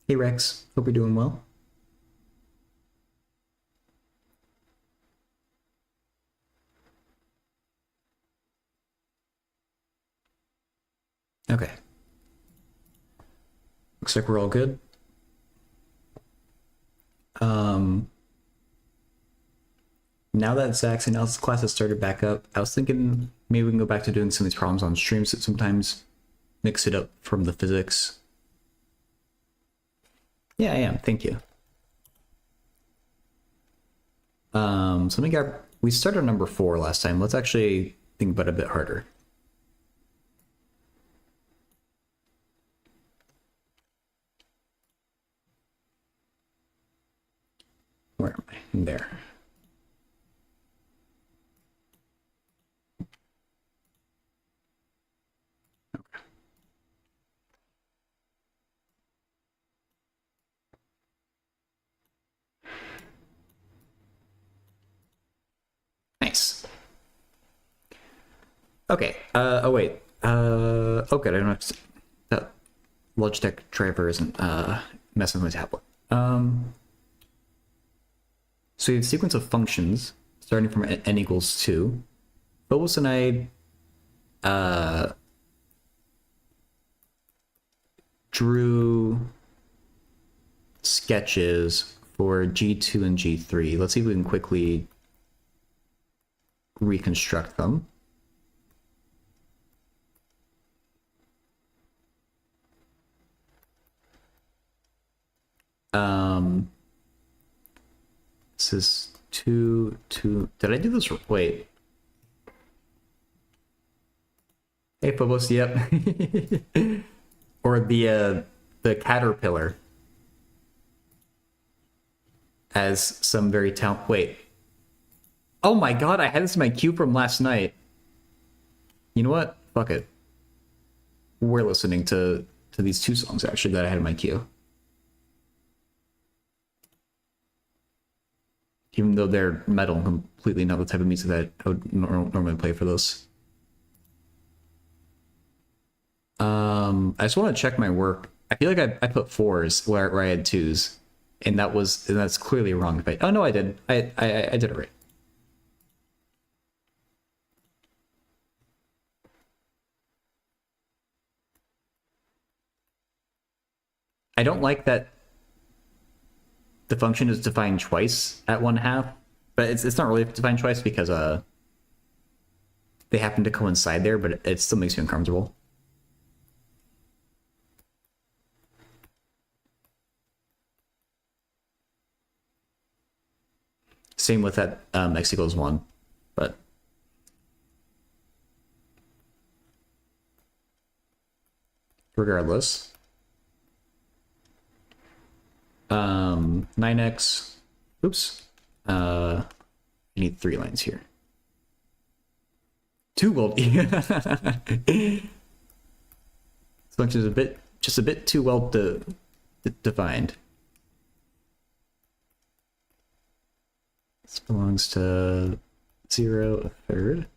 Hey Rex, hope you're doing well. Okay, looks like we're all good. Um, Now that Zach's analysis class has started back up, I was thinking maybe we can go back to doing some of these problems on streams that sometimes mix it up from the physics. Yeah, I am. Thank you. So let me get. We started on number 4 last time. Let's actually think about it a bit harder. Where am I? There. Nice. Okay. Oh wait. Oh good. I don't have to, that Logitech driver isn't messing with my tablet. So you have a sequence of functions starting from n equals 2. Phobos and I drew sketches for G2 and G3. Let's see if we can quickly reconstruct them. This is 2. Did I do this? Wait. Hey, Phobos. Yep. Or the caterpillar as some very talent. Wait. Oh my god! I had this in my queue from last night. You know what? Fuck it. We're listening to these 2 songs actually that I had in my queue. Even though they're metal, completely not the type of music that I would normally play for this. I just want to check my work. I feel like I put 4s where I had 2s, and that's clearly wrong. But oh no, I did. I did it right. I don't like that the function is defined twice at 1/2, but it's not really defined twice because they happen to coincide there, but it still makes me uncomfortable. Same with that x equals 1, but regardless. 9x. Oops. I need 3 lines here. 2 well. This function is just a bit too well defined. This belongs to 0, a third.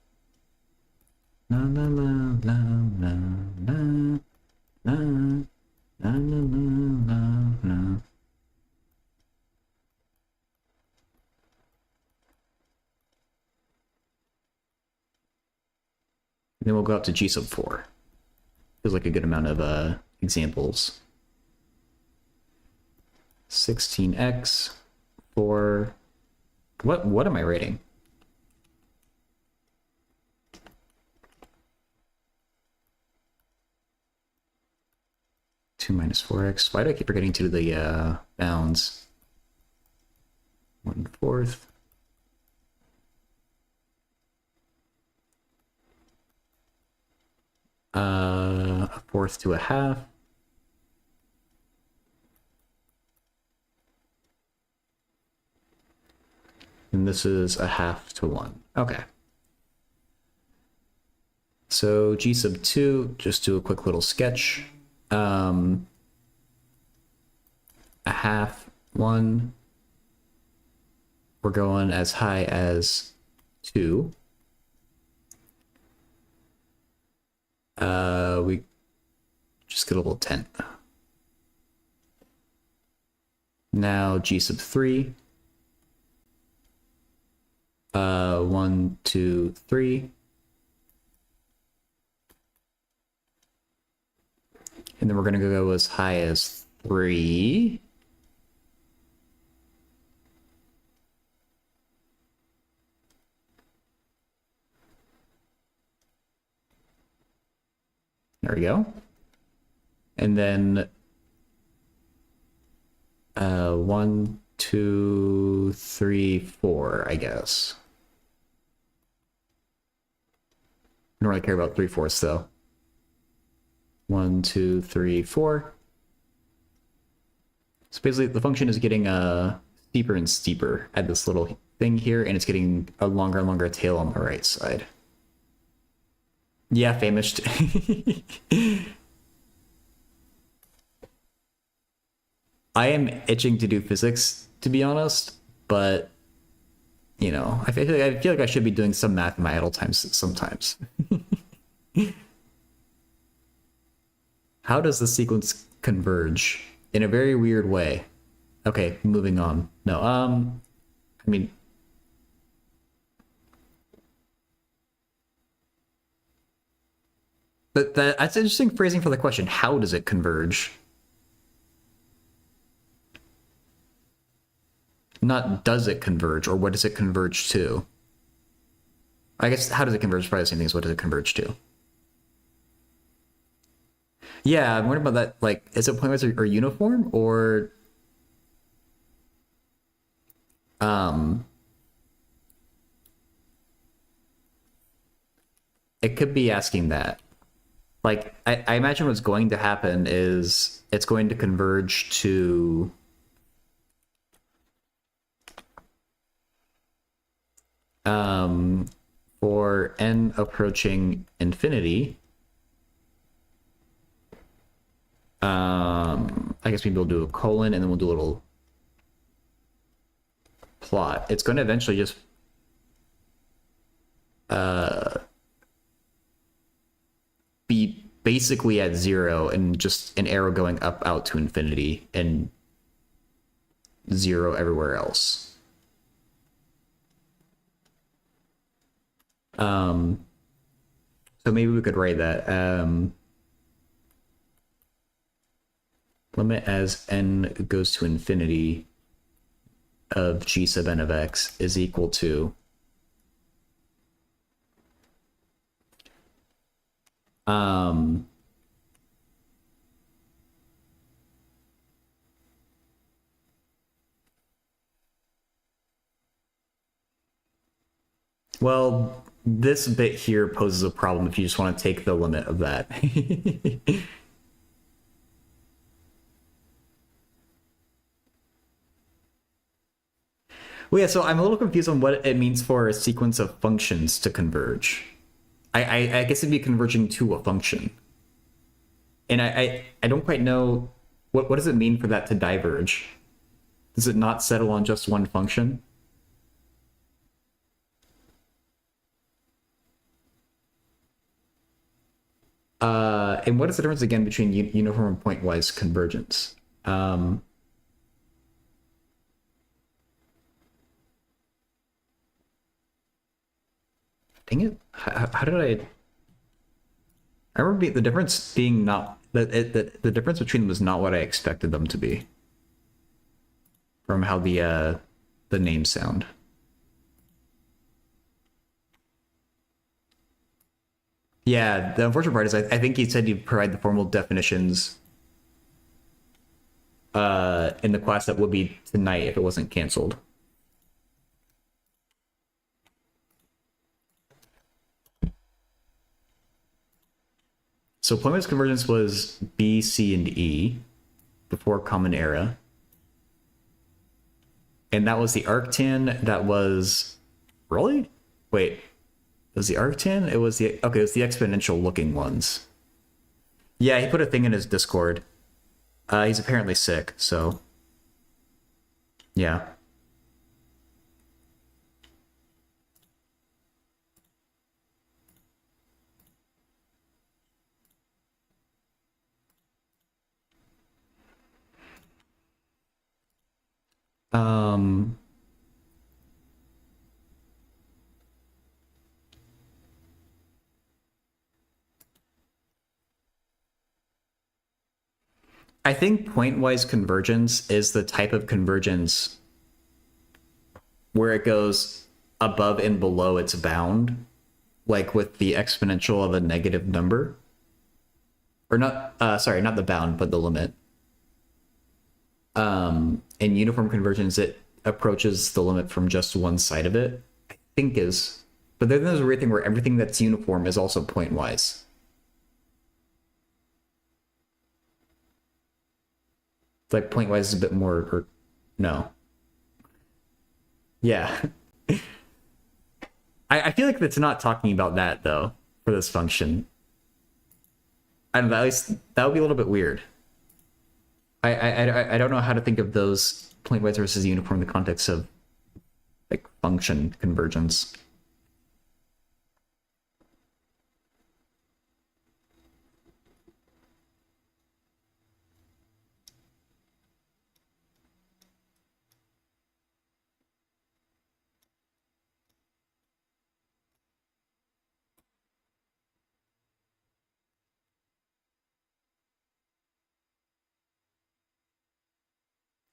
La la la la la la la la la la la. Then we'll go up to G sub 4. Feels like a good amount of examples. 16x, 4. What am I rating? Two minus 4x. Why do I keep forgetting to do the bounds? 1/4. A fourth to a half. And this is a half to 1. Okay. So G sub 2, just do a quick little sketch. A half, 1. We're going as high as 2. We just get a little 10. Now G sub 3. 1, 2, 3. And then we're gonna go as high as 3. There we go. And then 1, 2, 3, 4, I guess. I don't really care about 3/4 though. 1, 2, 3, 4. So basically the function is getting steeper and steeper at this little thing here, and it's getting a longer and longer tail on the right side. Yeah, famished. I am itching to do physics, to be honest, but you know, I feel like I should be doing some math in my idle times sometimes. How does the sequence converge? In a very weird way. Okay, moving on. No, I mean, that's interesting phrasing for the question. How does it converge? Not does it converge, or what does it converge to? I guess how does it converge? Probably the same thing as what does it converge to. Yeah, I'm wondering about that. Like, is it pointwise or uniform, or um, it could be asking that. Like, I imagine what's going to happen is it's going to converge to for n approaching infinity. I guess maybe we'll do a colon and then we'll do a little plot. It's going to eventually just be basically at 0 and just an arrow going up out to infinity and 0 everywhere else. So maybe we could write that. Limit as n goes to infinity of g sub n of x is equal to well, this bit here poses a problem if you just want to take the limit of that. Well, yeah, so I'm a little confused on what it means for a sequence of functions to converge. I guess it'd be converging to a function. And I don't quite know what does it mean for that to diverge? Does it not settle on just one function? And what is the difference again between uniform and pointwise convergence? Dang it! How did I? I remember the difference being not the difference between them was not what I expected them to be. From how the names sound. Yeah, the unfortunate part is I think you said you'd provide the formal definitions in the class that would be tonight if it wasn't canceled. So pointwise convergence was B, C, and E before Common Era. And that was the arctan that was... Really? Wait. Was the arctan? It was the... Okay, it was the exponential looking ones. Yeah, he put a thing in his Discord. He's apparently sick, so... Yeah. Um, I think pointwise convergence is the type of convergence where it goes above and below its bound, like with the exponential of a negative number. Or not, sorry, not the bound, but the limit. In uniform convergence, it approaches the limit from just one side of it, I think is. But then there's a weird thing where everything that's uniform is also pointwise. Like pointwise is a bit more, or no. Yeah. I feel like it's not talking about that though for this function. I don't know, at least that would be a little bit weird. I don't know how to think of those pointwise versus uniform in the context of like function convergence.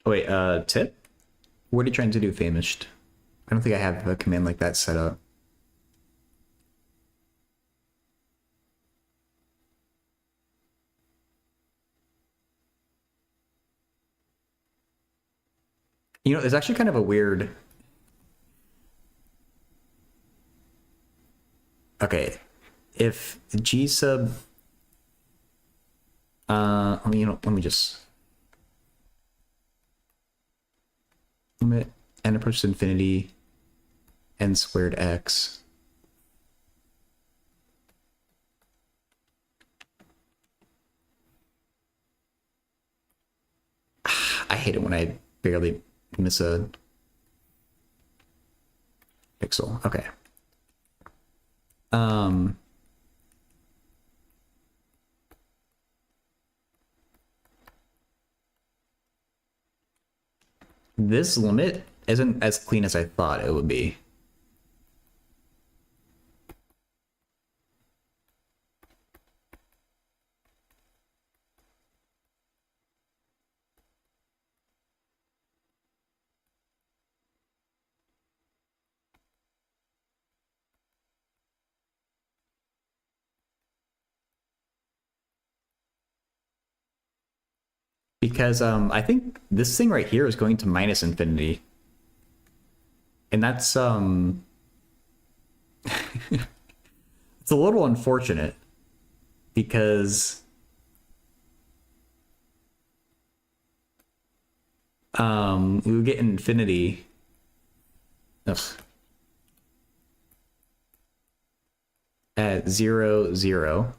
Oh, wait, tip? What are you trying to do, famished? I don't think I have a command like that set up. You know, it's actually kind of a weird. Okay, if G sub, you know, let me just limit n approaches infinity, n squared x. I hate it when I barely miss a pixel. Okay. Um, this limit isn't as clean as I thought it would be. Because I think this thing right here is going to minus infinity. And that's it's a little unfortunate because we would get infinity. Ugh, at 0, 0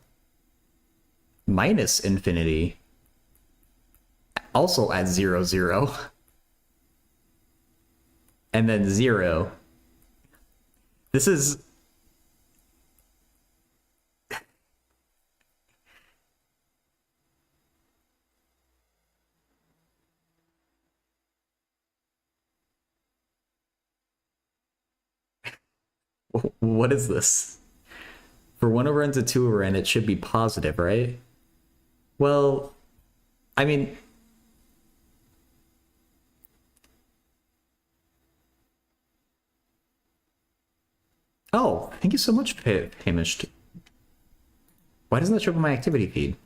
minus infinity also at 0, 0 and then 0. This is what is this? For 1 over n to 2 over n, it should be positive, right? Well, I mean, oh, thank you so much, Hamish. Why doesn't that show up in my activity feed?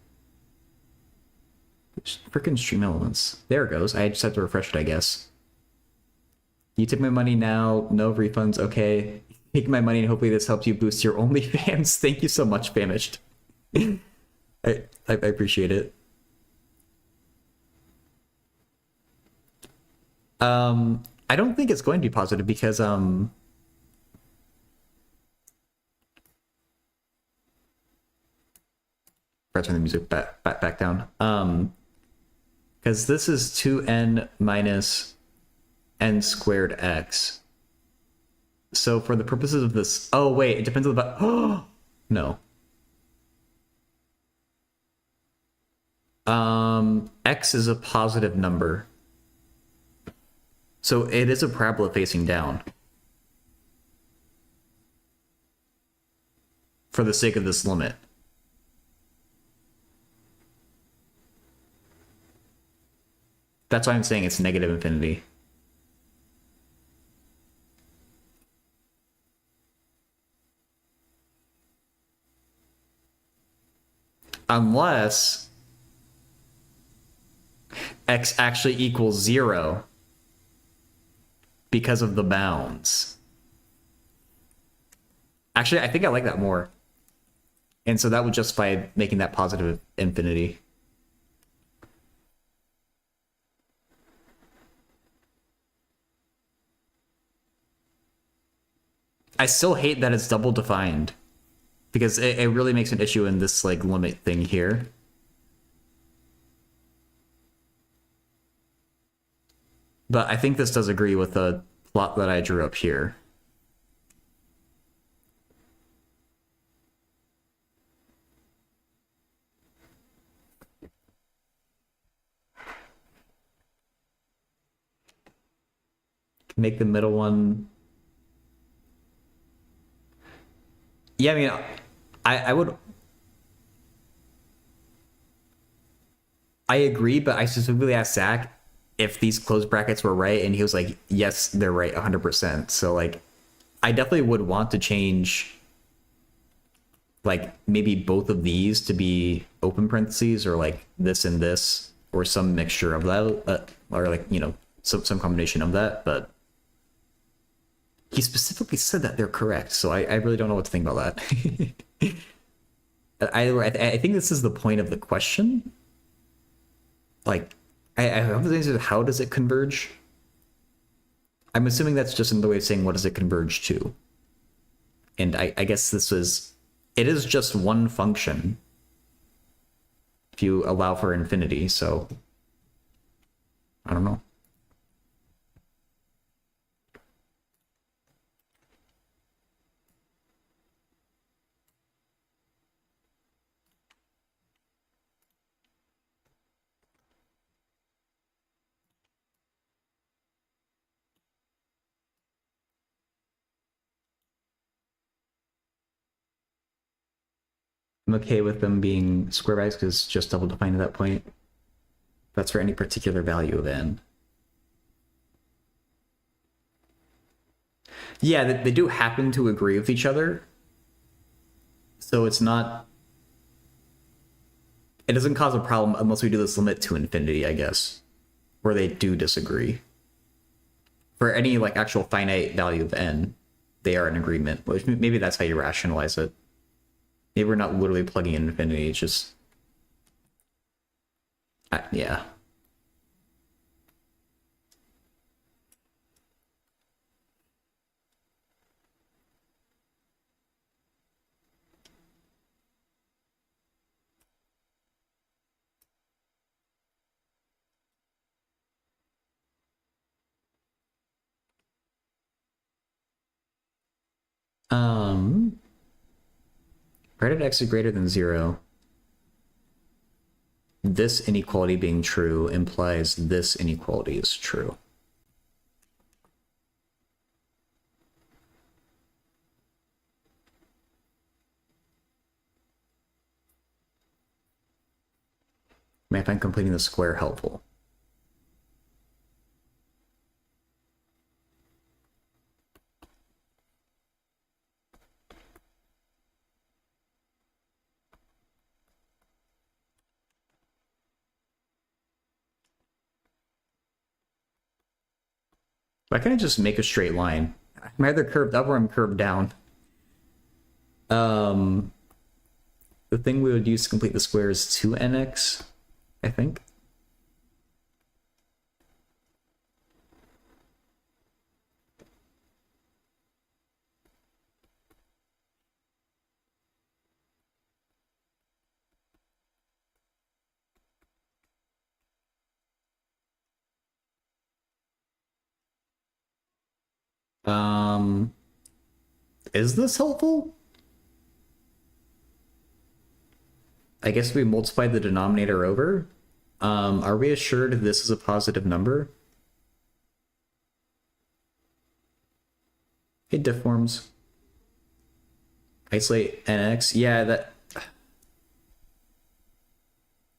Freaking stream elements. There it goes. I just have to refresh it, I guess. You take my money now. No refunds. Okay. Take my money and hopefully this helps you boost your OnlyFans. Thank you so much, Famished. I appreciate it. I don't think it's going to be positive because turn the music back down. Because this is 2n minus n squared x. So for the purposes of this, oh wait, it depends on the oh no. X is a positive number. So it is a parabola facing down. For the sake of this limit. That's why I'm saying it's negative infinity. Unless x actually equals 0 because of the bounds. Actually, I think I like that more. And so that would justify making that positive infinity. I still hate that it's double defined because it really makes an issue in this like limit thing here. But I think this does agree with the plot that I drew up here. Make the middle one. Yeah, I mean, I would. I agree, but I specifically asked Zach if these closed brackets were right, and he was like, "Yes, they're right, 100%." So like, I definitely would want to change, like maybe both of these to be open parentheses, or like this and this, or some mixture of that, or like some combination of that. But he specifically said that they're correct, so I really don't know what to think about that. I think this is the point of the question. Like, I have the answer to how does it converge? I'm assuming that's just another way of saying what does it converge to? And I guess it is just one function if you allow for infinity, so I don't know. I'm okay with them being square brackets because it's just double defined at that point. That's for any particular value of n. Yeah, they do happen to agree with each other. So it doesn't cause a problem unless we do this limit to infinity, I guess, where they do disagree. For any like actual finite value of n, they are in agreement. Which maybe that's how you rationalize it. Maybe we're not literally plugging in infinity. It's just, yeah. Provided x is greater than 0, this inequality being true implies this inequality is true. May I find completing the square helpful? Why can't I just make a straight line? I'm either curved up or I'm curved down. The thing we would use to complete the square is 2nx, I think. Is this helpful? I guess we multiply the denominator over. Are we assured this is a positive number? It deforms. Isolate NX. Yeah, that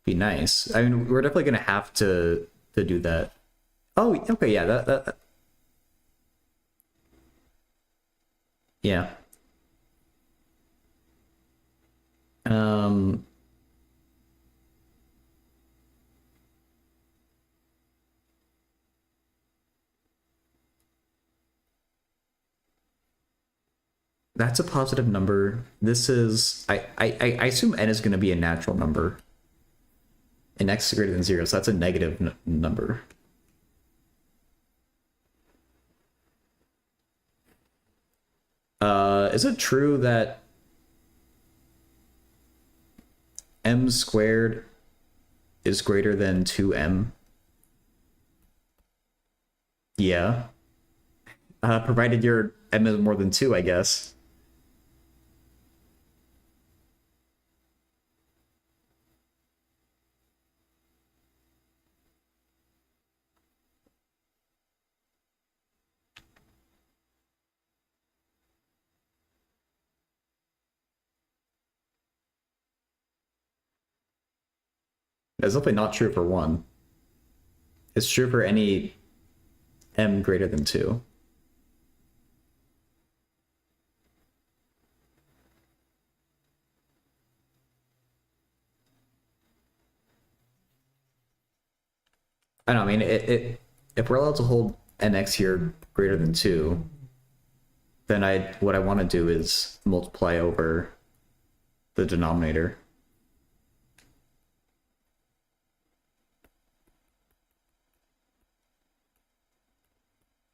be nice. I mean, we're definitely gonna have to do that. Oh, okay, yeah, yeah. Um, that's a positive number. This is I assume n is going to be a natural number, and x is greater than 0, so that's a negative number. Is it true that m squared is greater than 2m? Yeah. Provided your m is more than 2, I guess. That's definitely not true for 1. It's true for any m greater than 2. I don't know, I mean, if we're allowed to hold nx here greater than 2, then what I want to do is multiply over the denominator.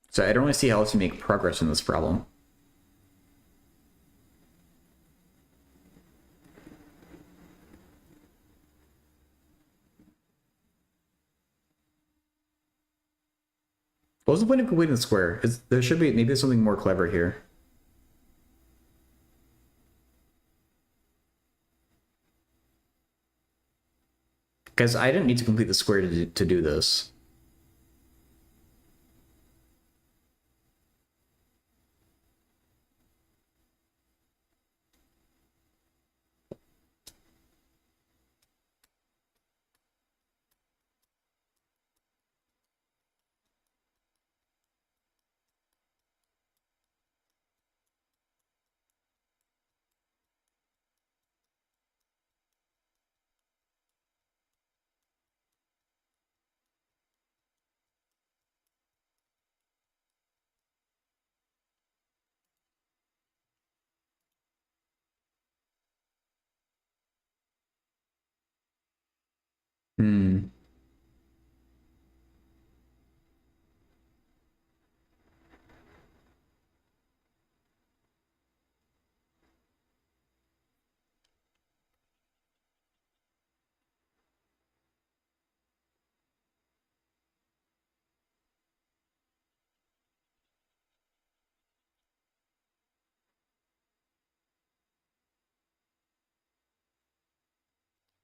So I don't really see how else you make progress in this problem. What was the point of completing the square? There should be, maybe there's something more clever here. Because I didn't need to complete the square to do this. Hmm.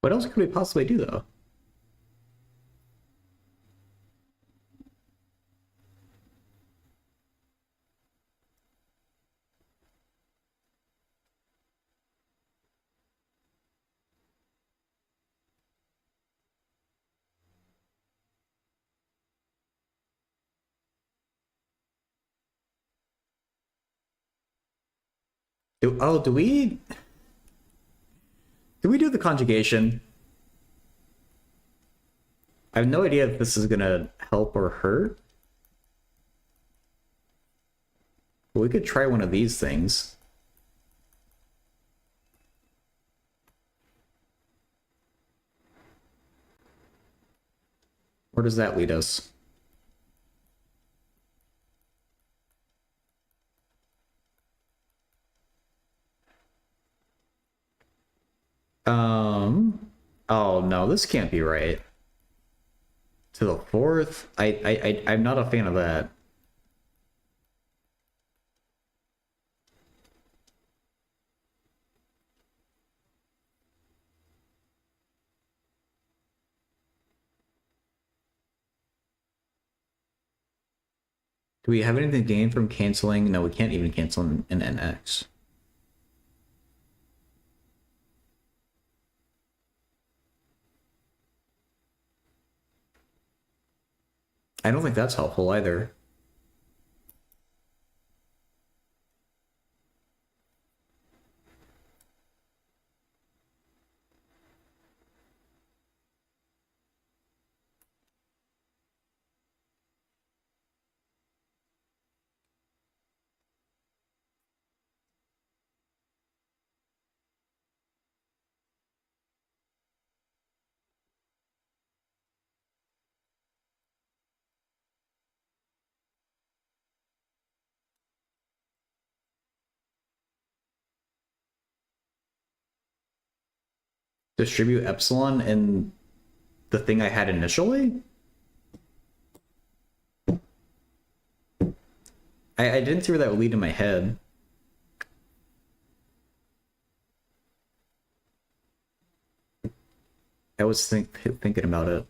What else could we possibly do, though? Oh, do we do the conjugation? I have no idea if this is gonna help or hurt. But we could try one of these things. Where does that lead us? Oh no, this can't be right. To the 4th? I'm not a fan of that. Do we have anything to gain from canceling? No, we can't even cancel an NX. I don't think that's helpful either. Distribute epsilon and the thing I had initially? I didn't see where that would lead in my head. I was thinking about it.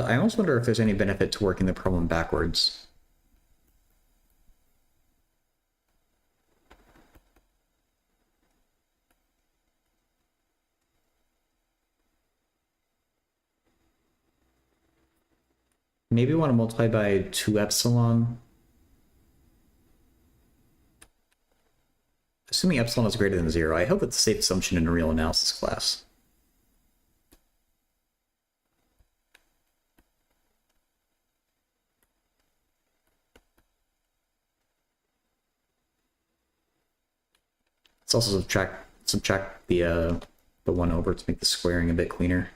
I almost wonder if there's any benefit to working the problem backwards. Maybe we want to multiply by 2 epsilon. Assuming epsilon is greater than 0. I hope it's a safe assumption in a real analysis class. Let's also subtract the 1 over to make the squaring a bit cleaner.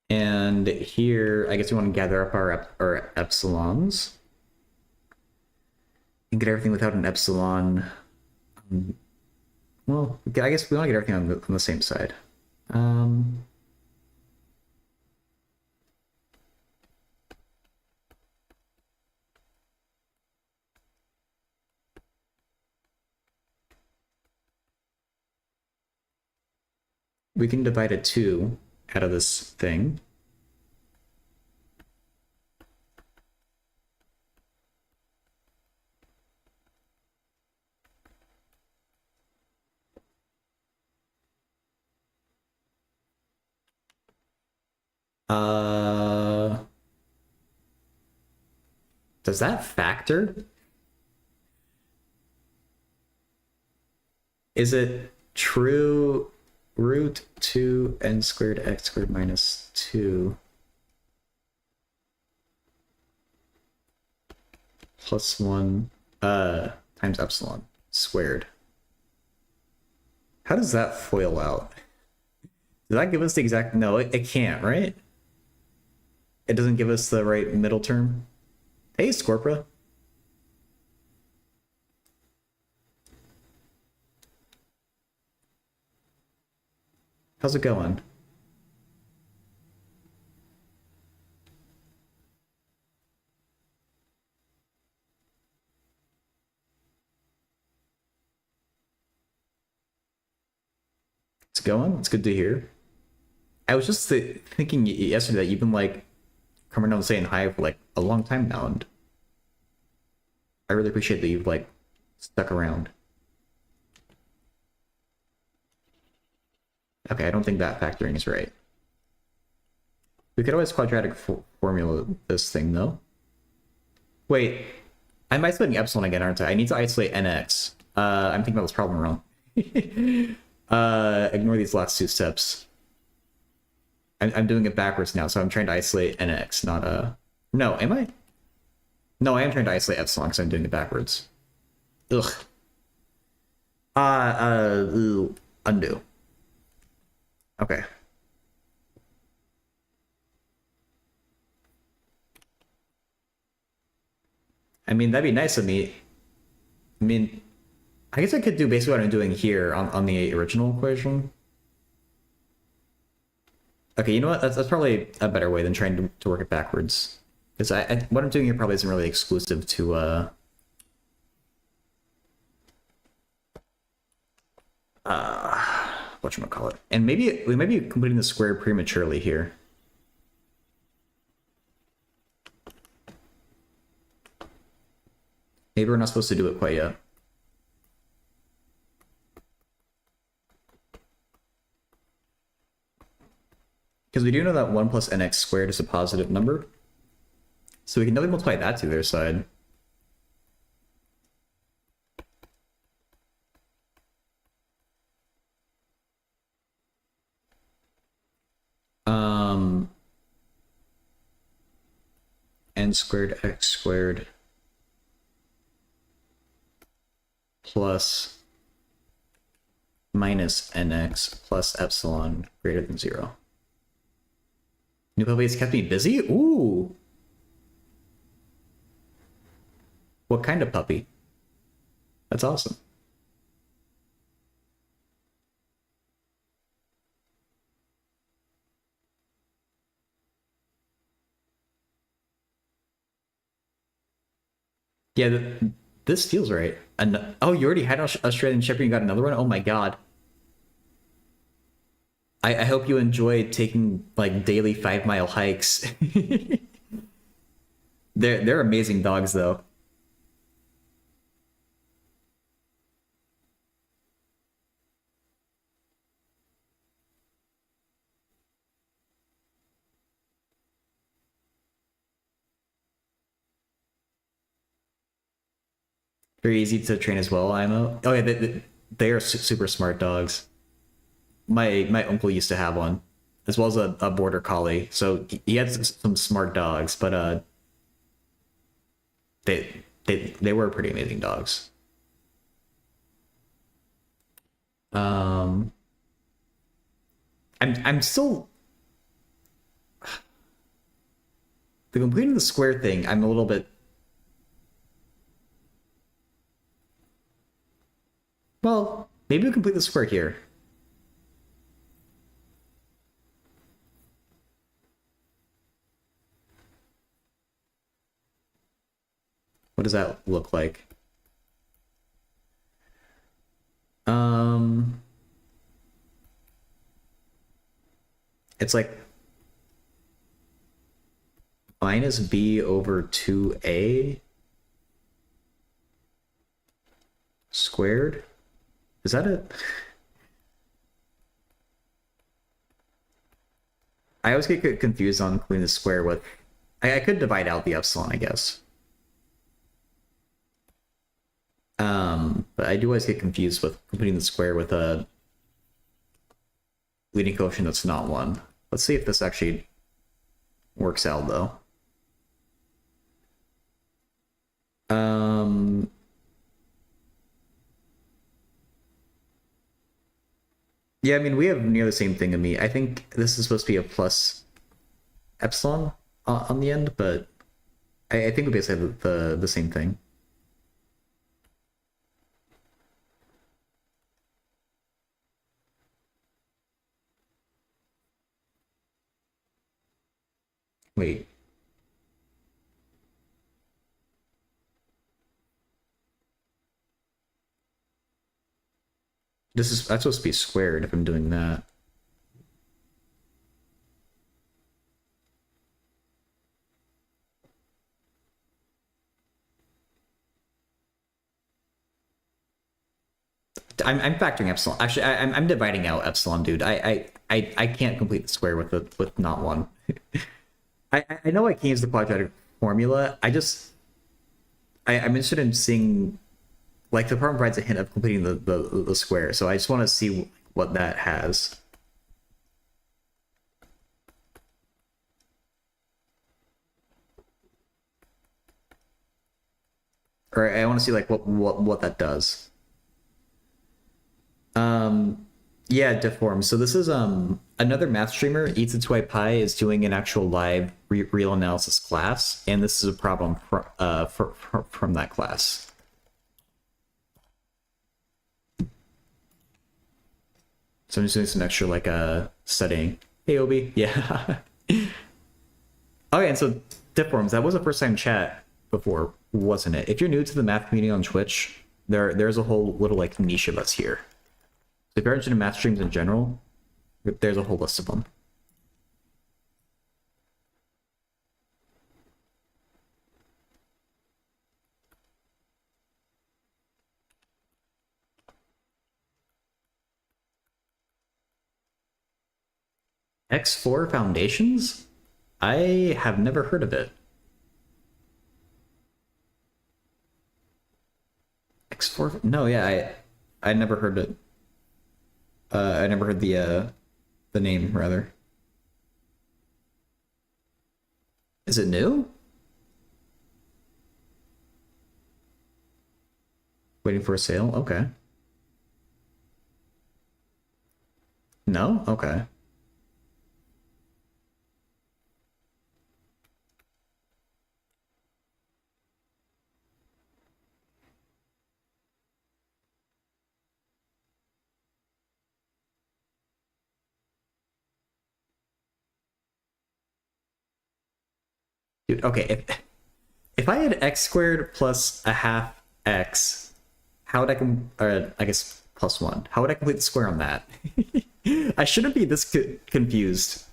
And here, I guess we want to gather up our epsilons. And get everything without an epsilon. Well, I guess we want to get everything on the same side. We can divide a 2 out of this thing. Does that factor? Is it true root 2 n squared x squared minus 2 plus 1 times epsilon squared? How does that FOIL out? Does that give us the exact... No, it can't, right? It doesn't give us the right middle term. Hey, Scorpra. How's it going? It's going? It's good to hear. I was just thinking yesterday that you've been like coming on saying hi for like a long time now, and I really appreciate that you've like stuck around. Okay, I don't think that factoring is right. We could always quadratic formula this thing though. Wait, I'm isolating epsilon again, aren't I? I need to isolate nx. I'm thinking about this problem wrong. Ignore these last 2 steps. I'm doing it backwards now, so I'm trying to isolate nx, not No, am I? No, I am trying to isolate epsilon because I'm doing it backwards. Ugh. Undo. Okay. I mean, that'd be nice of me. I mean, I guess I could do basically what I'm doing here on the original equation. Okay, you know what? That's probably a better way than trying to work it backwards. Because what I'm doing here probably isn't really exclusive to whatchamacallit. And maybe we might be completing the square prematurely here. Maybe we're not supposed to do it quite yet. Because we do know that 1 plus nx squared is a positive number. So we can definitely multiply that to the other side. N squared x squared plus minus nx plus epsilon greater than 0. New puppy has kept me busy? Ooh! What kind of puppy? That's awesome. Yeah, this feels right. Oh, you already had Australian Shepherd, you got another one? Oh my god. I hope you enjoy taking like daily 5-mile hikes. They're amazing dogs though. Very easy to train as well, IMO. Oh yeah, they are super smart dogs. My uncle used to have one, as well as a border collie. So he had some smart dogs, but they were pretty amazing dogs. Um, I'm still the completing the square thing. I'm a little bit. Well, maybe we complete the square here. What does that look like? Um, it's like minus b over 2a squared. Is that it? I always get confused on including the square with. I could divide out the epsilon, I guess. But I do always get confused with completing the square with a leading coefficient that's not 1. Let's see if this actually works out, though. Yeah, I mean, we have near the same thing in me. I think this is supposed to be a plus epsilon on the end, but I think we basically have the same thing. Wait. That's supposed to be squared if I'm doing that. I'm factoring epsilon. Actually, I'm dividing out epsilon, dude. I can't complete the square with not 1. I know I can use the quadratic formula. I'm interested in seeing, like, the problem provides a hint of completing the square, so I just want to see what that has. Or I want to see like what that does. Yeah, Deform. So this is another math streamer, Eats Its White Pie, is doing an actual live real analysis class, and this is a problem from that class. So I'm just doing some extra like studying. Hey Obi, yeah. Okay, and so Deforms, that was a first time chat before, wasn't it? If you're new to the math community on Twitch, there's a whole little like niche of us here. So if you're interested in math streams in general, there's a whole list of them. X4 Foundations? I have never heard of it. X4? No, yeah, I never heard it. I never heard the name rather. Is it new? Waiting for a sale? Okay. No? Okay. Dude, okay, if I had x squared plus a half x, how would I I guess plus one. How would I complete the square on that? I shouldn't be this confused.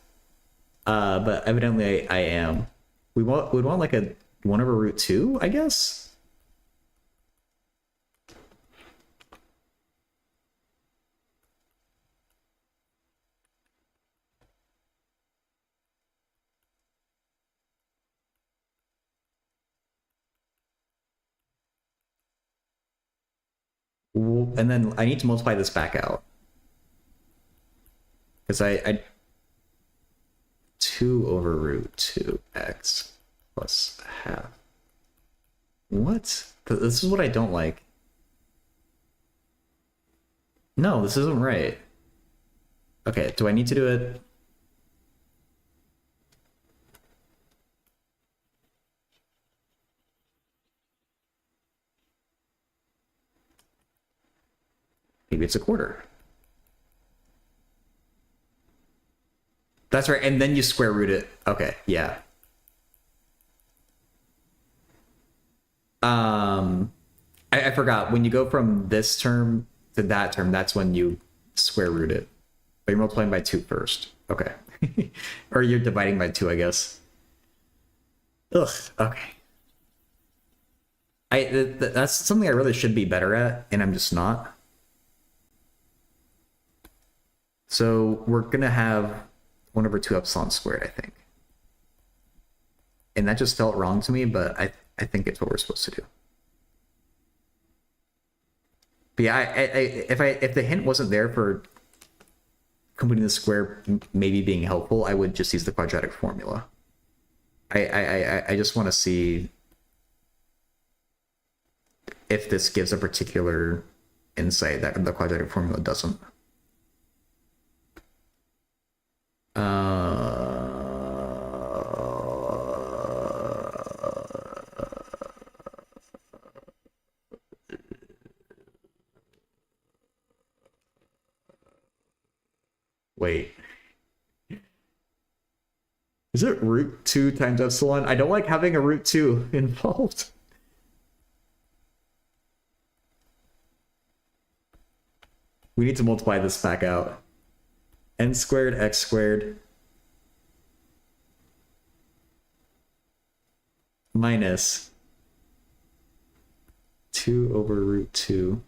But evidently I am. We'd want like a 1 over root 2, I guess? And then I need to multiply this back out. Because I 2 over root 2x plus half. What? This is what I don't like. No, this isn't right. Okay, do I need to do it? Maybe it's a quarter. That's right, and then you square root it. Okay, yeah. I forgot. When you go from this term to that term, that's when you square root it. But you're multiplying by 2 first. Okay. Or you're dividing by 2, I guess. Ugh, okay. That's something I really should be better at, and I'm just not. So we're gonna have 1 over 2 epsilon squared, I think. And that just felt wrong to me, but I think it's what we're supposed to do. But yeah, if the hint wasn't there for completing the square maybe being helpful, I would just use the quadratic formula. I just want to see if this gives a particular insight that the quadratic formula doesn't. Wait. Is it root 2 times epsilon? I don't like having a root 2 involved. We need to multiply this back out. N squared, x squared, minus 2 over root 2.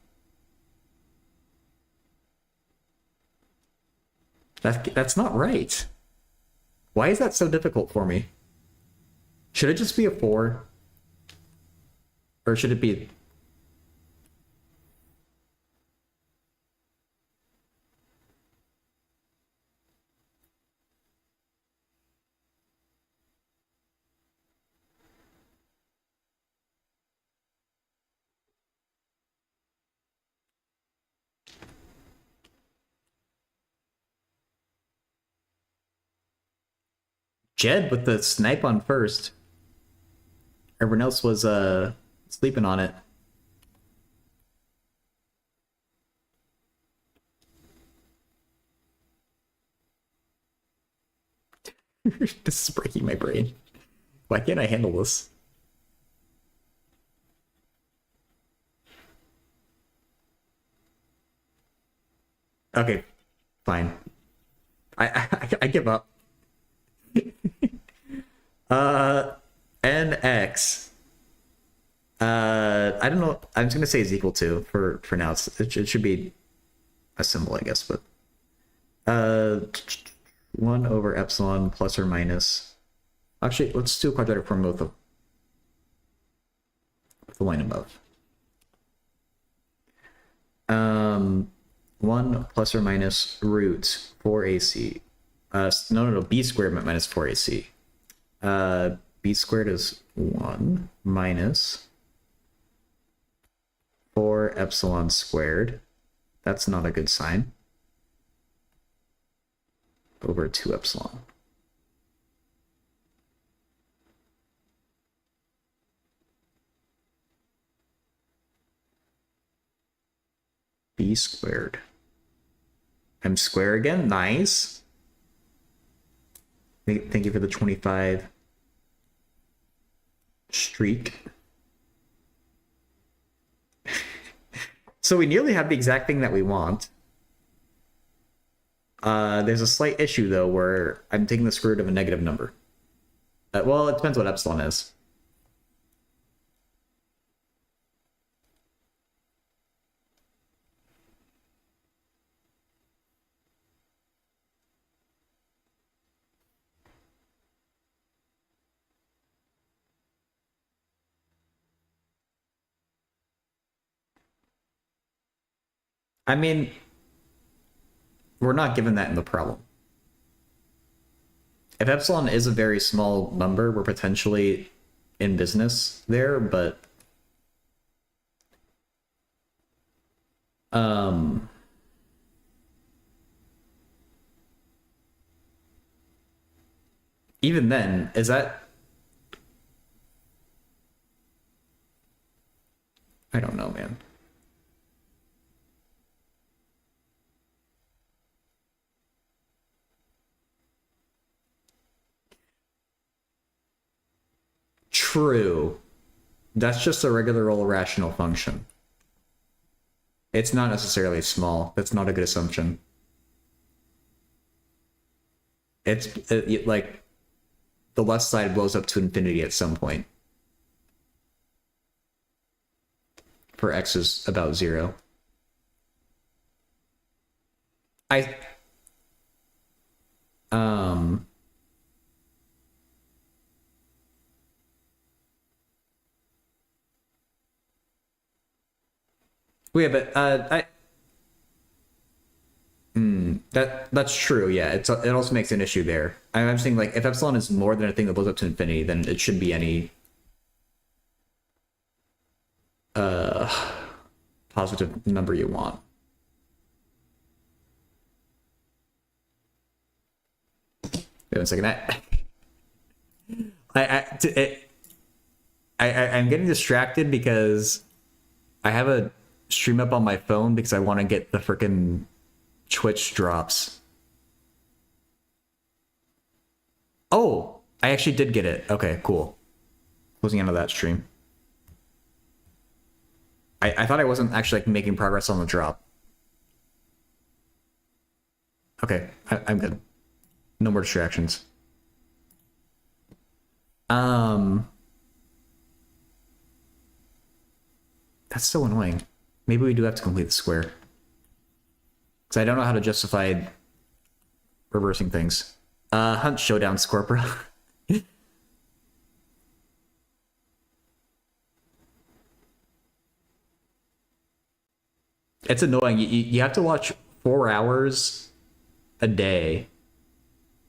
That's not right. Why is that so difficult for me? Should it just be a 4? Or should it be... Jed with the snipe on first. Everyone else was sleeping on it. This is breaking my brain. Why can't I handle this? Okay, fine. I give up. NX. I don't know. I'm just gonna say is equal to for now. It should be a symbol, I guess. But 1 over epsilon plus or minus. Actually, let's do a quadratic form with the line above. 1 plus or minus root 4ac. No, b squared minus 4ac. B squared is 1 minus 4 epsilon squared. That's not a good sign. Over 2 epsilon. B squared. M square again. Nice. Thank you for the 25 streak. So we nearly have the exact thing that we want. There's a slight issue though where I'm taking the square root of a negative number. Well, it depends what epsilon is. I mean, we're not given that in the problem. If epsilon is a very small number, we're potentially in business there, but even then, is that, I don't know, man. True. That's just a regular old rational function. It's not necessarily small. That's not a good assumption. Like the left side blows up to infinity at some point. For x is about 0. Wait, but that's true. Yeah, it also makes an issue there. I'm saying like if epsilon is more than a thing that blows up to infinity, then it should be any positive number you want. Wait 1 second. I'm getting distracted because I have a stream up on my phone because I want to get the frickin' Twitch drops. Oh, I actually did get it. Okay, cool. Closing out of that stream. I thought I wasn't actually like making progress on the drop. Okay, I'm good. No more distractions. That's so annoying. Maybe we do have to complete the square. Because I don't know how to justify reversing things. Hunt Showdown Scorpra. It's annoying. You have to watch 4 hours a day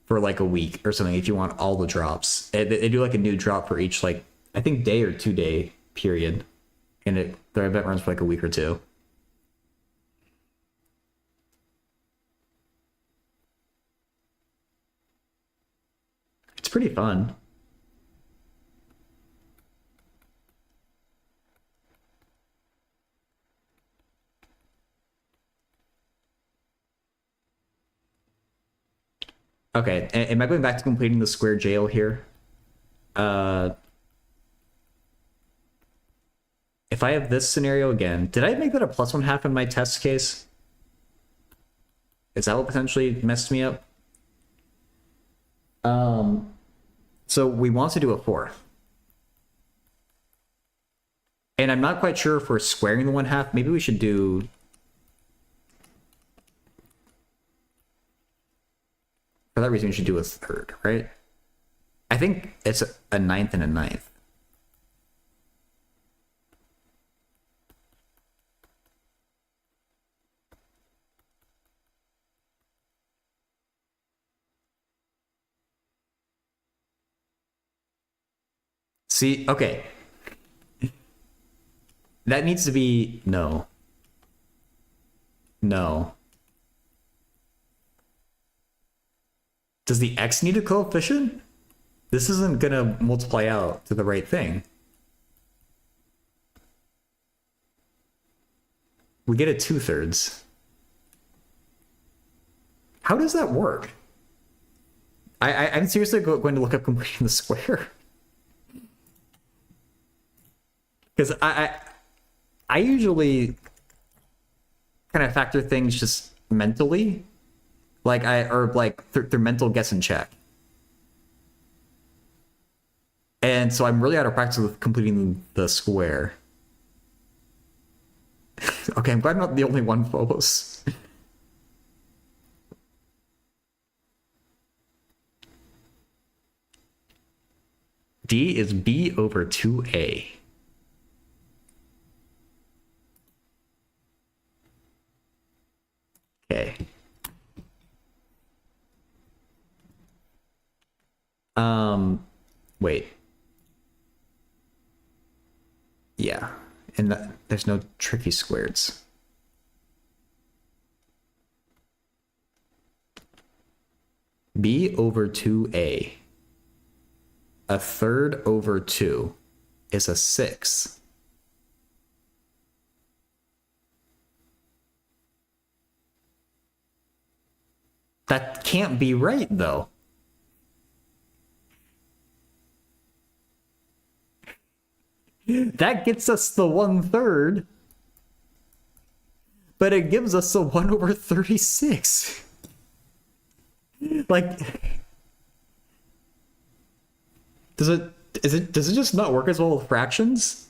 for like a week or something if you want all the drops. They do like a new drop for each like I think day or 2-day period. And their event runs for like a week or 2. It's pretty fun. Okay, am I going back to completing the square jail here? If I have this scenario again, did I make that a +1/2 in my test case? Is that what potentially messed me up? So we want to do a fourth. And I'm not quite sure if we're squaring the 1/2. Maybe we should do... For that reason, we should do a third, right? I think it's a ninth and a ninth. See, okay. That needs to be... No. No. Does the x need a coefficient? This isn't gonna multiply out to the right thing. We get a 2/3. How does that work? I'm seriously going to look up completing the square. Because I usually kind of factor things just mentally, like through mental guess and check. And so I'm really out of practice with completing the square. Okay, I'm glad I'm not the only one, Phobos. D is B over 2A. Okay. Wait. Yeah, and there's no tricky squares. B over 2A. A third over 2 is a 6. That can't be right, though. That gets us the 1/3. But it gives us the 1 over 36. Like, does it just not work as well with fractions?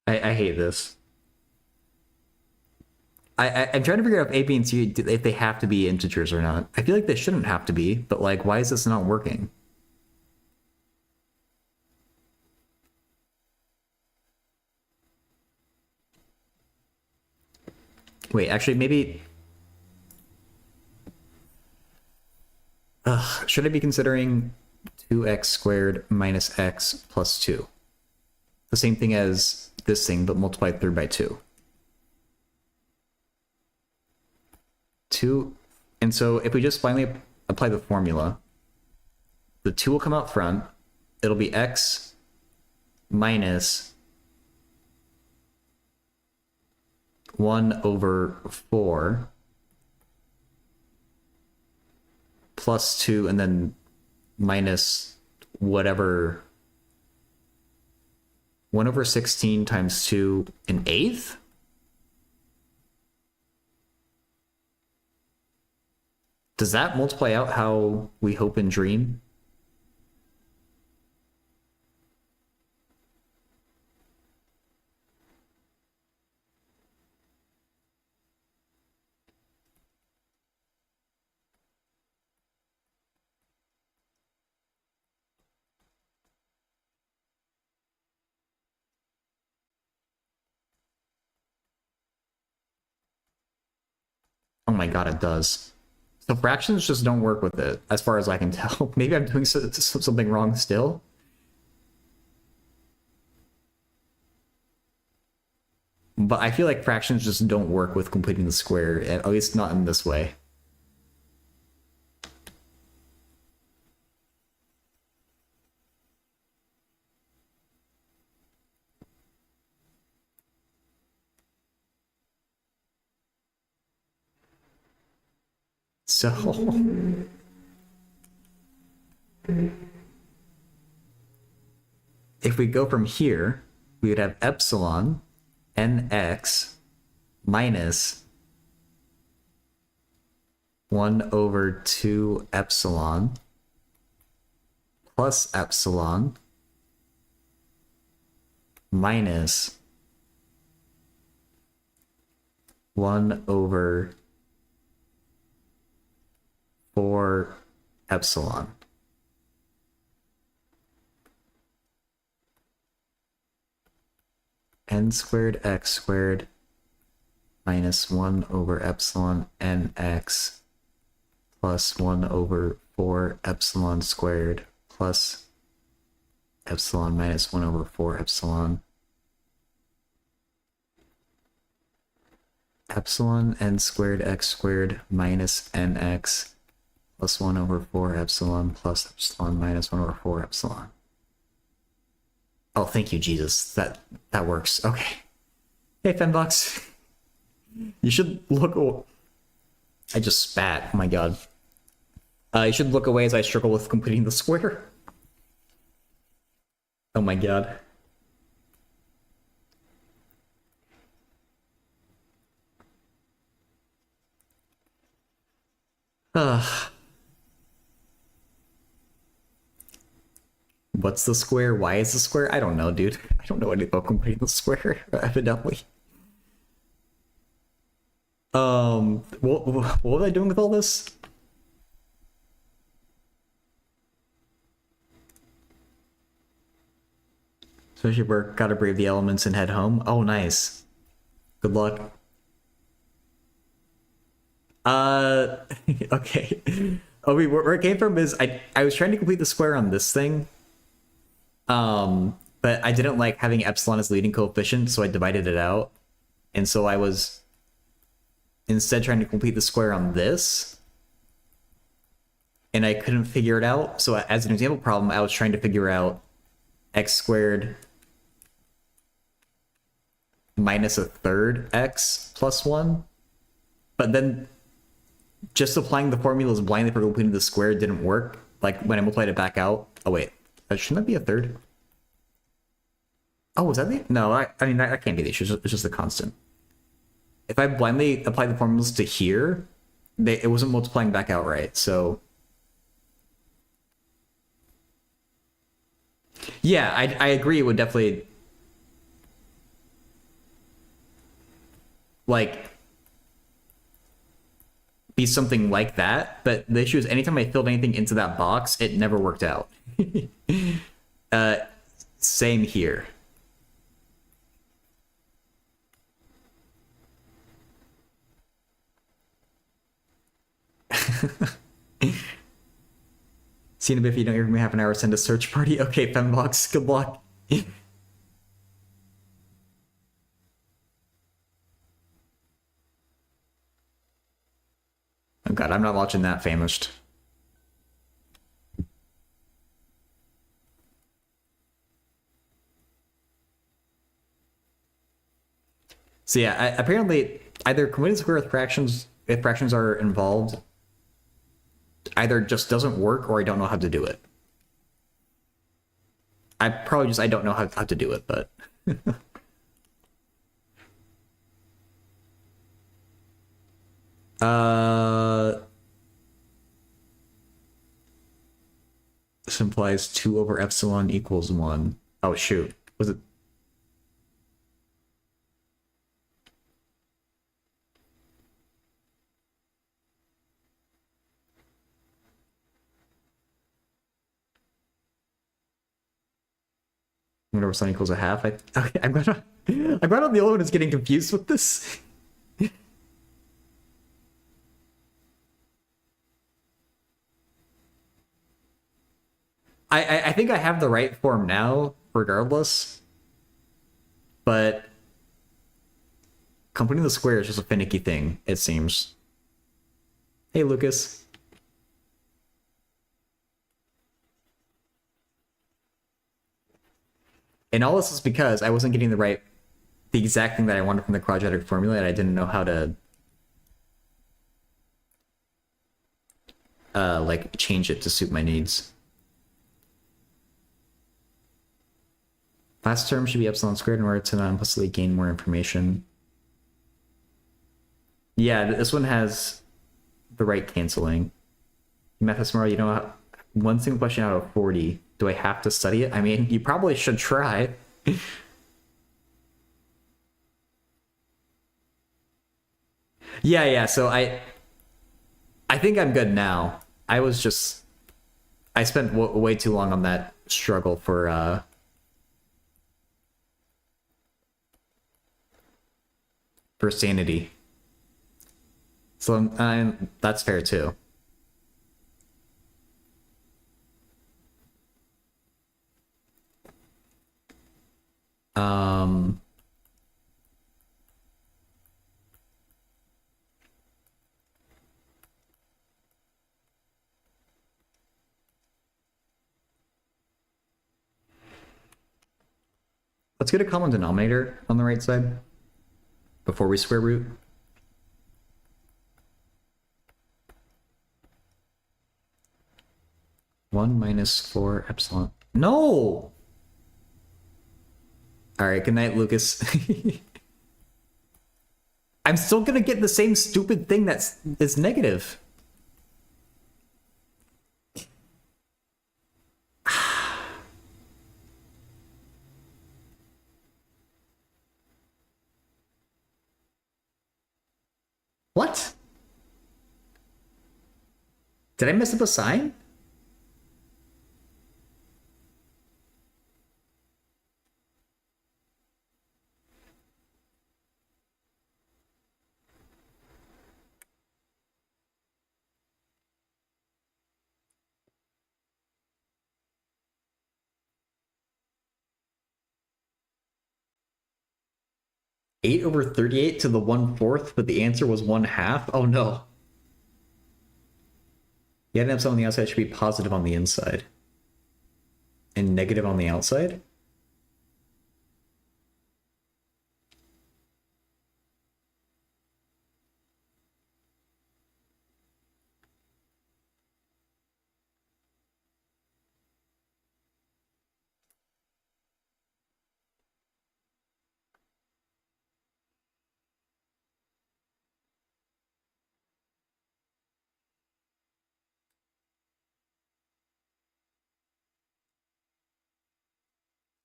I hate this. I'm trying to figure out if A, B, and C, if they have to be integers or not. I feel like they shouldn't have to be, but like, why is this not working? Wait, actually, maybe... should I be considering 2x squared minus x plus 2? The same thing as this thing, but multiplied third by 2. 2, and so if we just finally apply the formula, the 2 will come out front. It'll be x minus 1 over 4 plus 2, and then minus whatever 1 over 16 times 2 an eighth? Does that multiply out how we hope and dream? Oh my god, it does. So fractions just don't work with it, as far as I can tell. Maybe I'm doing something wrong still. But I feel like fractions just don't work with completing the square, at least not in this way. So if we go from here, we would have epsilon nx minus 1 over 2 epsilon plus epsilon minus 1 over 4 epsilon. N squared x squared minus 1 over epsilon nx plus 1 over 4 epsilon squared plus epsilon minus 1 over 4 epsilon. Epsilon n squared x squared minus nx plus 1 over 4 epsilon plus epsilon minus 1 over 4 epsilon. Oh, thank you, Jesus. That works. Okay. Hey, Fembox. You should look... I just spat. Oh my god. You should look away as I struggle with completing the square. Oh my god. What's the square? Why is the square? I don't know, dude. I don't know anything about completing the square, evidently. What was I doing with all this? Especially work, gotta brave the elements and head home. Oh, nice. Good luck. Okay. Oh, where it came from is I was trying to complete the square on this thing. But I didn't like having epsilon as leading coefficient, so I divided it out. And so I was instead trying to complete the square on this. And I couldn't figure it out. So as an example problem, I was trying to figure out x squared minus a third x plus 1. But then just applying the formulas blindly for completing the square didn't work. Like when I multiplied it back out. Oh wait, shouldn't that be a third? Oh, was that the... No, I mean, that can't be the issue. It's just a constant. If I blindly apply the formulas to here, it wasn't multiplying back out right, so... Yeah, I agree it would definitely... like... be something like that, but the issue is anytime I filled anything into that box, it never worked out. Same here. See in a bit if you don't hear from me half an hour, send a search party. Okay, Fembox, good luck. Oh god, I'm not watching that famished. So yeah, apparently either completing the square with fractions, if fractions are involved, either just doesn't work or I don't know how to do it. I don't know how to do it, but uh this implies 2 over epsilon equals 1. Oh shoot. Was it? Whenever epsilon equals a half. Okay, I'm glad I'm the only one who's getting confused with this. I think I have the right form now, regardless. But completing the square is just a finicky thing, it seems. Hey, Lucas. And all this is because I wasn't getting the exact thing that I wanted from the quadratic formula, and I didn't know how to like change it to suit my needs. Last term should be epsilon squared in order to not implicitly gain more information. Yeah, this one has the right canceling. Math tomorrow, you know, one single question out of 40. Do I have to study it? I mean, you probably should try. Yeah, so I think I'm good now. I spent way too long on that struggle for sanity. So that's fair too. Um, let's get a common denominator on the right side before we square root. One minus 4 epsilon. No! Alright, good night, Lucas. I'm still gonna get the same stupid thing is negative. What? Did I mess up a sign? Eight over 38 to the 1/4, but the answer was 1/2? Oh no. The epsilon on the outside should be positive on the inside. And negative on the outside?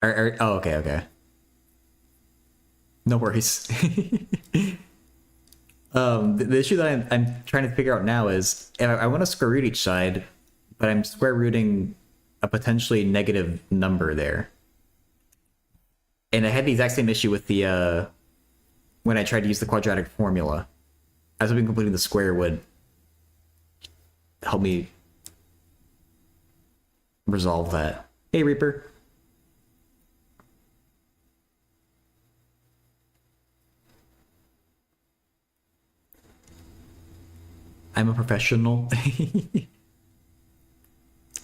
Oh, okay. No worries. The issue that I'm trying to figure out now is I want to square root each side, but I'm square rooting a potentially negative number there. And I had the exact same issue with the when I tried to use the quadratic formula. I was hoping completing the square would help me resolve that. Hey, Reaper. I'm a professional.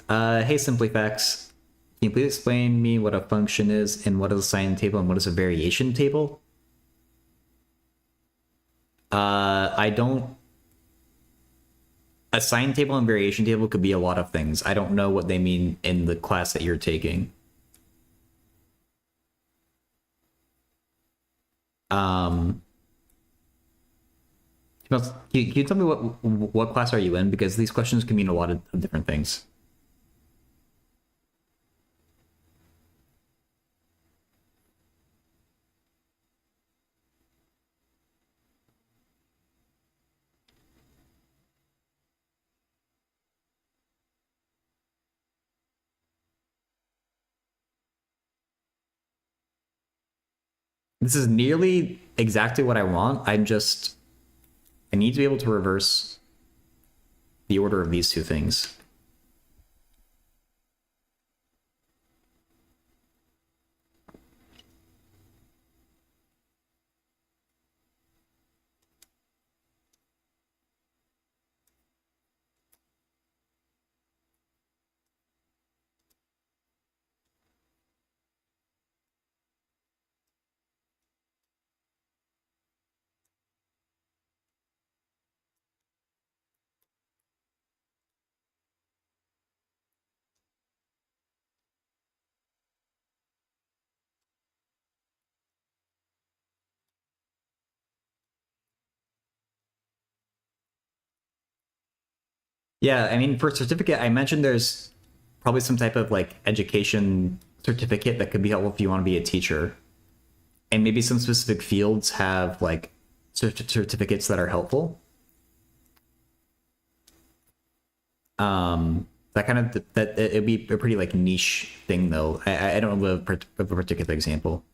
Hey, Simply Facts. Can you please explain me what a function is and what is a sign table and what is a variation table? I don't... A sign table and variation table could be a lot of things. I don't know what they mean in the class that you're taking. Um, can you tell me what class are you in? Because these questions can mean a lot of different things. This is nearly exactly what I want. I need to be able to reverse the order of these two things. Yeah, I mean, for certificate, I mentioned there's probably some type of like education certificate that could be helpful if you want to be a teacher. And maybe some specific fields have like certificates that are helpful. That kind of that it'd be a pretty like niche thing though. I don't know of a particular example.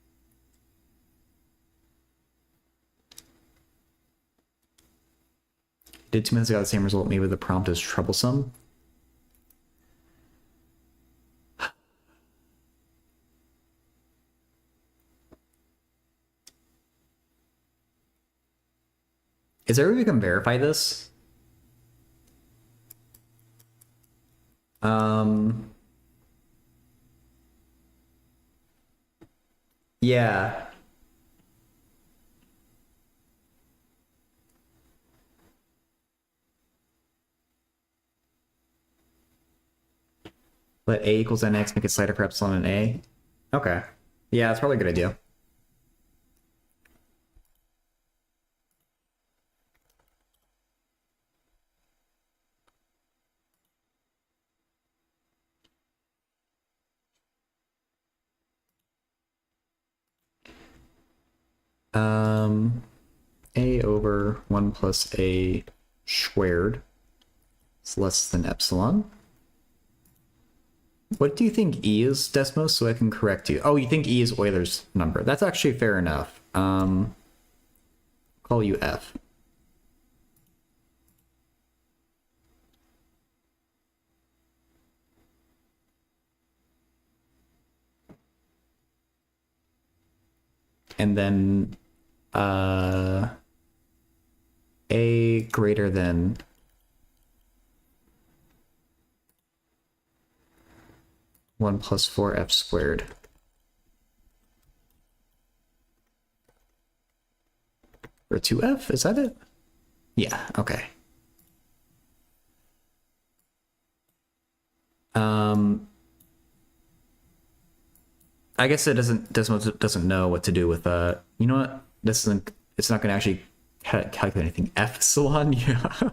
Did 2 minutes ago the same result? Maybe the prompt is troublesome. Is there a way we can verify this? Yeah. Let a equals nx, make it slider for epsilon and a. Okay. Yeah, that's probably a good idea. A over 1 plus a squared is less than epsilon. What do you think E is, Desmos, so I can correct you? Oh, you think E is Euler's number. That's actually fair enough. Call you F. And then A greater than 1 plus 4f squared. Or 2f, is that it? Yeah, okay. I guess it doesn't know what to do with you know what? This isn't it's not gonna actually calculate anything. Epsilon, yeah.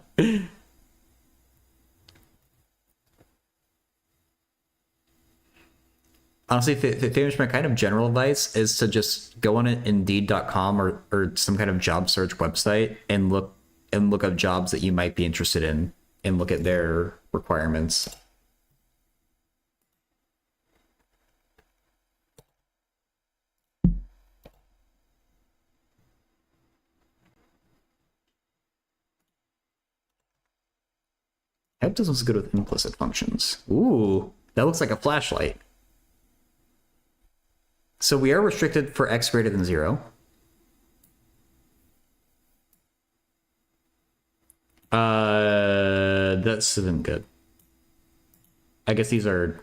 Honestly, Famish, my kind of general advice is to just go on Indeed.com or some kind of job search website and look up jobs that you might be interested in and look at their requirements. I hope this one's good with implicit functions. Ooh, that looks like a flashlight. So we are restricted for x greater than 0. That isn't good. I guess these are...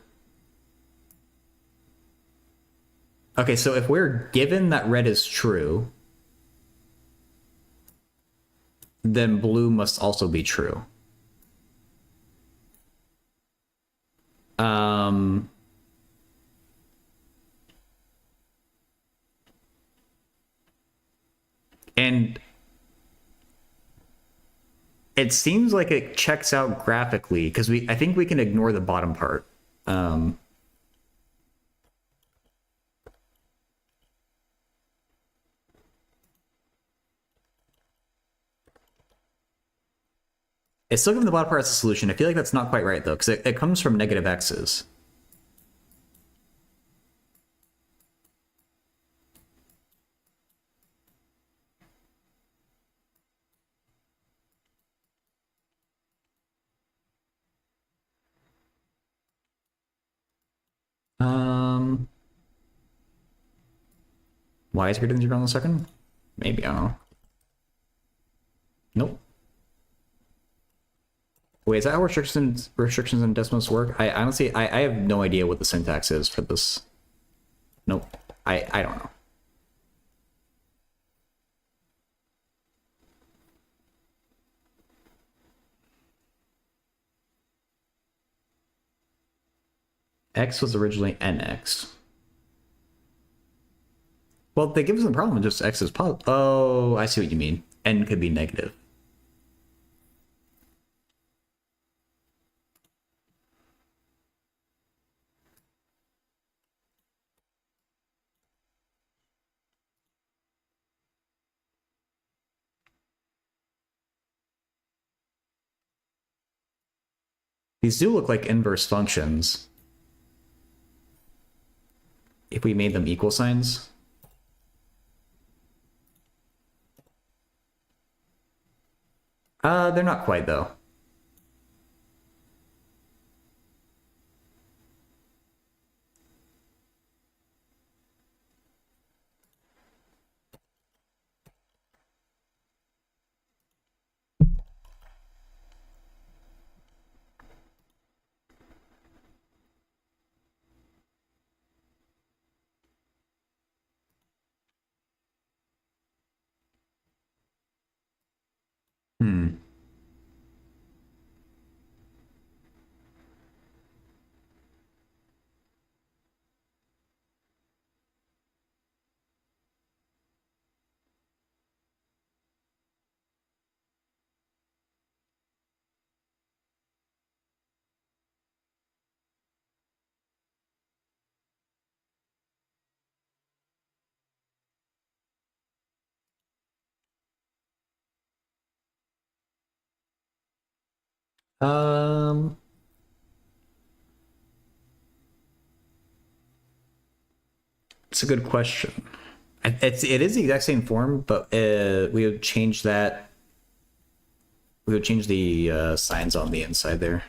Okay, so if we're given that red is true, then blue must also be true. And it seems like it checks out graphically because I think we can ignore the bottom part. It's still giving the bottom part as a solution. I feel like that's not quite right though, because it comes from negative x's. Y is greater than 0 on the second? Maybe, I don't know. Nope. Wait, is that how restrictions and decimals work? I honestly, I have no idea what the syntax is for this. Nope. I don't know. X was originally NX. Well, they give us the problem, just X is positive. Oh, I see what you mean. N could be negative. These do look like inverse functions. If we made them equal signs. They're not quite though. Hmm. Um, it's a good question. It is the exact same form, but we would change that. We would change the signs on the inside there.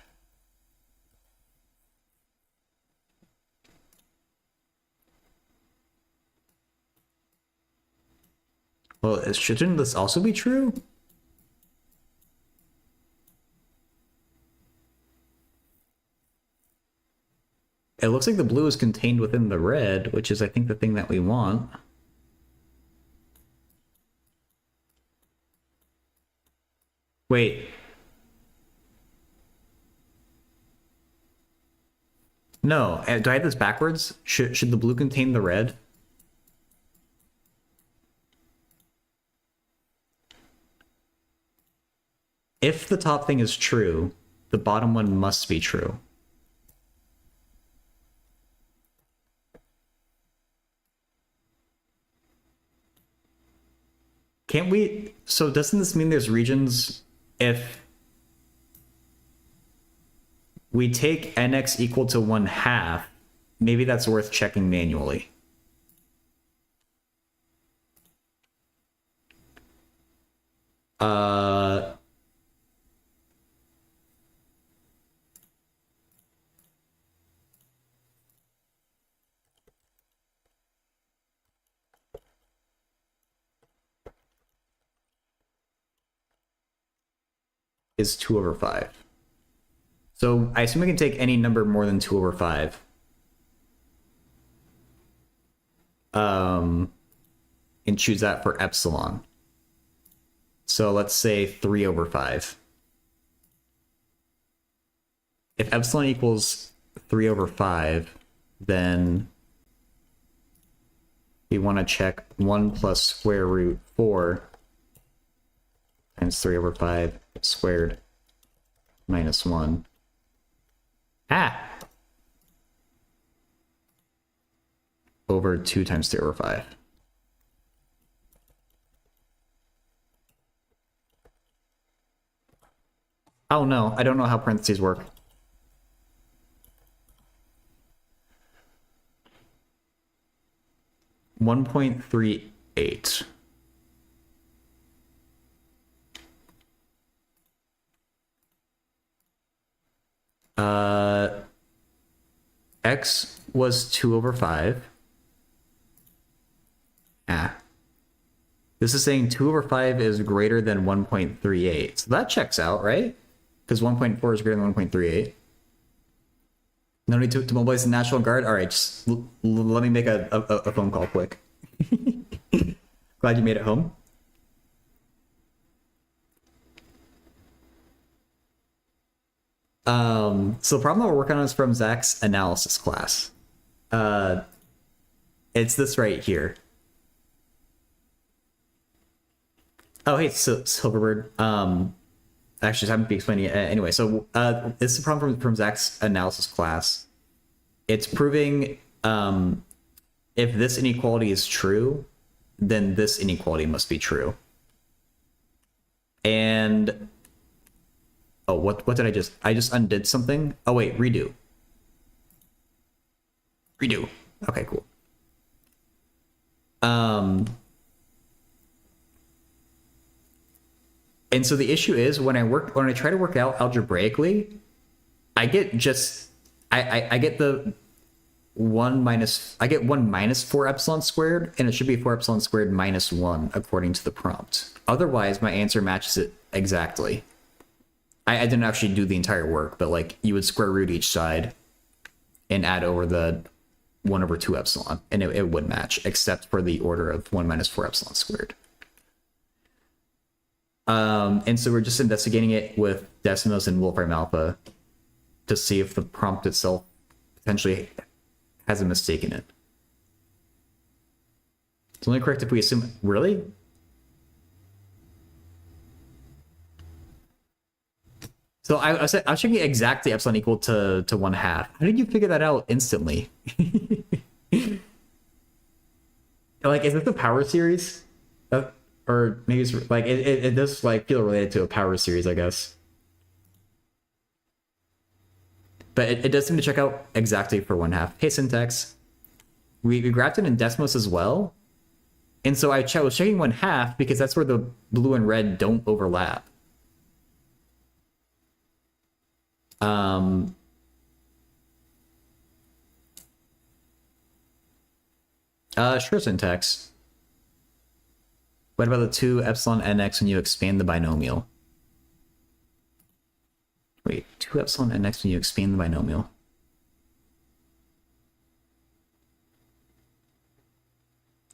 Well, shouldn't this also be true? It looks like the blue is contained within the red, which is, I think, the thing that we want. Wait. No, do I have this backwards? Should the blue contain the red? If the top thing is true, the bottom one must be true. Can't we... So doesn't this mean there's regions if we take nx equal to 1/2, maybe that's worth checking manually. Is 2/5. So I assume we can take any number more than 2/5. And choose that for epsilon. So let's say 3/5. If epsilon equals 3/5, then we want to check 1 plus square root 4 times 3 over 5 squared minus 1. Ah! Over 2 times 3 over 5. Oh no, I don't know how parentheses work. $1.38. X was 2 over 5. Ah. This is saying 2 over 5 is greater than 1.38. So that checks out, right? Because 1.4 is greater than 1.38. No need to mobilize the National Guard? All right, just let me make a phone call quick. Glad you made it home. So the problem that we're working on is from Zach's analysis class. It's this right here. Oh, hey, Silverbird. Actually, I haven't been explaining it anyway. So it's the problem from Zach's analysis class. It's proving if this inequality is true, then this inequality must be true. And oh, what did I just undid something? Oh wait, redo. Okay, cool. And so the issue is when I try to work out algebraically, I get just I get the 1 minus 4 epsilon squared, and it should be 4 epsilon squared minus 1 according to the prompt. Otherwise, my answer matches it exactly. I didn't actually do the entire work, but like you would square root each side and add over the 1 over 2 epsilon, and it would match, except for the order of 1 minus 4 epsilon squared. And so we're just investigating it with Decimos and Wolfram Alpha to see if the prompt itself potentially has a mistake in it. It's only correct if we assume... Really? So I was checking exactly epsilon equal to 1/2. How did you figure that out instantly? Like, is this a power series? Or maybe it's like it does like feel related to a power series, I guess. But it does seem to check out exactly for 1/2. Hey, syntax. We grabbed it in Desmos as well. And so I was checking 1/2 because that's where the blue and red don't overlap. Sure, syntax. What about the 2 epsilon nx when you expand the binomial? Wait, 2 epsilon nx when you expand the binomial.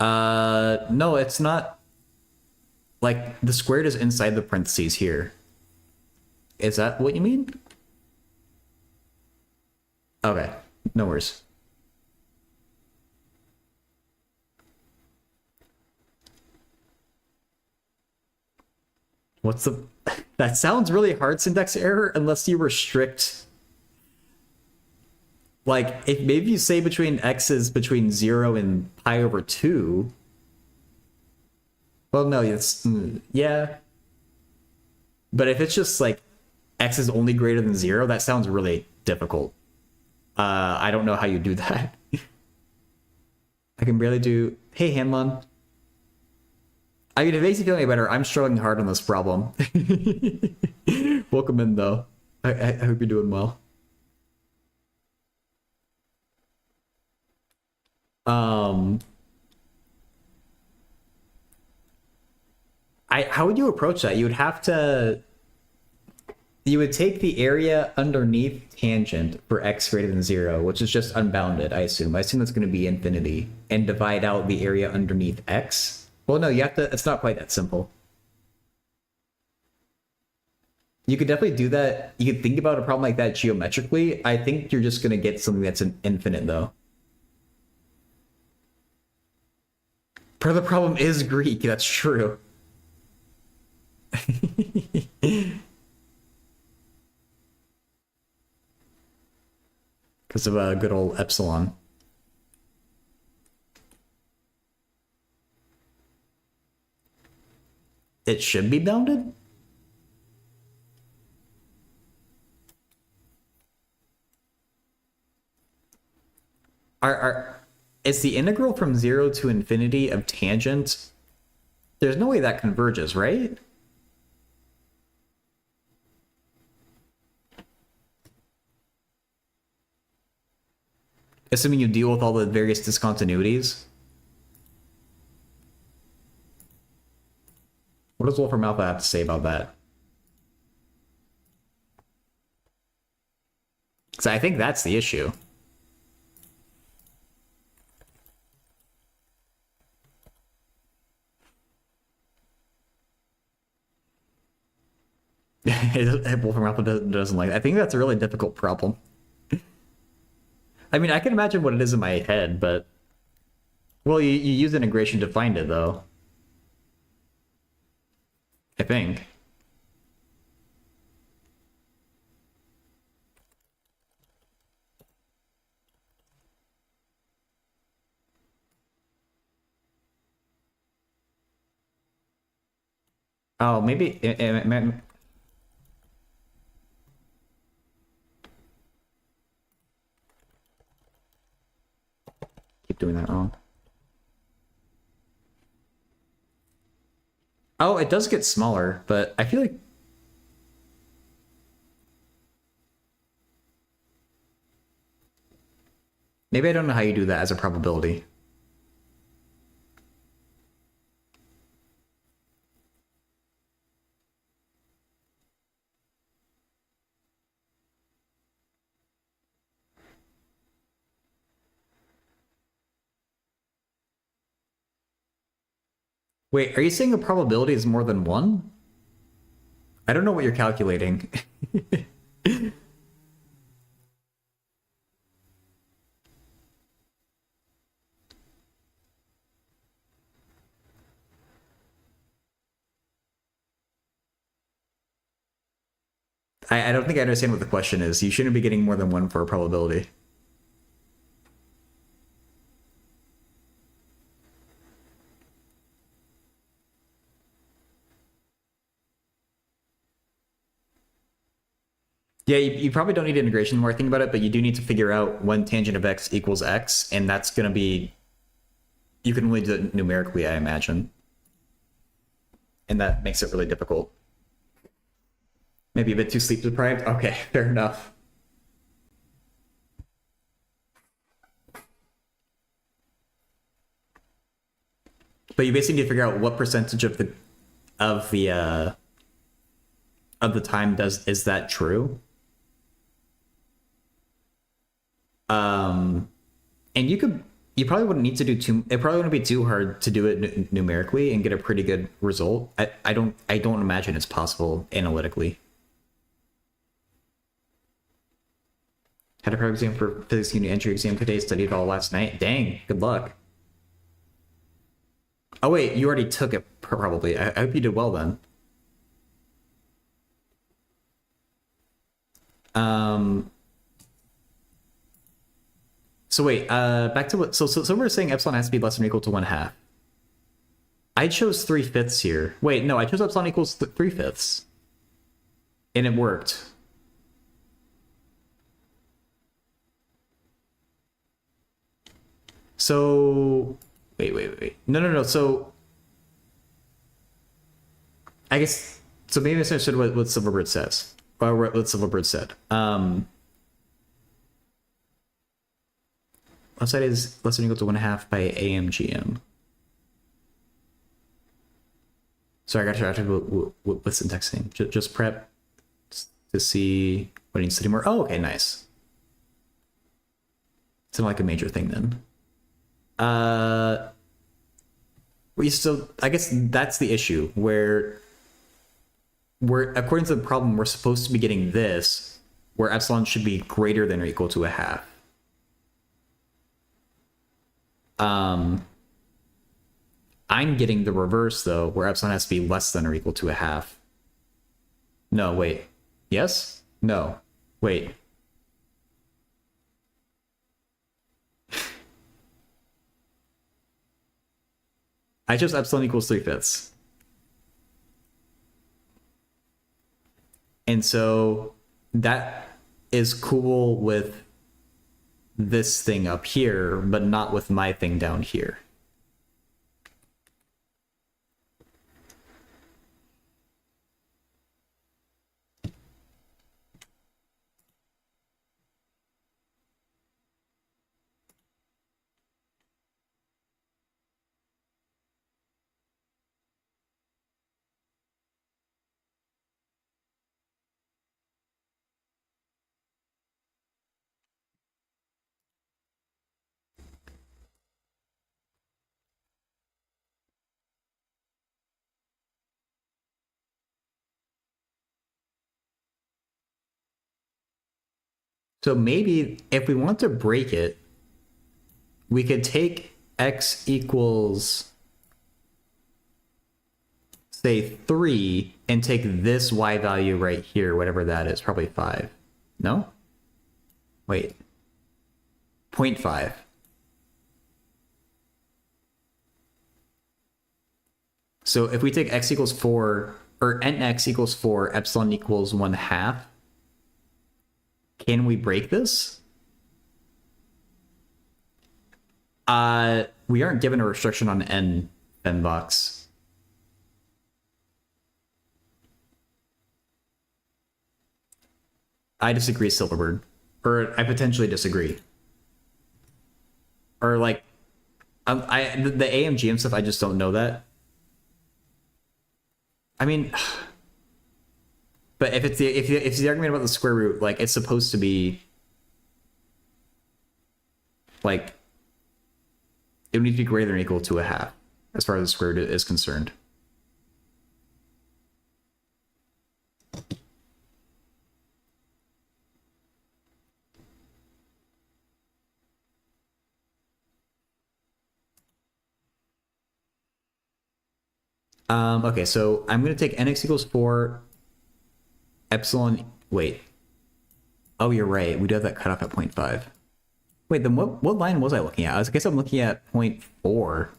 No, it's not. Like, the squared is inside the parentheses here. Is that what you mean? Okay, no worries. What's the... That sounds really hard, syntax error, unless you restrict... Like, if maybe you say between x is between 0 and pi over 2... Well, no, it's... Yeah. But if it's just, like, x is only greater than 0, that sounds really difficult. I don't know how you do that. I can barely do... Hey, Hanlon. I mean, if it makes you feel any better, I'm struggling hard on this problem. Welcome in, though. I hope you're doing well. How would you approach that? You would have to... You would take the area underneath tangent for x greater than 0, which is just unbounded, I assume. I assume that's going to be infinity, and divide out the area underneath x. Well, no, you have to... It's not quite that simple. You could definitely do that. You could think about a problem like that geometrically. I think you're just going to get something that's an infinite, though. Part of the problem is Greek. That's true. Because of a good old epsilon. It should be bounded? Is the integral from 0 to infinity of tangent? There's no way that converges, right? Assuming you deal with all the various discontinuities. What does Wolfram Alpha have to say about that? Because I think that's the issue. Wolfram Alpha doesn't like that. I think that's a really difficult problem. I mean, I can imagine what it is in my head, but... Well, you use integration to find it, though. I think. Oh, maybe... Keep doing that wrong. Oh, it does get smaller, but I feel like... Maybe I don't know how you do that as a probability. Wait, are you saying a probability is more than one? I don't know what you're calculating. I don't think I understand what the question is. You shouldn't be getting more than one for a probability. Yeah, you probably don't need integration more think about it, but you do need to figure out when tangent of x equals x, and that's going to be... You can only do it numerically, I imagine. And that makes it really difficult. Maybe a bit too sleep deprived? Okay, fair enough. But you basically need to figure out what percentage of the time is that true. And you probably wouldn't need to do it probably wouldn't be too hard to do it numerically and get a pretty good result. I don't imagine it's possible analytically. Had a prep exam for physics unit entry exam today, studied all last night. Dang, good luck. Oh wait, you already took it probably. I hope you did well then. So wait, back to what, so we're saying epsilon has to be less than or equal to 1/2. I chose 3/5 here. Wait, no, I chose epsilon equals 3/5. And it worked. So, wait. No. So, I guess, so maybe I misunderstood what Silverbird says. Or what Silverbird said. Left side is less than or equal to 1/2 by AMGM. Sorry, I got distracted with syntaxing. Just prep to see what needs to do more. Oh, okay, nice. It's not like a major thing then. So I guess that's the issue where according to the problem, we're supposed to be getting this, where epsilon should be greater than or equal to 1/2. I'm getting the reverse though, where epsilon has to be less than or equal to 1/2. No, wait. Yes? No. Wait. I chose epsilon equals 3/5. And so that is cool with this thing up here, but not with my thing down here. So maybe if we want to break it, we could take x equals, say, 3 and take this y value right here, whatever that is, probably 5. No? Wait. 0.5. So if we take x equals 4, or nx equals 4, epsilon equals 1/2, can we break this? We aren't given a restriction on n box. I disagree, Silverbird. Or I potentially disagree. Or like, the AMG and stuff, I just don't know that. I mean, but if it's the argument about the square root, like it's supposed to be like it would need to be greater than or equal to 1/2 as far as the square root is concerned. Okay, so I'm going to take nx equals 4, epsilon, wait. Oh, you're right. We do have that cutoff at 0.5. Wait, then what line was I looking at? I guess I'm looking at 0.4.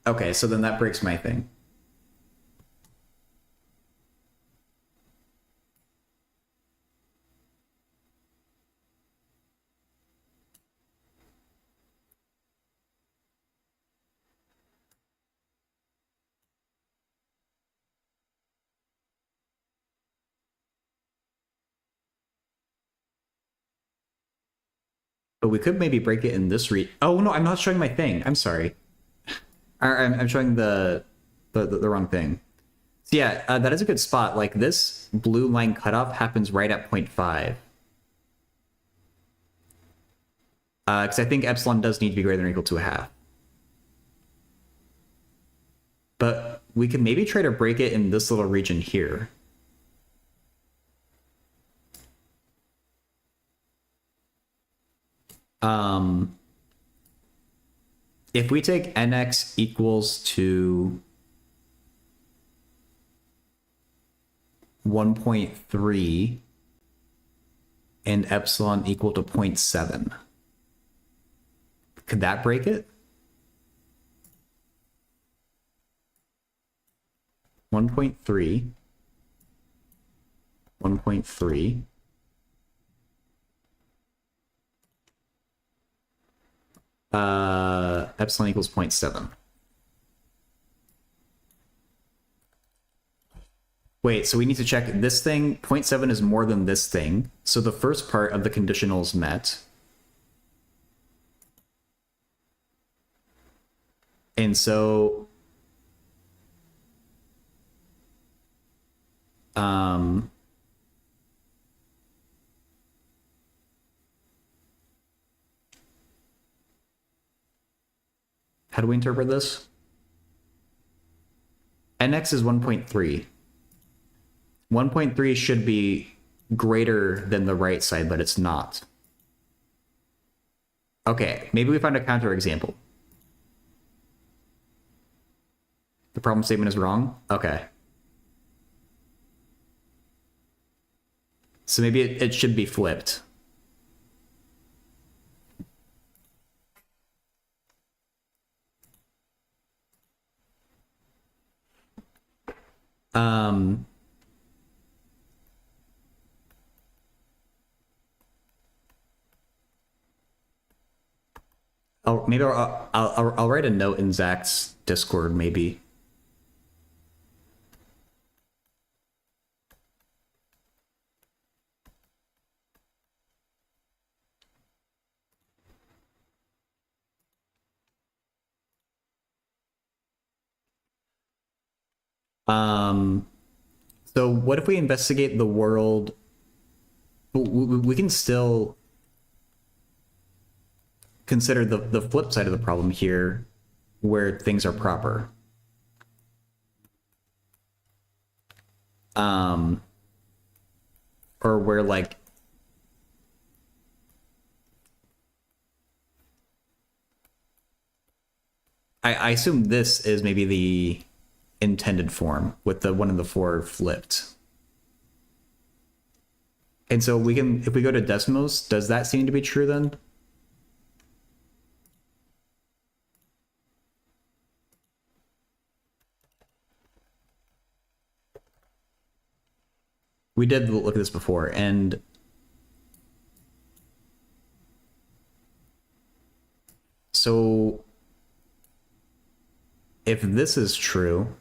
Okay, so then that breaks my thing. But we could maybe break it in this Oh no, I'm not showing my thing. I'm sorry. I'm showing the wrong thing. So yeah, that is a good spot. Like this blue line cutoff happens right at 0.5. Because I think epsilon does need to be greater than or equal to 1/2. But we could maybe try to break it in this little region here. If we take nx equals to 1.3 and epsilon equal to 0.7, could that break it? 1.3, 1.3. Epsilon equals 0.7. Wait, so we need to check this thing. 0.7 is more than this thing. So the first part of the conditional is met. And so how do we interpret this? Nx is 1.3. 1.3 should be greater than the right side, but it's not. Okay, maybe we find a counterexample. The problem statement is wrong? Okay. So maybe it should be flipped. Um, I'll write a note in Zach's Discord maybe. Um, so what if we investigate the world? We can still consider the flip side of the problem here, where things are proper. Um, or where like I assume this is maybe the intended form with the one of the four flipped. And so we can, if we go to Desmos, does that seem to be true then? We did look at this before, and so if this is true,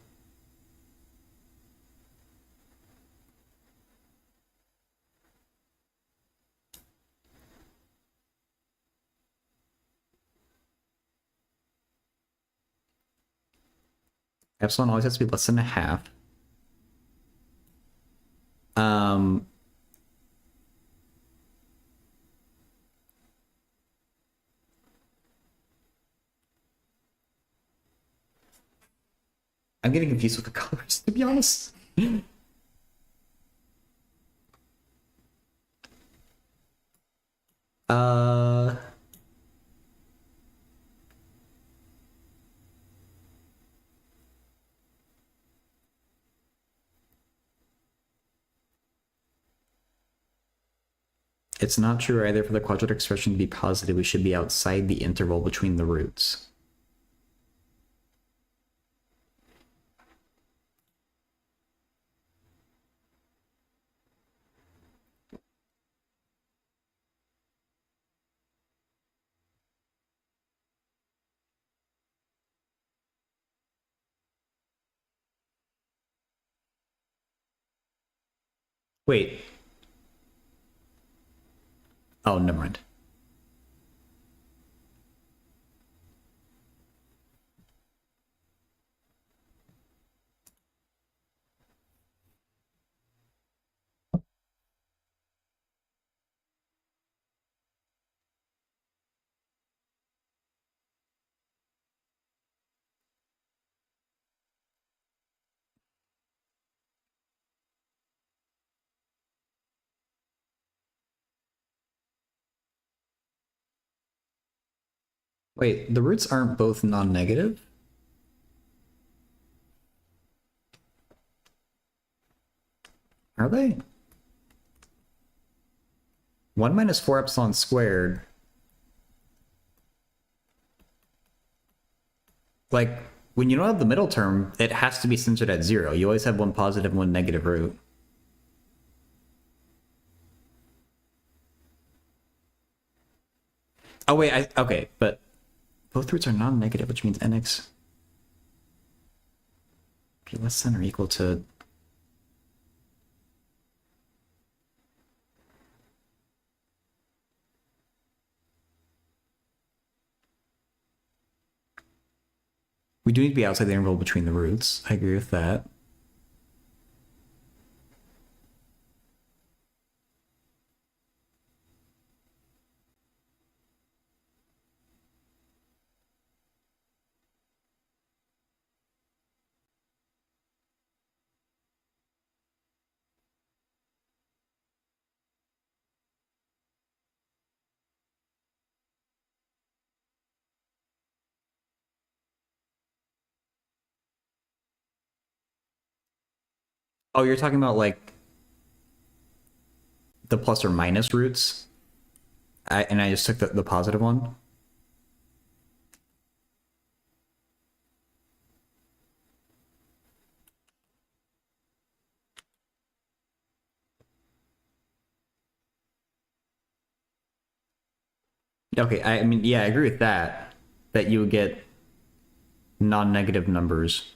epsilon always has to be less than a half. Um, I'm getting confused with the colors, to be honest. uh, it's not true either for the quadratic expression to be positive. We should be outside the interval between the roots. Wait. Oh, never mind. Wait, the roots aren't both non-negative? Are they? 1 minus 4 epsilon squared. Like, when you don't have the middle term, it has to be centered at 0. You always have one positive, one negative root. Oh, wait, okay, but both roots are non-negative, which means nx be less than or equal to... We do need to be outside the interval between the roots. I agree with that. Oh, you're talking about like the plus or minus roots? And I just took the positive one? Okay, I mean, yeah, I agree with that. That you would get non-negative numbers.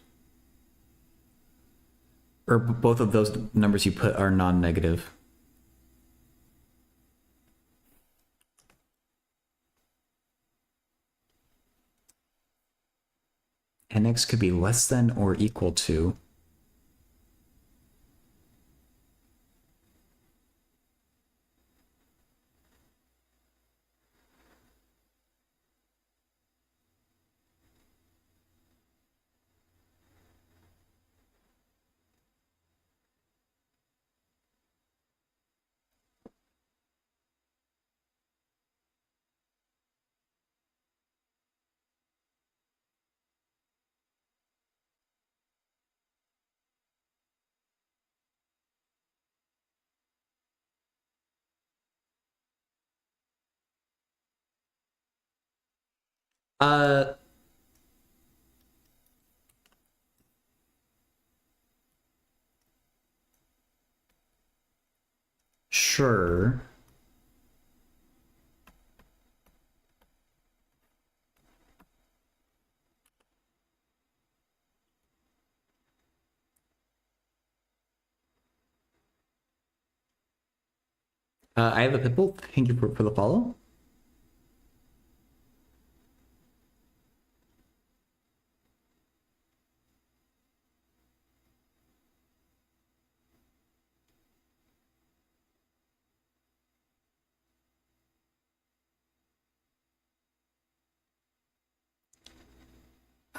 Or both of those numbers you put are non-negative. Nx could be less than or equal to. Uh, sure. I have a pitbull. Thank you for the follow.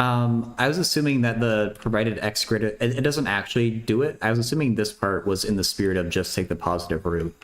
I was assuming that the provided x greater, it doesn't actually do it. I was assuming this part was in the spirit of just take the positive root.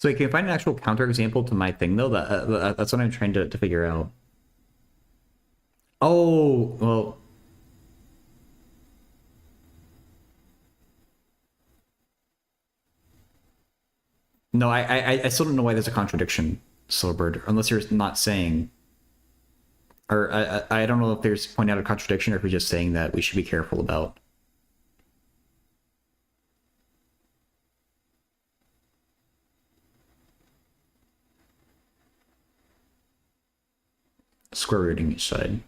So can you find an actual counterexample to my thing though? That's what I'm trying to figure out. Oh, well, no, I still don't know why there's a contradiction, Silverbird, unless you're not saying, or I don't know if there's pointing out a contradiction or if you're just saying that we should be careful about square rooting each side.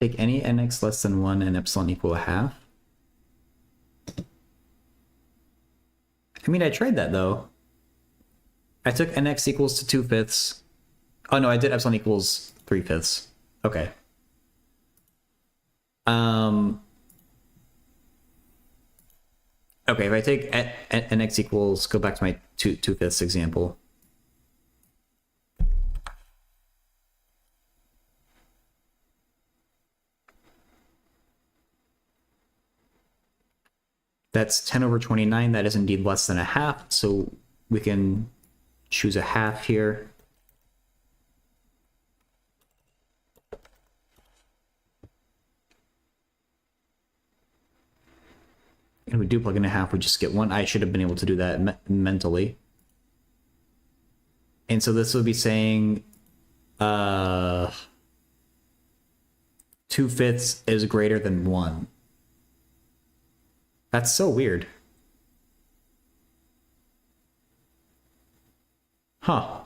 Take any nx less than 1 and epsilon equal a half. I mean, I tried that though. I took nx equals to 2/5. Oh no, I did epsilon equals 3/5. Okay. Um. Okay, if I take nx equals, go back to my 2/5 example. That's 10 over 29. That is indeed less than a half. So we can choose a half here. And we do plug in a half, we just get one. I should have been able to do that mentally. And so this would be saying 2/5 is greater than 1. That's so weird. Huh.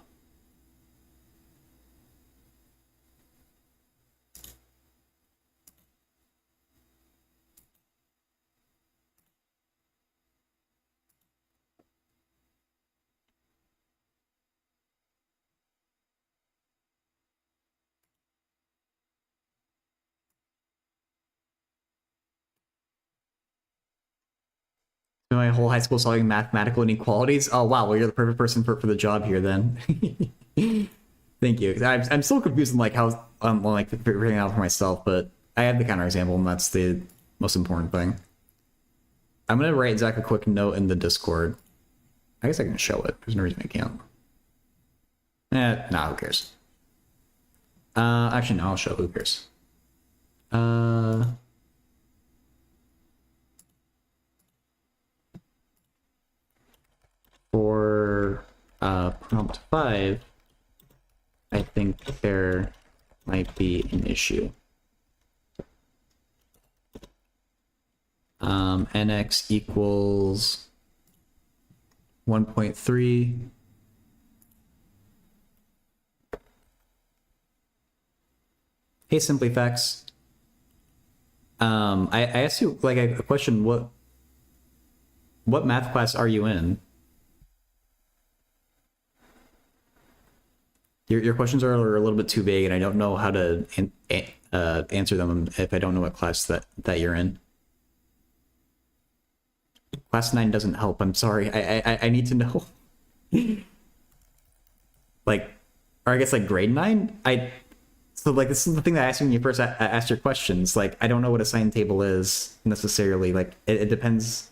My whole high school solving mathematical inequalities. Oh wow, well you're the perfect person for the job here then. Thank you. I'm still confused in like how I'm like figuring it out for myself, but I have the counterexample, and that's the most important thing. I'm gonna write Zach a quick note in the Discord. I guess I can show it. There's no reason I can't. Nah, who cares? Actually, no, I'll show. Who cares? For prompt 5, I think there might be an issue. NX equals 1.3. Hey, SimplyFacts. I asked you like a question. What math class are you in? Your questions are a little bit too vague, and I don't know how to answer them if I don't know what class that you're in. Class 9 doesn't help. I'm sorry. I need to know. Like, or I guess like grade 9. So like this is the thing that I asked you when you first asked your questions. Like I don't know what a sine table is necessarily. Like it depends.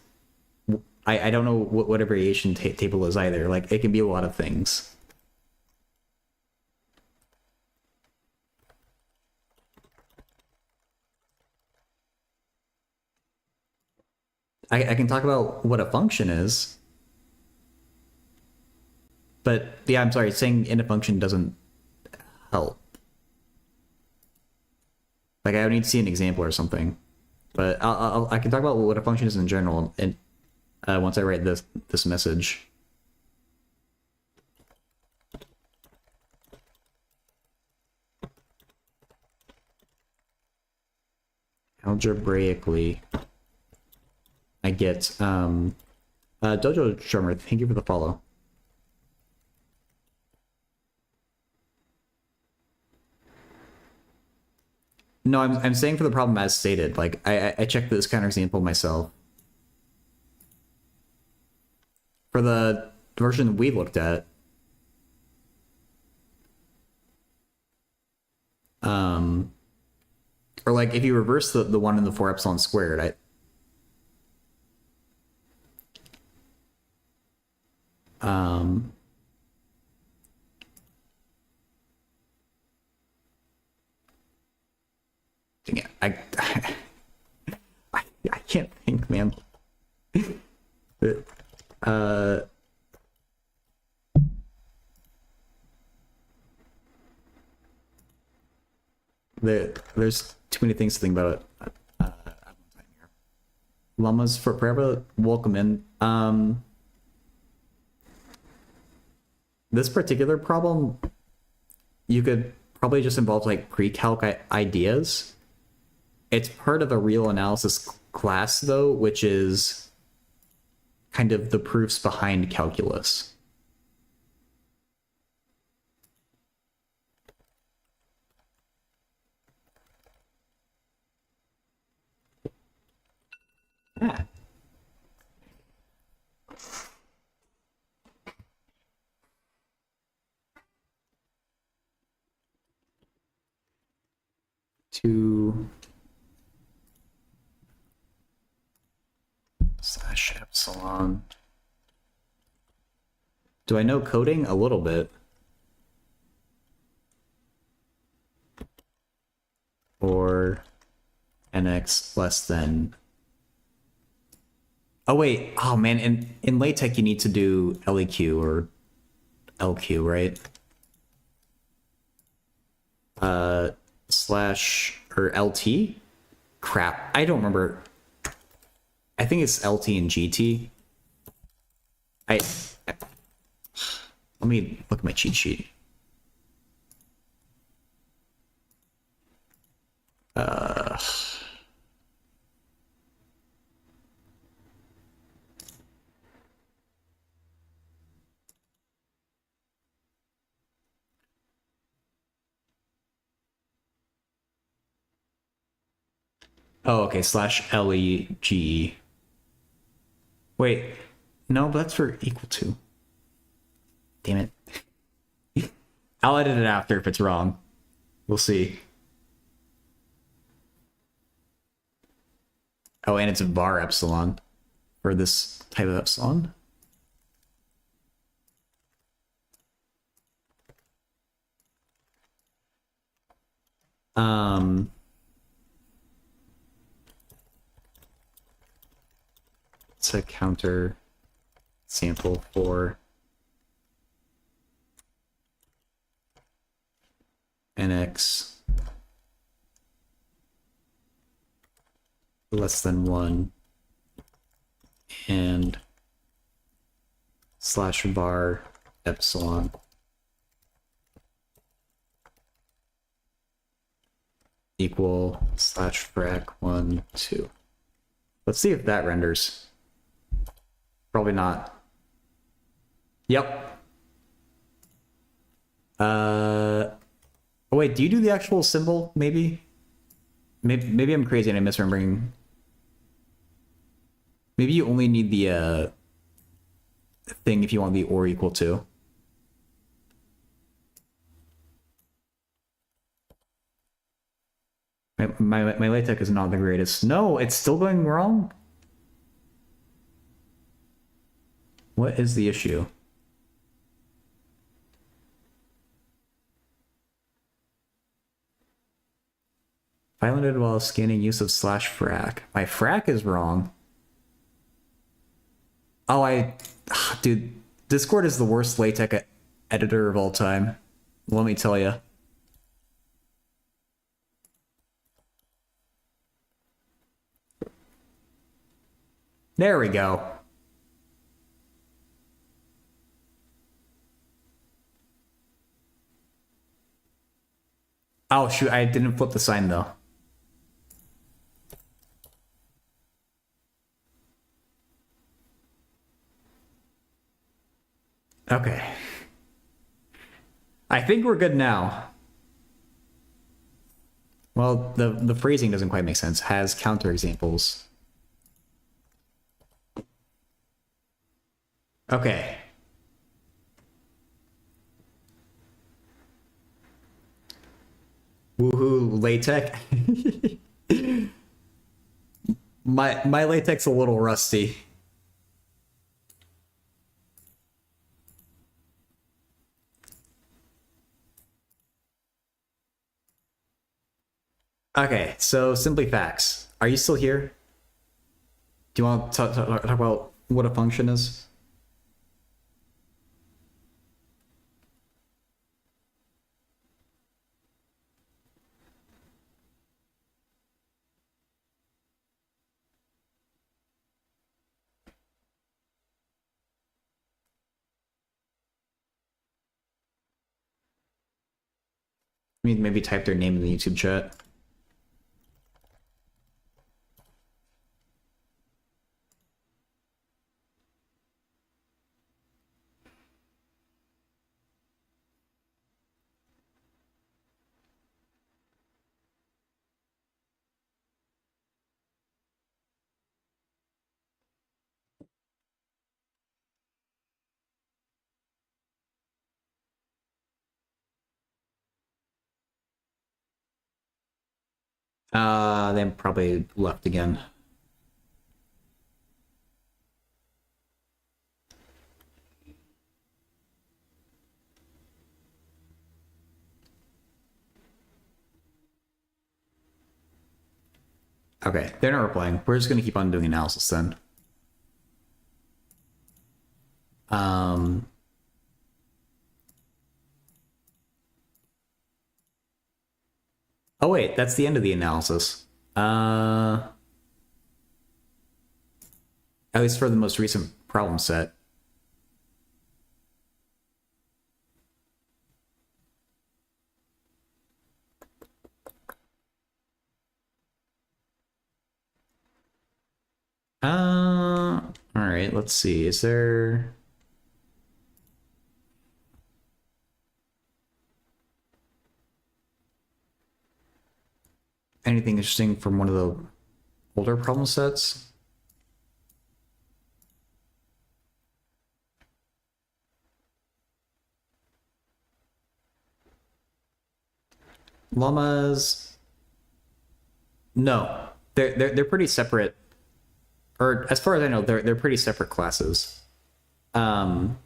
I don't know what a variation table is either. Like it can be a lot of things. I can talk about what a function is, but yeah, I'm sorry, saying in a function doesn't help. Like I would need to see an example or something, but I can talk about what a function is in general, and once I write this message. Algebraically, I get Dojo Drummer, thank you for the follow. No, I'm saying for the problem as stated. Like I checked this counterexample myself. For the version we looked at, or like if you reverse the 1 and the 4 epsilon squared, dang it, I can't think, man. There's too many things to think about. Llamas for forever, welcome in. This particular problem, you could probably just involve like pre-calc ideas. It's part of a real analysis class though, which is kind of the proofs behind calculus. Ah. To slash epsilon. Do I know coding? A little bit. Or nx less than Oh wait, oh man, in LaTeX you need to do LEQ or LQ, right? Slash or LT? Crap, I don't remember. I think it's LT and GT. I let me look at my cheat sheet. Oh, okay, slash LEGE. Wait, no, but that's for equal to. Damn it. I'll edit it after if it's wrong. We'll see. Oh, and it's a var epsilon for this type of epsilon. Um, it's a counter sample for nx less than 1 and slash var epsilon equal slash frac 1 2. Let's see if that renders. Probably not. Yep. Oh wait, do you do the actual symbol? Maybe I'm crazy and I'm misremembering. Maybe you only need the thing if you want the or equal to. My LaTeX is not the greatest. No, it's still going wrong. What is the issue? Violated while scanning use of slash frac. My frac is wrong. Oh, dude, Discord is the worst LaTeX editor of all time. Let me tell you. There we go. Oh shoot, I didn't flip the sign though. Okay. I think we're good now. Well, the phrasing doesn't quite make sense. Has counterexamples. Okay. Woohoo, LaTeX. my LaTeX a little rusty. Okay, so simply facts. Are you still here? Do you want to talk about what a function is? I mean, maybe type their name in the YouTube chat. They probably left again. Okay, they're not replying. We're just gonna keep on doing analysis then. Um, oh wait, that's the end of the analysis. At least for the most recent problem set. All right, let's see. Is there anything interesting from one of the older problem sets? Llamas? No, they're pretty separate, or as far as I know, they're pretty separate classes. Um,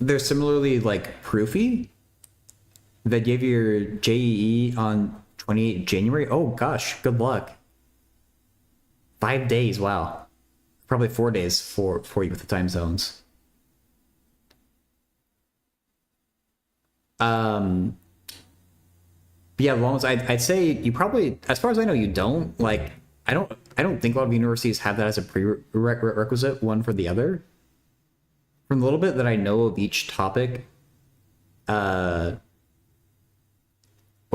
they're similarly like proofy. That gave your JEE on 28 January. Oh gosh, good luck. 5 days, wow. Probably 4 days for you with the time zones. Um, but yeah, long as I'd say you probably, as far as I know, you don't like. I don't think a lot of universities have that as a prerequisite one for the other. From the little bit that I know of each topic, what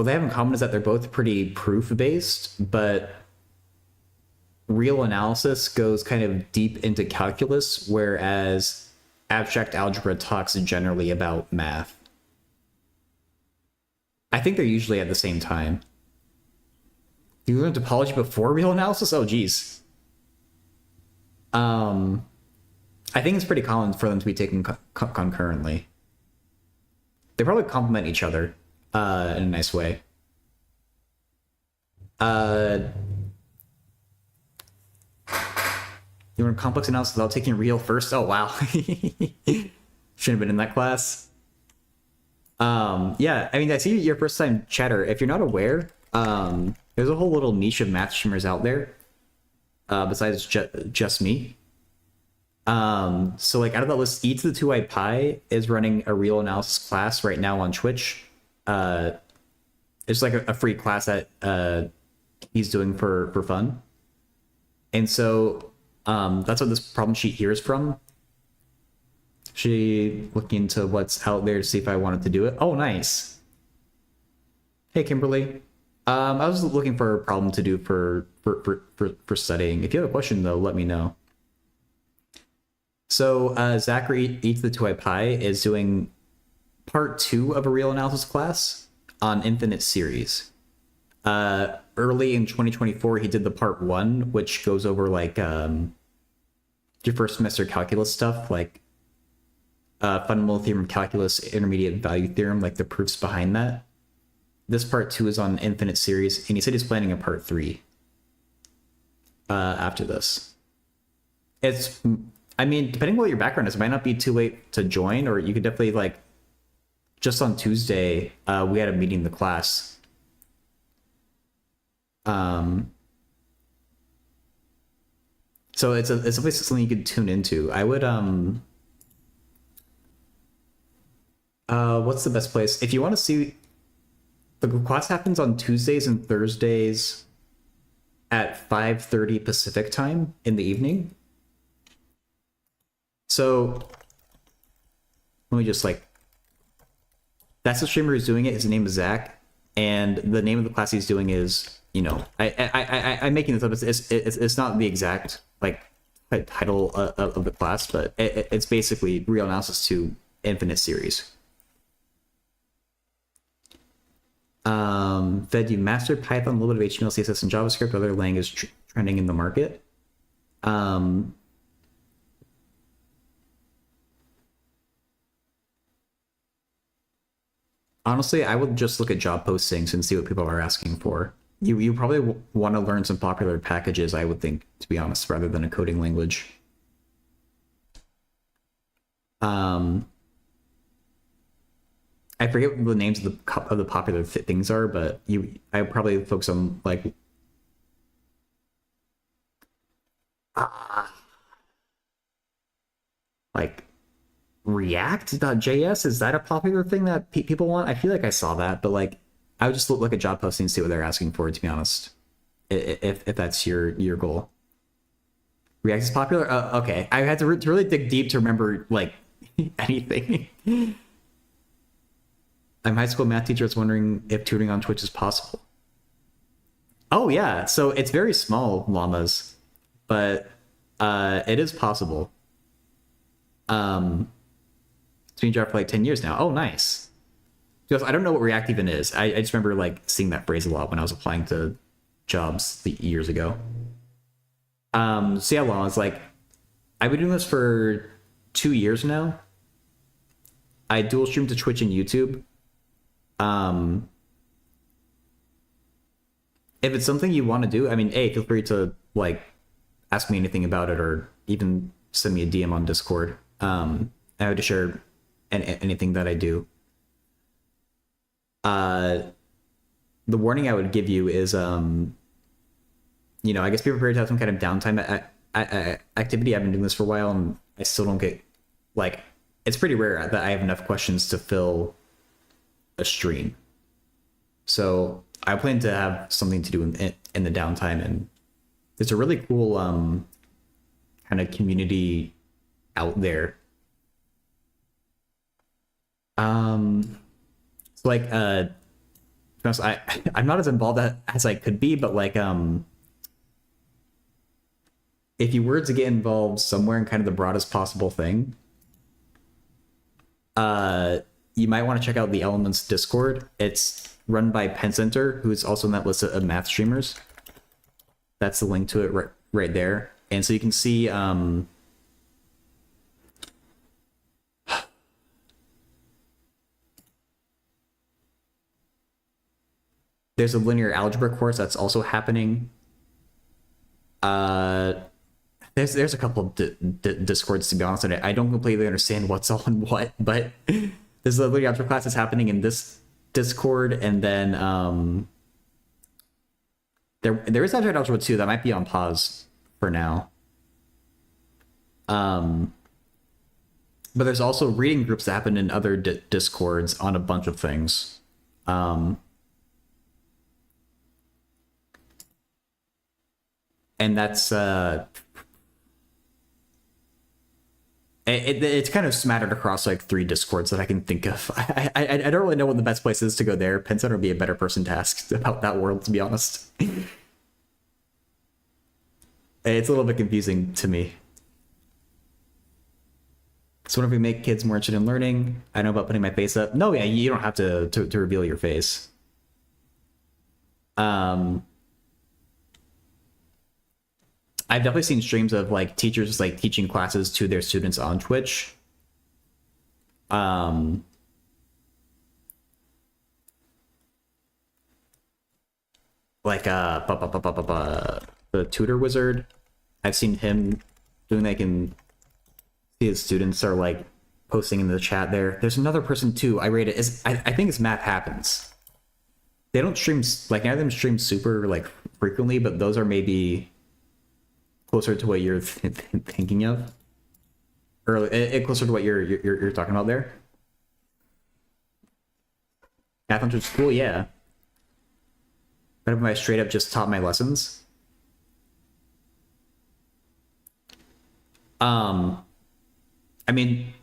they have in common is that they're both pretty proof based, but real analysis goes kind of deep into calculus, whereas abstract algebra talks generally about math. I think they're usually at the same time. Do you learn topology before real analysis? Oh, geez. Um, I think it's pretty common for them to be taken concurrently. They probably complement each other in a nice way. You learn complex analysis without taking real first? Oh, wow. Shouldn't have been in that class. Yeah, I mean, I see your first time chatter. If you're not aware, there's a whole little niche of math streamers out there, besides just me. So like out of that list, E to the 2I pi is running a real analysis class right now on Twitch. It's like a free class that he's doing for fun. And so that's what this problem sheet here is from. She looking into what's out there to see if I wanted to do it. Oh, nice. Hey, Kimberly. I was looking for a problem to do for studying. If you have a question, though, let me know. So Zachary E to the 2I pi is doing part 2 of a real analysis class on infinite series. Early in 2024, he did the part 1, which goes over like your first semester calculus stuff, like fundamental theorem of calculus, intermediate value theorem, like the proofs behind that. This part 2 is on infinite series, and he said he's planning a part 3 after this. It's, I mean, depending on what your background is, it might not be too late to join, or you could definitely like, just on Tuesday, we had a meeting in the class. So it's definitely something you could tune into. I would what's the best place if you want to see the class happens on Tuesdays and Thursdays at 5:30 Pacific time in the evening. So let me just like, that's the streamer who's doing it. His name is Zach, and the name of the class he's doing is, you know, I'm making this up. It's not the exact like title of the class, but it's basically real analysis to infinite series. Fed you mastered Python, a little bit of HTML, CSS, and JavaScript, other language trending in the market. Honestly, I would just look at job postings and see what people are asking for. You probably want to learn some popular packages, I would think, to be honest, rather than a coding language. I forget what the names of the popular things are, but I would probably focus on like uh, like React.js, is that a popular thing that people want? I feel like I saw that, but like I would just look like a job posting and see what they're asking for, to be honest. If that's your goal. React is popular. Okay, I had to really dig deep to remember like anything. I'm a high school math teacher. I was wondering if tutoring on Twitch is possible. Oh yeah, so it's very small llamas, but it is possible. It's been job for like 10 years now. Oh, nice. Because I don't know what React even is. I just remember like seeing that phrase a lot when I was applying to jobs years ago. So yeah, llamas, like I've been doing this for 2 years now. I dual stream to Twitch and YouTube. Um, if it's something you want to do, I mean, hey, feel free to like ask me anything about it, or even send me a DM on Discord. I would share anything that I do. The warning I would give you is, I guess be prepared to have some kind of downtime activity. I've been doing this for a while, and I still don't get like. It's pretty rare that I have enough questions to fill a stream. So I plan to have something to do in the downtime, and there's a really cool kind of community out there. So like to be honest, I'm not as involved as I could be, but like if you were to get involved somewhere in kind of the broadest possible thing, you might want to check out the Elements Discord. It's run by Pen Center, who is also in that list of math streamers. That's the link to it right there. And so you can see there's a linear algebra course that's also happening. There's a couple of discords, to be honest, and I don't completely understand what's on what, but there's a linear algebra class that's happening in this Discord, and then there is algebra 2 that might be on pause for now. But there's also reading groups that happen in other Discords on a bunch of things. And that's it's kind of smattered across like 3 Discords that I can think of. I don't really know what the best place is to go there. Pen Center would be a better person to ask about that world, to be honest. It's a little bit confusing to me. So whenever we make kids more interested in learning, I know about putting my face up. No, yeah, you don't have to reveal your face. I've definitely seen streams of like teachers just like teaching classes to their students on Twitch. Like the tutor wizard. I've seen him doing like, and see his students are like posting in the chat there. There's another person too. I rate it as I think it's Math Happens. They don't stream like, none of them stream super like frequently, but those are maybe closer to what you're thinking of, or closer to what you're talking about there. Math Hunter School, yeah. But if I straight up just taught my lessons, I mean,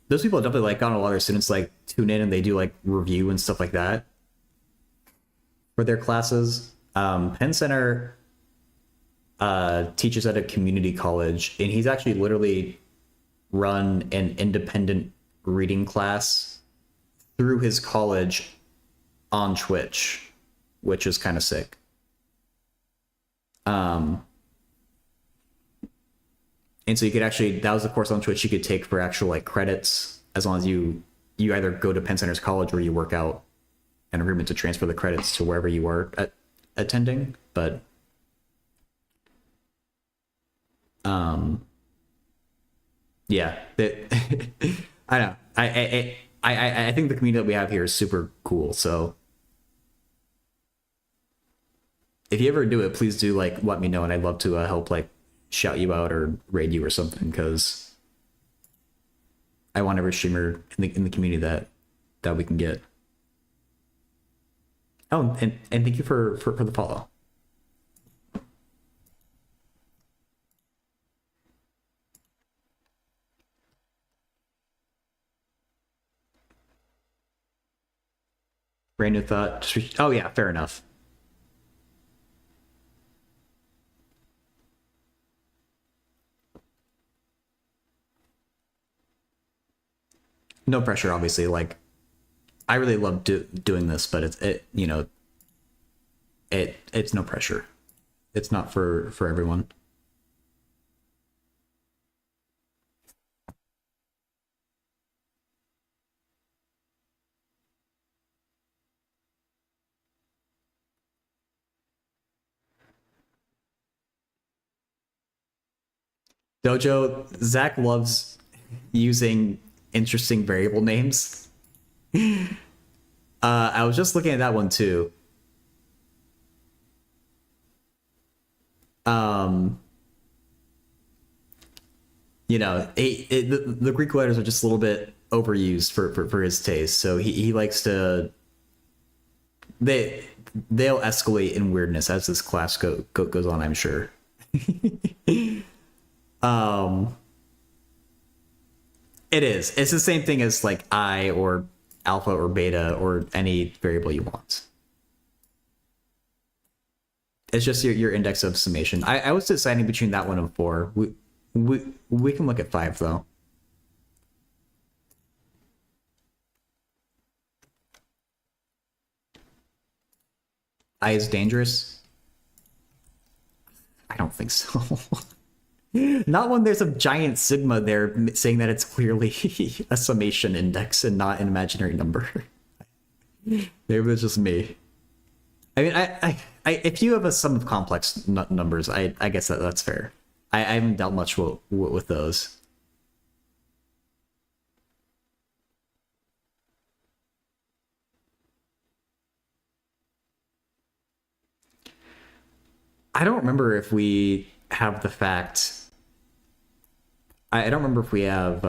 those people definitely like gotten a lot of their students like tune in and they do like review and stuff like that for their classes. Penn Center teaches at a community college, and he's actually literally run an independent reading class through his college on Twitch, which is kind of sick. And so you could actually, that was the course on Twitch you could take for actual like credits, as long as you either go to Penn Center's college or you work out an agreement to transfer the credits to wherever you are attending. But yeah, I know. I think the community that we have here is super cool. So if you ever do it, please do like let me know, and I'd love to help like shout you out or raid you or something, because I want every streamer in the community that we can get. Oh, and thank you for the follow. Brand new thought. Oh yeah, fair enough. No pressure, obviously. Like, I really love doing this, but it's no pressure. It's not for everyone. Dojo, Zach loves using interesting variable names. I was just looking at that one too. Um, the Greek letters are just a little bit overused for his taste. So he likes to they they'll escalate in weirdness as this class goes on, I'm sure. um, it is. It's the same thing as like I or alpha or beta or any variable you want. It's just your index of summation. I was deciding between that one and 4. We can look at 5 though. I is dangerous? I don't think so. Not when there's a giant sigma there saying that it's clearly a summation index and not an imaginary number. Maybe it's just me. I mean, if you have a sum of complex numbers, I guess that's fair. I haven't dealt much with those. I don't remember if we have the fact. I don't remember if we have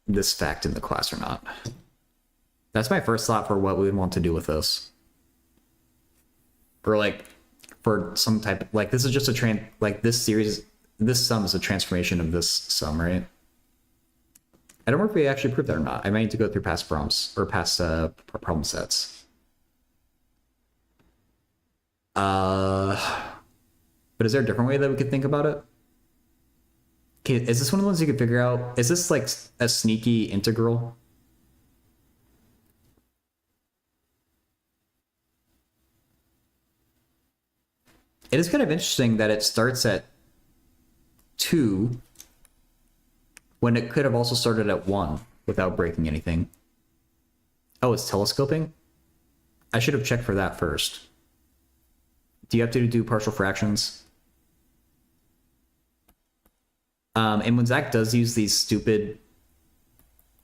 this fact in the class or not. That's my first thought for what we would want to do with this. Or like for some type of, like, this is just a like this series, this sum is a transformation of this sum, right? I don't know if we actually proved that or not. I might need to go through past prompts or past problem sets. But is there a different way that we could think about it? Okay, is this one of the ones you could figure out? Is this like a sneaky integral? It is kind of interesting that it starts at 2 when it could have also started at 1 without breaking anything. Oh, it's telescoping? I should have checked for that first. Do you have to do partial fractions? And when Zach does use these stupid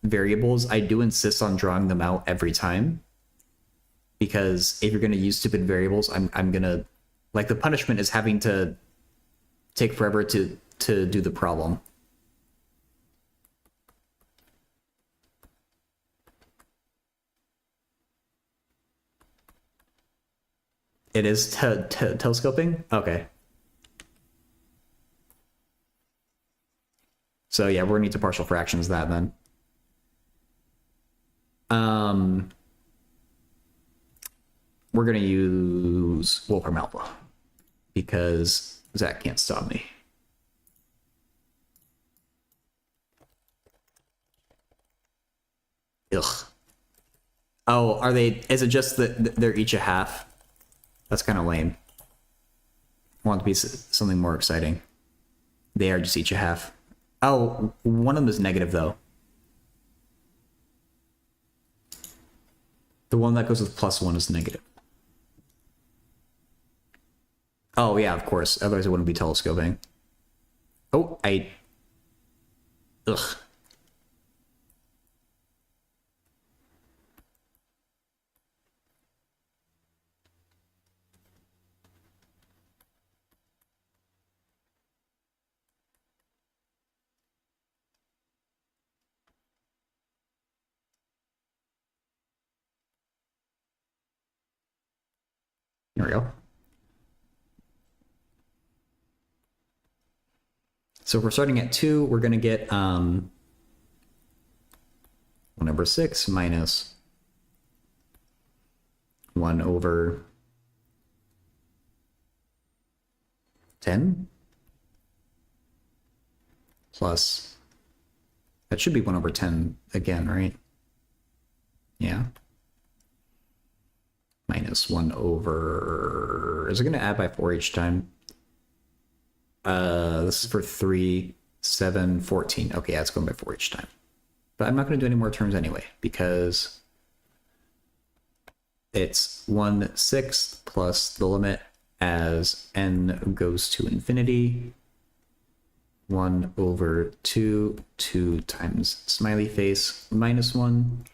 variables, I do insist on drawing them out every time. Because if you're going to use stupid variables, I'm going to... Like, the punishment is having to take forever to do the problem. It is telescoping? Okay. So yeah, we're gonna need to partial fractions that then. We're gonna use Wolfram Alpha because Zach can't stop me. Ugh. Oh, are they? Is it just that they're each a half? That's kind of lame. I want it to be something more exciting. They are just each a half. Oh, one of them is negative though. The one that goes with +1 is negative. Oh yeah, of course. Otherwise it wouldn't be telescoping. Oh, ugh. There we go. So if we're starting at 2, we're going to get 1 over 6 minus 1 over 10 plus, that should be 1 over 10 again, right? Yeah. Minus 1 over, is it going to add by 4 each time? This is for 3, 7, 14. Okay, yeah, it's going by 4 each time. But I'm not going to do any more terms anyway, because it's 1/6 plus the limit as n goes to infinity. 1 over 2, 2 times smiley face minus 1,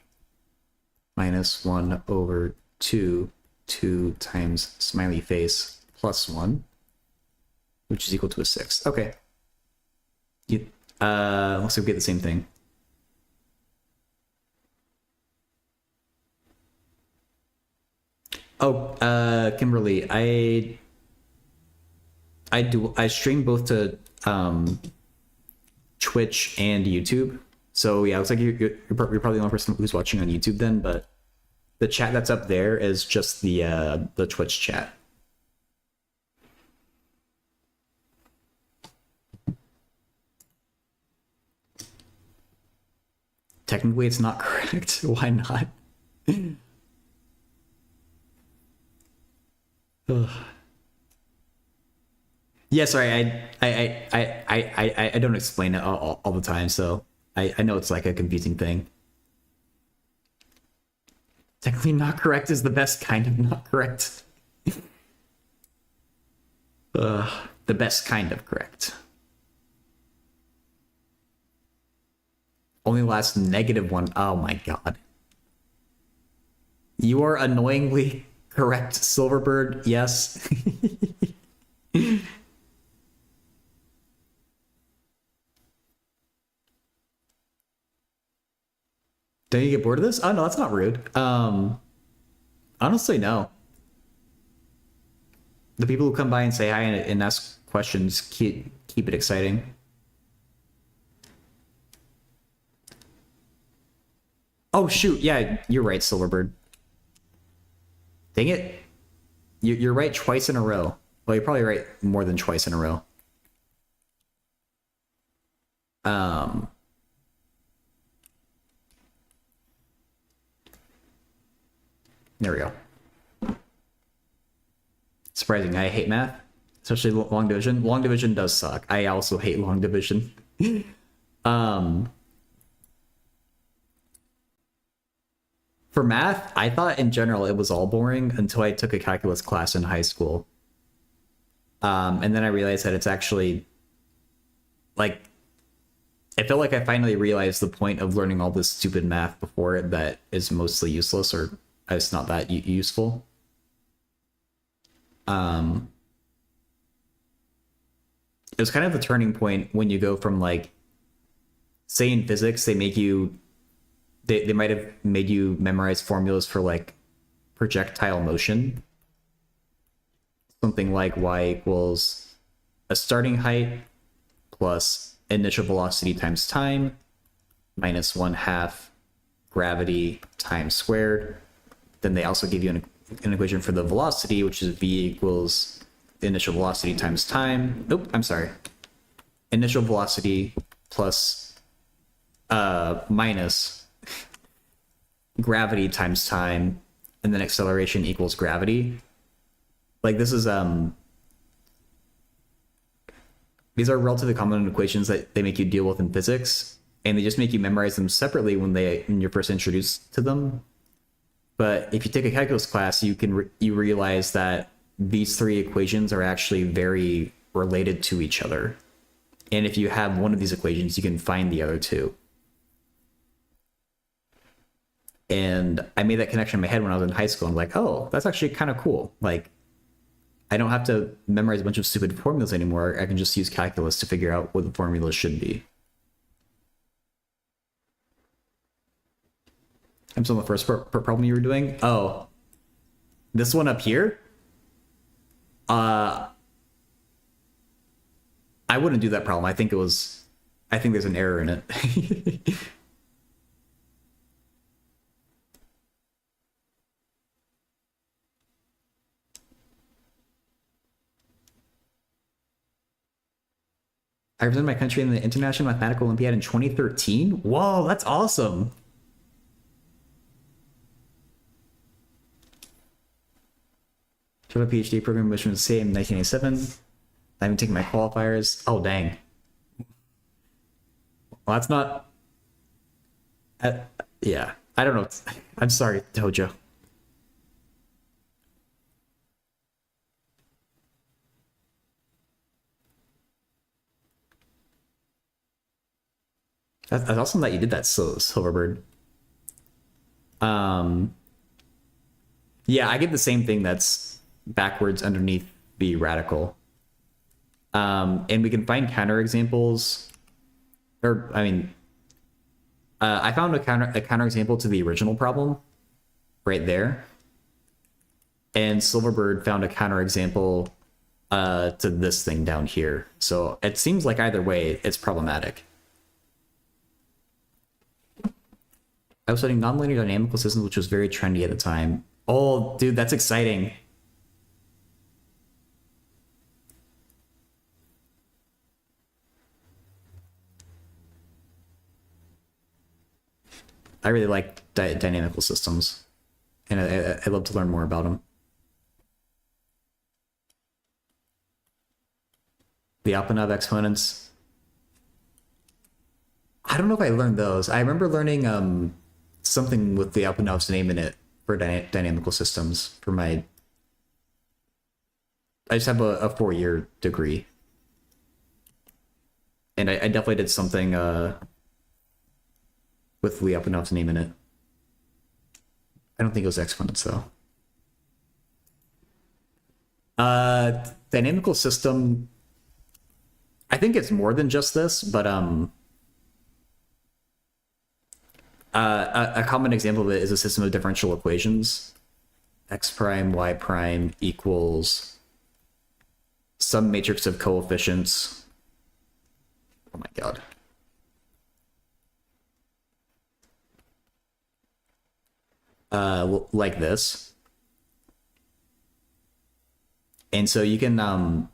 minus 1 over 2, 2 times smiley face plus 1, which is equal to a 6. Okay. Let's get the same thing. Oh, Kimberly, I stream both to Twitch and YouTube. So yeah, it looks like you're probably the only person who's watching on YouTube then, but the chat that's up there is just the Twitch chat. Technically, it's not correct. Why not? Ugh. Yeah, sorry. I don't explain it all the time, so I know it's like a confusing thing. Technically, not correct is the best kind of not correct. The best kind of correct. Only last -1. Oh my god. You are annoyingly correct, Silverbird. Yes. Don't you get bored of this? Oh no, that's not rude. Honestly, no. The people who come by and say hi and ask questions keep it exciting. Oh shoot, yeah, you're right, Silverbird. Dang it. You're right twice in a row. Well, you're probably right more than twice in a row. There we go. Surprising, I hate math, especially long division. Long division does suck. I also hate long division. For math, I thought in general it was all boring until I took a calculus class in high school. And then I realized that it's actually, like, I feel like I finally realized the point of learning all this stupid math before it that is mostly useless, or it's not that useful. It was kind of the turning point when you go from, like, say in physics, they make you, they might have made you memorize formulas for, like, projectile motion. Something like y equals a starting height plus initial velocity times time minus 1/2 gravity times squared. Then they also give you an equation for the velocity, which is v equals the initial velocity times time. Nope, I'm sorry. Initial velocity plus minus gravity times time, and then acceleration equals gravity. Like, this is these are relatively common equations that they make you deal with in physics, and they just make you memorize them separately when you're first introduced to them. But if you take a calculus class, you realize that these three equations are actually very related to each other. And if you have one of these equations, you can find the other two. And I made that connection in my head when I was in high school. I'm like, oh, that's actually kind of cool. Like, I don't have to memorize a bunch of stupid formulas anymore. I can just use calculus to figure out what the formulas should be. I'm still on the first problem you were doing. Oh, this one up here? Uh, I wouldn't do that problem. I think there's an error in it. I represented my country in the International Mathematical Olympiad in 2013. Whoa, that's awesome. Took a PhD program which was the same in 1987. Not even taking my qualifiers. Oh, dang. Well, that's not... yeah, I don't know. I'm sorry, Tojo. That's awesome that you did that, Silverbird. Yeah, I get the same thing that's backwards underneath be radical. And we can find counterexamples, or I mean, I found a counterexample to the original problem right there, and Silverbird found a counterexample to this thing down here. So it seems like either way, it's problematic. I was studying nonlinear dynamical systems, which was very trendy at the time. Oh, dude, that's exciting. I really like dynamical systems, and I love to learn more about them. The Alpanov exponents. I don't know if I learned those. I remember learning something with the Alpanov's name in it for dynamical systems for my... I just have a 4-year degree. And I definitely did something with Lyapunov's name in it. I don't think it was exponents though. Dynamical system. I think it's more than just this, but a common example of it is a system of differential equations. X prime, Y prime equals some matrix of coefficients. Oh my god. Like this. And so you can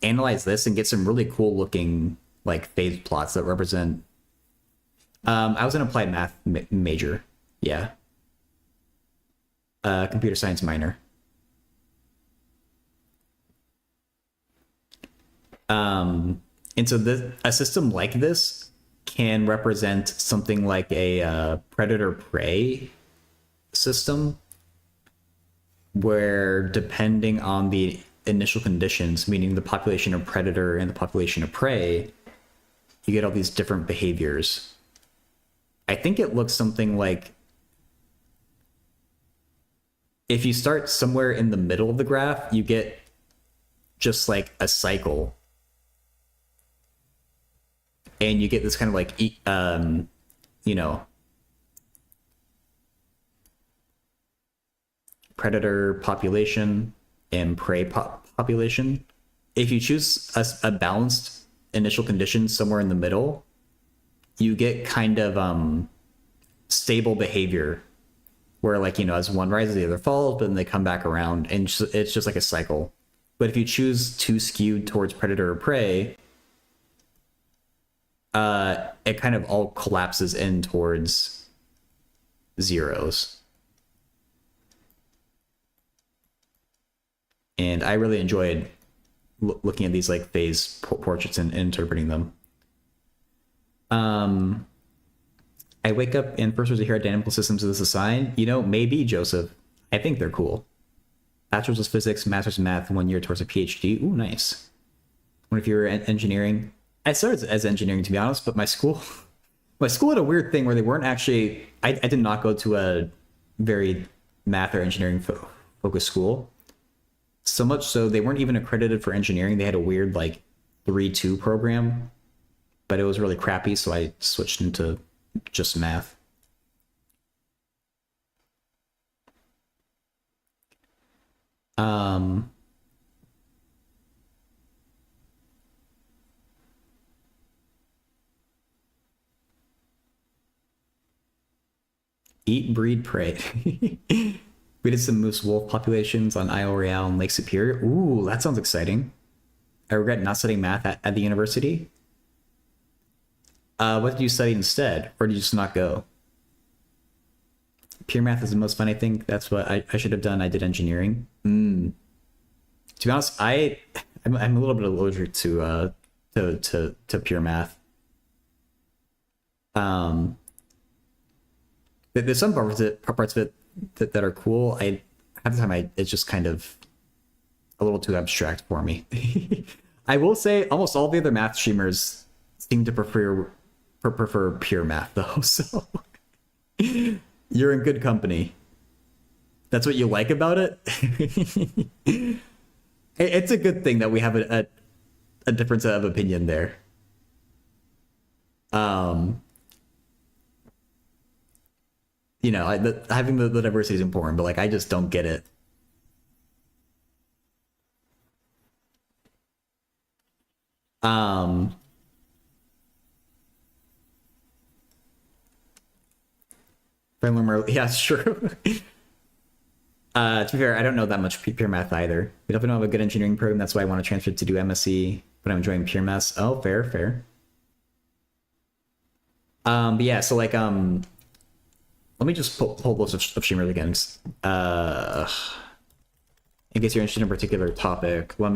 analyze this and get some really cool looking like phase plots that represent... I was an applied math major. Yeah. Computer science minor. And so a system like this can represent something like a predator-prey system, where depending on the initial conditions, meaning the population of predator and the population of prey, you get all these different behaviors. I think it looks something like if you start somewhere in the middle of the graph, you get just like a cycle. And you get this kind of like, you know, predator population and prey population. If you choose a balanced initial condition somewhere in the middle, you get kind of stable behavior where, like, you know, as one rises, the other falls, but then they come back around, and it's just like a cycle. But if you choose too skewed towards predator or prey, it kind of all collapses in towards zeros. And I really enjoyed looking at these like phase portraits and interpreting them. I wake up and first was to hear dynamical systems of this assign. You know, maybe, Joseph. I think they're cool. Bachelor's of physics, master's in math, 1 year towards a PhD. Ooh, nice. What if you were engineering? I started as engineering, to be honest, but my school had a weird thing where they weren't actually... I did not go to a very math or engineering focused school. So much so they weren't even accredited for engineering. They had a weird like 3-2 program, but it was really crappy, so I switched into just math. Eat, breed, pray. We did some moose wolf populations on Isle Royale and Lake Superior. Ooh, that sounds exciting. I regret not studying math at the university. What did you study instead? Or did you just not go? Pure math is the most fun, I think. That's what I should have done. I did engineering. To be honest, I'm a little bit allergic to pure math. There's some parts of it that are cool. Half the time it's just kind of a little too abstract for me. I will say almost all the other math streamers seem to prefer pure math though, so you're in good company. That's what you like about it. It's a good thing that we have a difference of opinion there. You know, having the diversity is important, but like I just don't get it. Yeah, it's true. To be fair, I don't know that much pure math either. We definitely don't have a good engineering program. That's why I want to transfer to do MSc, but I'm enjoying pure math. Oh, fair. But yeah, so like, let me just pull those of streamers again. In case you're interested in a particular topic, Gold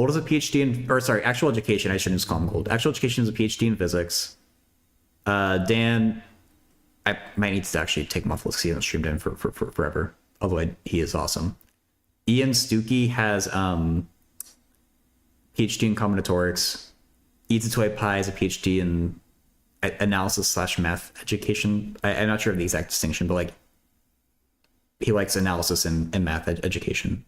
is a PhD in, or sorry, actual education. I shouldn't just call him Gold. Actual education is a PhD in physics. Dan, I might need to actually take him off the list because he hasn't streamed in for forever. Although he is awesome. Ian Stuckey has PhD in combinatorics. Itsutoi Pai has a PhD in analysis/math education. I'm not sure of the exact distinction, but like he likes analysis and math education.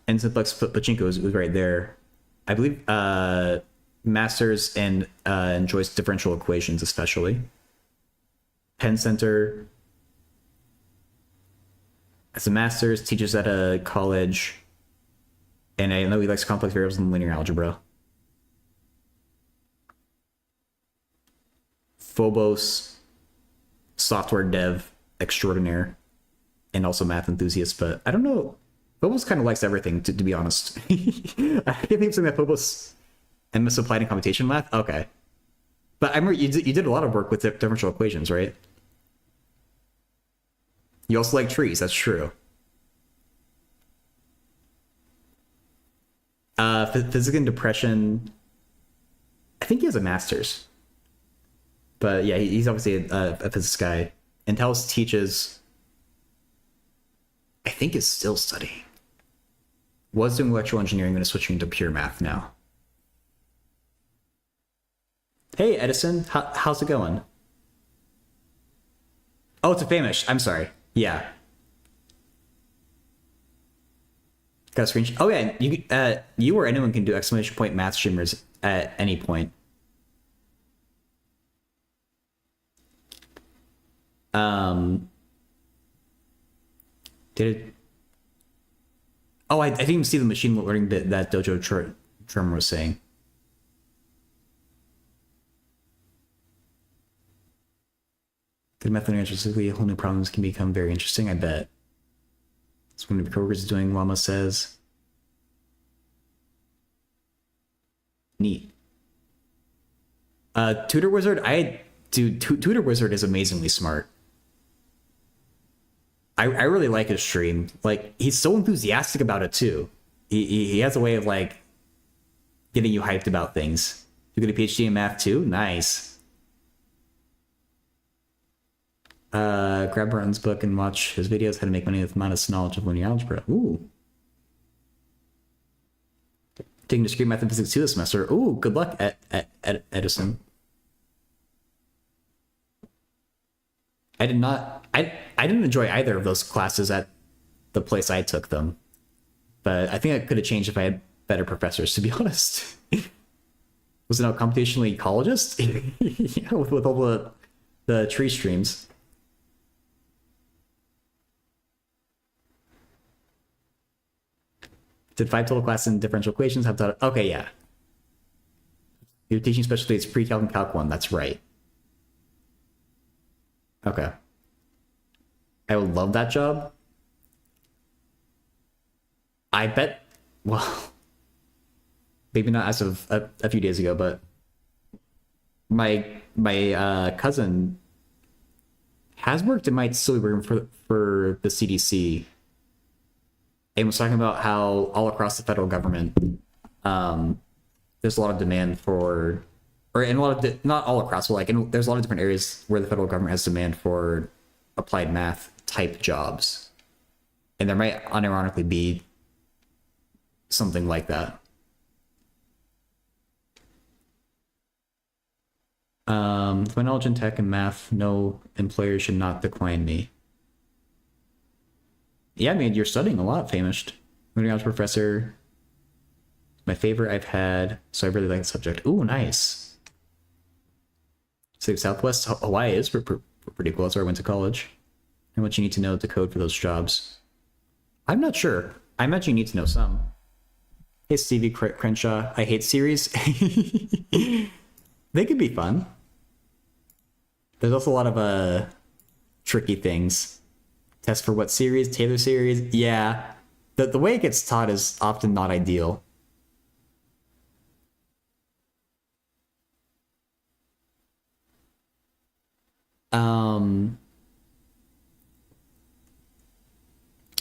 And Simplex Pachinko was right there. I believe masters and enjoys differential equations especially. Penn Center as a master's, teaches at a college, and I know he likes complex variables and linear algebra. Phobos, software dev extraordinaire, and also math enthusiast, but I don't know. Phobos kind of likes everything, to be honest. I can't think that Phobos and misapplied in computation math. Okay, but I remember you did a lot of work with differential equations, right? You also like trees. That's true. Physics and depression. I think he has a master's, but yeah, he's obviously a physics guy. And Talos teaches. I think is still studying. Was doing electrical engineering, then is switching to pure math now. Hey Edison, how's it going? Oh, it's a Famish. I'm sorry. Yeah. Got a screenshot. Oh yeah, you or anyone can do exclamation point math streamers at any point. Did it? Oh, I didn't even see the machine learning bit that Dojo Tremor was saying. Good method specifically, whole new problems can become very interesting, I bet. That's one of your coworkers is doing, Llama says. Neat. Tutor Wizard, Tutor Wizard is amazingly smart. I really like his stream. Like, he's so enthusiastic about it too. He has a way of like getting you hyped about things. You get a PhD in math too? Nice. Grab Martin's book and watch his videos, how to make money with modest knowledge of linear algebra. Ooh. Taking discrete math and physics 2 this semester. Ooh, good luck, Edison. I didn't enjoy either of those classes at the place I took them. But I think I could have changed if I had better professors, to be honest. Was it now computational ecologist? Yeah, with all the tree streams. Did 5 total classes in differential equations have taught? Okay, yeah. Your teaching specialty is pre-calc and calc 1. That's right. Okay. I would love that job. I bet, well, maybe not as of a few days ago, but my cousin has worked and might still be working for the CDC, and was talking about how all across the federal government, there's a lot of demand for, or in a lot of, not all across, but like there's a lot of different areas where the federal government has demand for applied math type jobs, and there might unironically be something like that. With my knowledge in tech and math, no employer should not decline me. Yeah, I mean, you're studying a lot, Famished. Learning algebra professor. My favorite I've had, so I really like the subject. Ooh, nice. So Southwest Hawaii is pretty cool. That's where I went to college. And what you need to know to code for those jobs. I'm not sure. I imagine you need to know some. Hey, Stevie Crenshaw. I hate series. They could be fun. There's also a lot of tricky things. Test for what series? Taylor series? Yeah. The way it gets taught is often not ideal.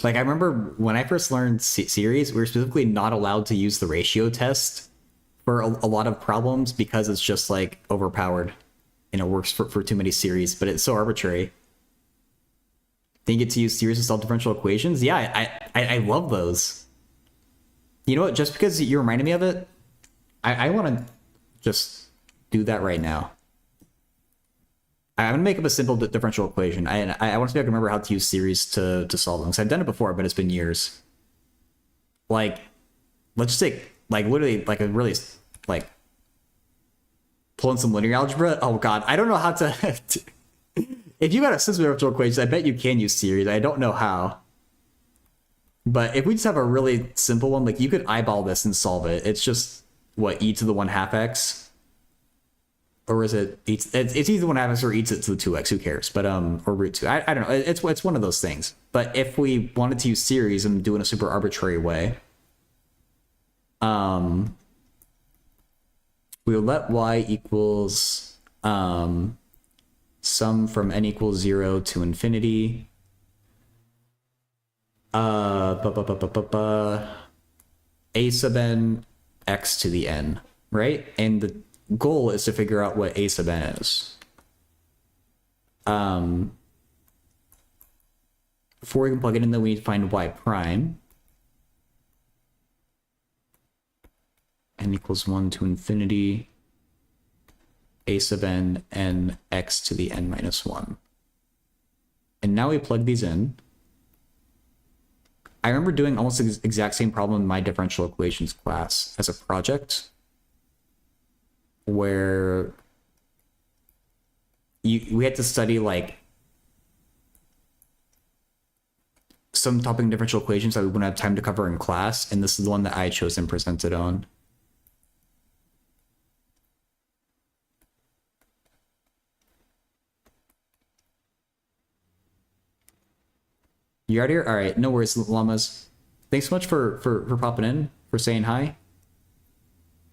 Like I remember when I first learned series, we were specifically not allowed to use the ratio test for a lot of problems because it's just like overpowered and it works for too many series, but it's so arbitrary. Then you get to use series to solve differential equations. Yeah, I love those. You know what? Just because you reminded me of it, I want to just do that right now. I'm gonna make up a simple differential equation. I want to see if I can remember how to use series to solve them. Because I've done it before, but it's been years. Like, let's just take like literally like a really like pull in some linear algebra. Oh god, I don't know how to. If you got a system of differential equations, I bet you can use series. I don't know how. But if we just have a really simple one, like you could eyeball this and solve it. It's just what, e to the 1/2 x. Or is it it's either 1/2 x or e to the 2x, who cares? But or root 2. I don't know. It's one of those things. But if we wanted to use series and do it in a super arbitrary way, we'll let y equals sum from n equals 0 to infinity. A sub n x to the n, right? And the goal is to figure out what a sub n is. Before we can plug it in, then we need to find y prime. N equals 1 to infinity. A sub n x to the n minus 1. And now we plug these in. I remember doing almost the exact same problem in my differential equations class as a project, where we had to study like some topic in differential equations that we wouldn't have time to cover in class, and this is the one that I chose and presented on. You out here? All right, no worries, llamas. Thanks so much for popping in, for saying hi.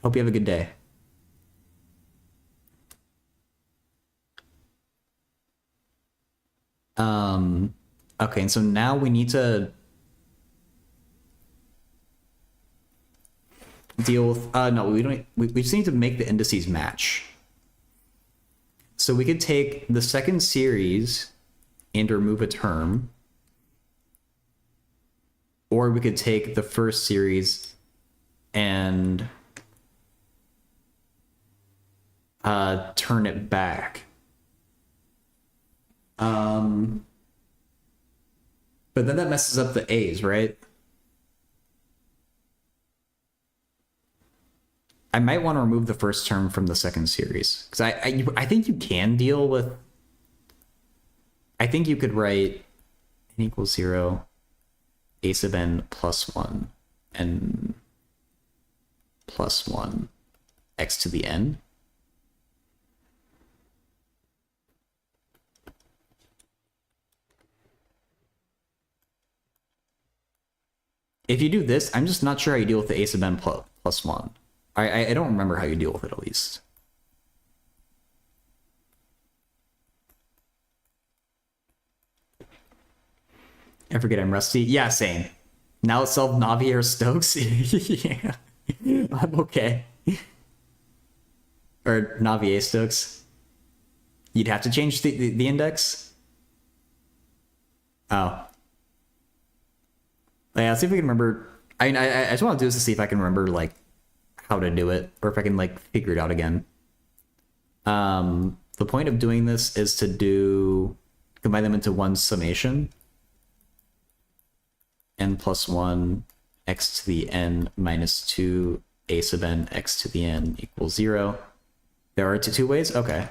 Hope you have a good day. Okay, and so now we need to deal with, no, we don't, we just need to make the indices match. So we could take the second series and remove a term, or we could take the first series and turn it back. But then that messes up the A's, right? I might want to remove the first term from the second series, because I think you can deal with. I think you could write n equals 0, a sub n plus 1, n plus 1, x to the n. if you do this, I'm just not sure how you deal with the a sub n plus 1. I don't remember how you deal with it, at least. I forget I'm rusty. Yeah, same. Now it's solved Navi or Stokes. Yeah. I'm okay. Or Navi A Stokes. You'd have to change the index. Oh. Yeah, let's see if we can remember. I just want to do this to see if I can remember like how to do it, or if I can like figure it out again. The point of doing this is to combine them into one summation. N plus 1 x to the n minus 2 a sub n x to the n equals 0. There are two ways? Okay.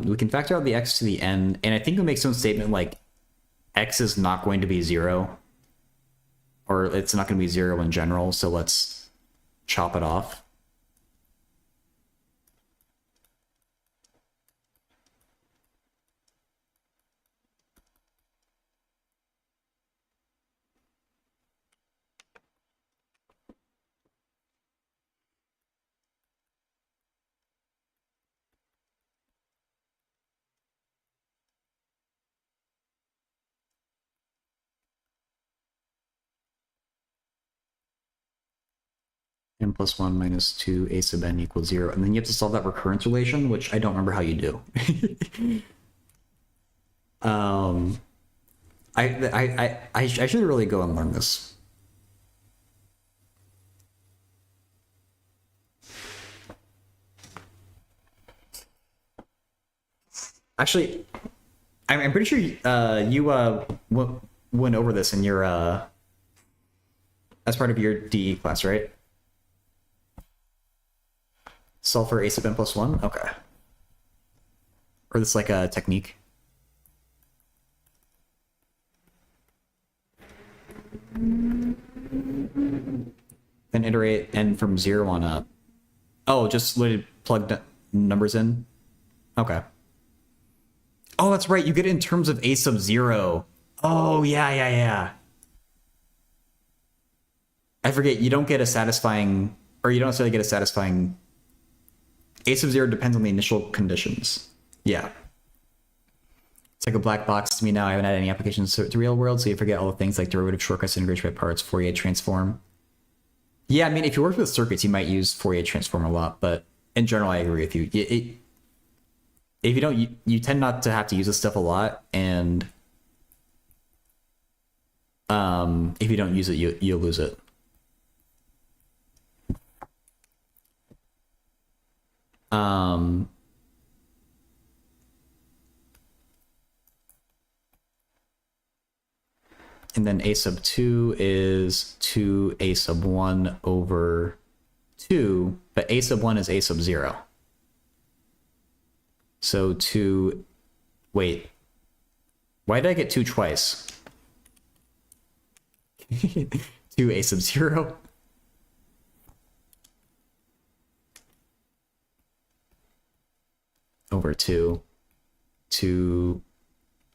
We can factor out the x to the n, and I think we make some statement like x is not going to be 0, or it's not going to be 0 in general, so let's chop it off. N plus 1 minus 2 a sub n equals 0. And then you have to solve that recurrence relation, which I don't remember how you do. I should really go and learn this. Actually, I'm pretty sure you went over this in your as part of your DE class, right? Solve for a sub n plus 1? Okay. Or this like a technique. Then iterate n from 0 on up. Oh, just plug numbers in? Okay. Oh, that's right. You get it in terms of a sub 0. Oh, yeah. I forget. You don't get a satisfying, or you don't necessarily get a satisfying. A sub 0 depends on the initial conditions. Yeah. It's like a black box to me now. I haven't had any applications to real world, so you forget all the things like derivative shortcuts, integration by parts, Fourier transform. Yeah, I mean, if you work with circuits, you might use Fourier transform a lot, but in general, I agree with you. If you don't, you tend not to have to use this stuff a lot, and if you don't use it, you'll lose it. And then a sub 2 is 2 a sub 1 over 2, but a sub 1 is a sub 0. So 2, wait, why did I get 2 twice? 2 a sub 0. Over 2.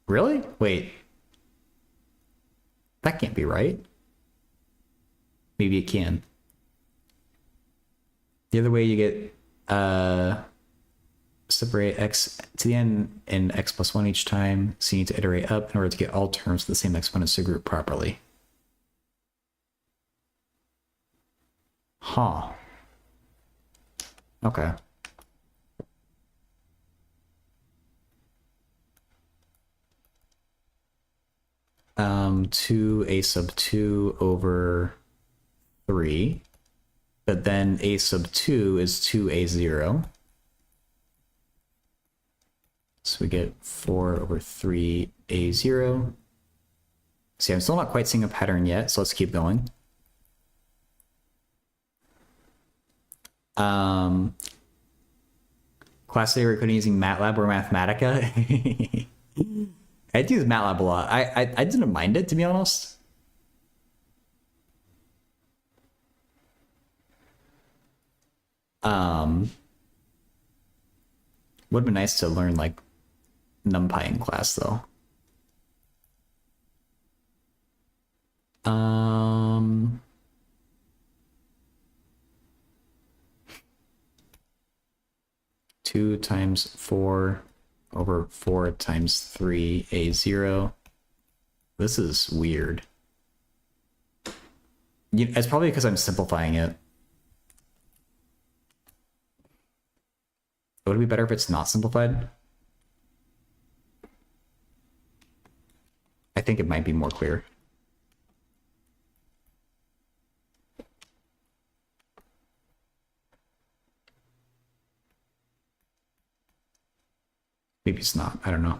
Really? Wait. That can't be right. Maybe it can. The other way you get separate x to the n and x plus 1 each time, so you need to iterate up in order to get all terms of the same exponents to group properly. Huh. Okay. Two a sub 2 over 3, but then a sub 2 is 2a0. So we get 4 over 3a0. See, I'm still not quite seeing a pattern yet, so let's keep going. Class today we're coding using MATLAB or Mathematica. I do use MATLAB a lot. I didn't mind it, to be honest. Would have been nice to learn like NumPy in class though. Um, 2 times 4 over 4 times 3 a0. This is weird. It's probably because I'm simplifying it. Would it be better if it's not simplified? I think it might be more clear. Maybe it's not. I don't know.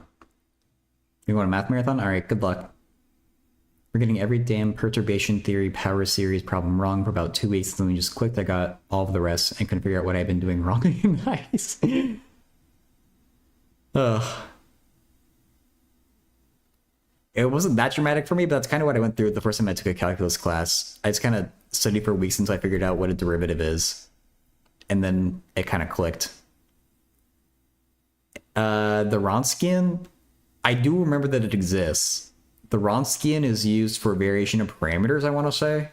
You want a math marathon? All right, good luck. We're getting every damn perturbation theory power series problem wrong for about 2 weeks. Then we just clicked. I got all of the rest and couldn't figure out what I've been doing wrong. Nice. Ugh. It wasn't that dramatic for me, but that's kind of what I went through the first time I took a calculus class. I just kind of studied for weeks until I figured out what a derivative is. And then it kind of clicked. The Wronskian, I do remember that it exists. The Wronskian is used for variation of parameters, I want to say.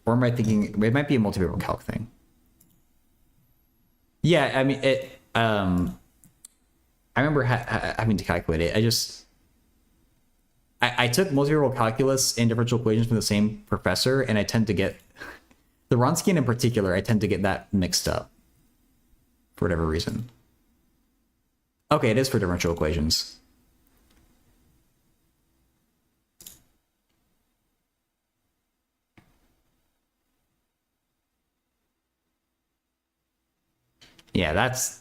Or am I thinking, it might be a multivariable calc thing. Yeah, I mean, I remember having to calculate it. I took multivariable calculus and differential equations from the same professor, and I tend to get, the Wronskian in particular, I tend to get that mixed up for whatever reason. Okay, it is for differential equations. Yeah, that's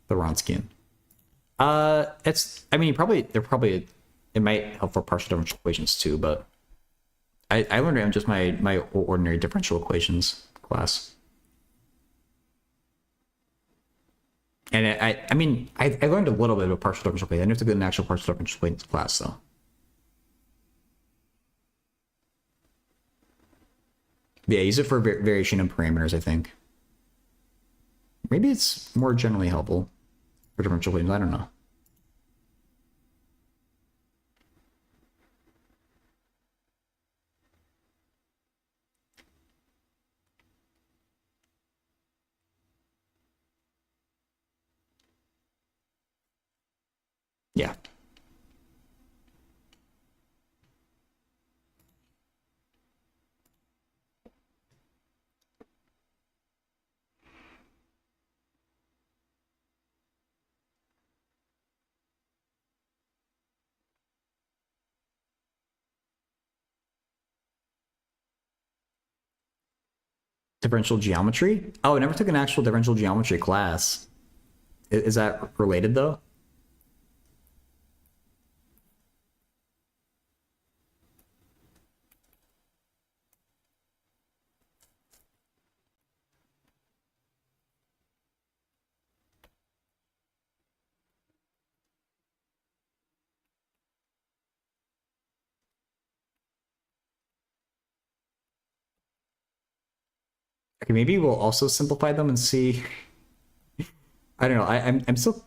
the Wronskian. I mean, it might help for partial differential equations too, but I learned it in just my ordinary differential equations class. And I mean, I learned a little bit about partial differential equations. I never took an actual partial differential equations class, though. Yeah, use it for variation in parameters, I think. Maybe it's more generally helpful for differential equations. I don't know. Yeah. Differential geometry? Oh, I never took an actual differential geometry class. Is that related, though? Okay, maybe we'll also simplify them and see. I don't know. I'm still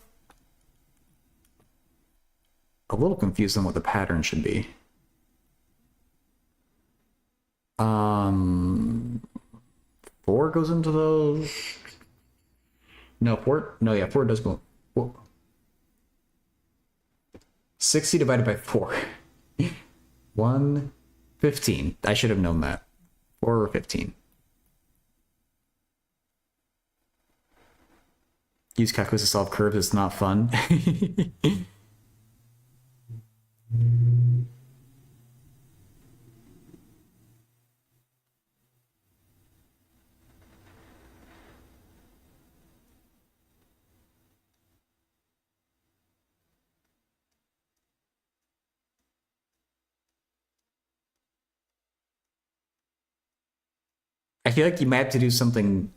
a little confused on what the pattern should be. Um, 4 goes into those. No, 4. No, yeah, 4 does go. 4. 60 divided by 4. 115. I should have known that. 4 or 15. Use calculus to solve curves. It's not fun. I feel like you might have to do something.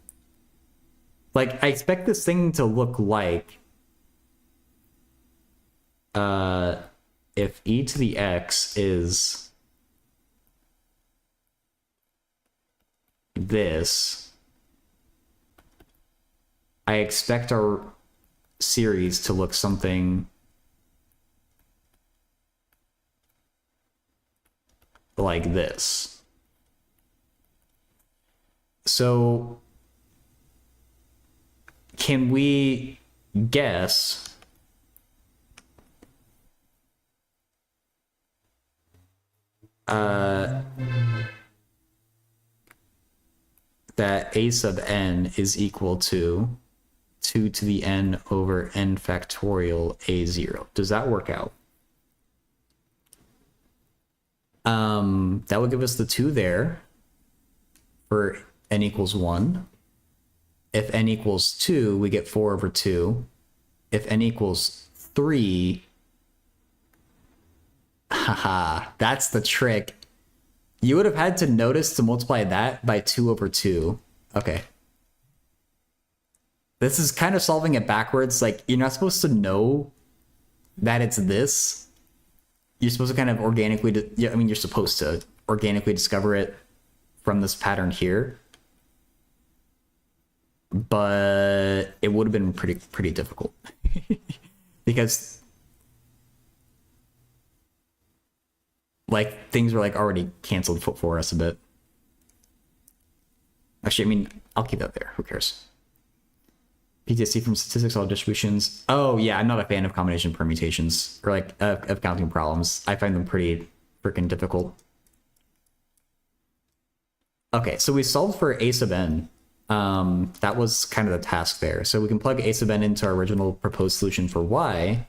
Like, I expect this thing to look like if e to the x is this, I expect our series to look something like this. So can we guess that a sub n is equal to 2 to the n over n factorial a0? Does that work out? That would give us the 2 there for n equals 1. If n equals 2, we get 4 over 2. If n equals 3, haha, that's the trick. You would have had to notice to multiply that by 2 over 2. Okay. This is kind of solving it backwards. Like, you're not supposed to know that it's this. You're supposed to kind of organically, yeah, I mean, you're supposed to organically discover it from this pattern here. But it would have been pretty difficult. Because like things were like already canceled for us a bit. Actually, I mean, I'll keep that there. Who cares? PTSD from statistics, all distributions. Oh yeah, I'm not a fan of combination permutations or like of counting problems. I find them pretty freaking difficult. Okay, so we solved for a sub n. That was kind of the task there. So we can plug a sub n into our original proposed solution for y.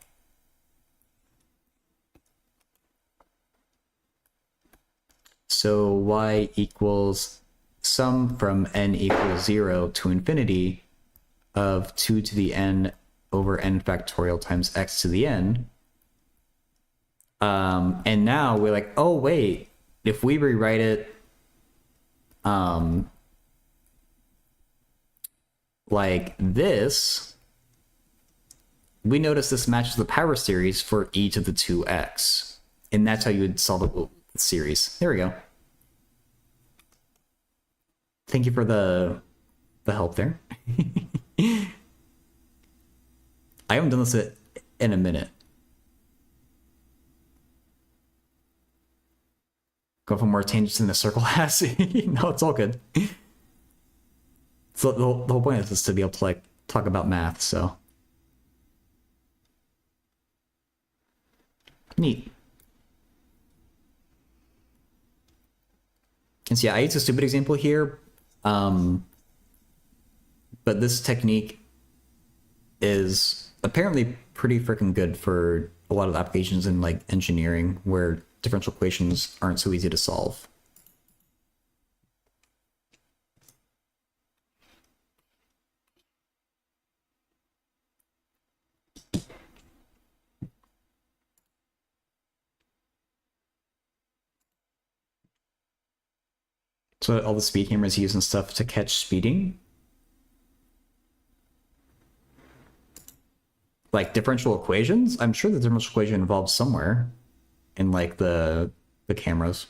So y equals sum from n equals 0 to infinity of 2 to the n over n factorial times x to the n. And now we're like, oh wait, if we rewrite it like this, we notice this matches the power series for each of the two x. And that's how you would solve the series. There we go. Thank you for the help there. I haven't done this in a minute. Go for more tangents than the circle has. No, it's all good. So the whole point of this is to be able to like talk about math, so. Neat. And so yeah, I used a stupid example here. But this technique is apparently pretty freaking good for a lot of applications in like engineering where differential equations aren't so easy to solve. So all the speed cameras use and stuff to catch speeding. Like differential equations? I'm sure the differential equation involves somewhere in like the cameras.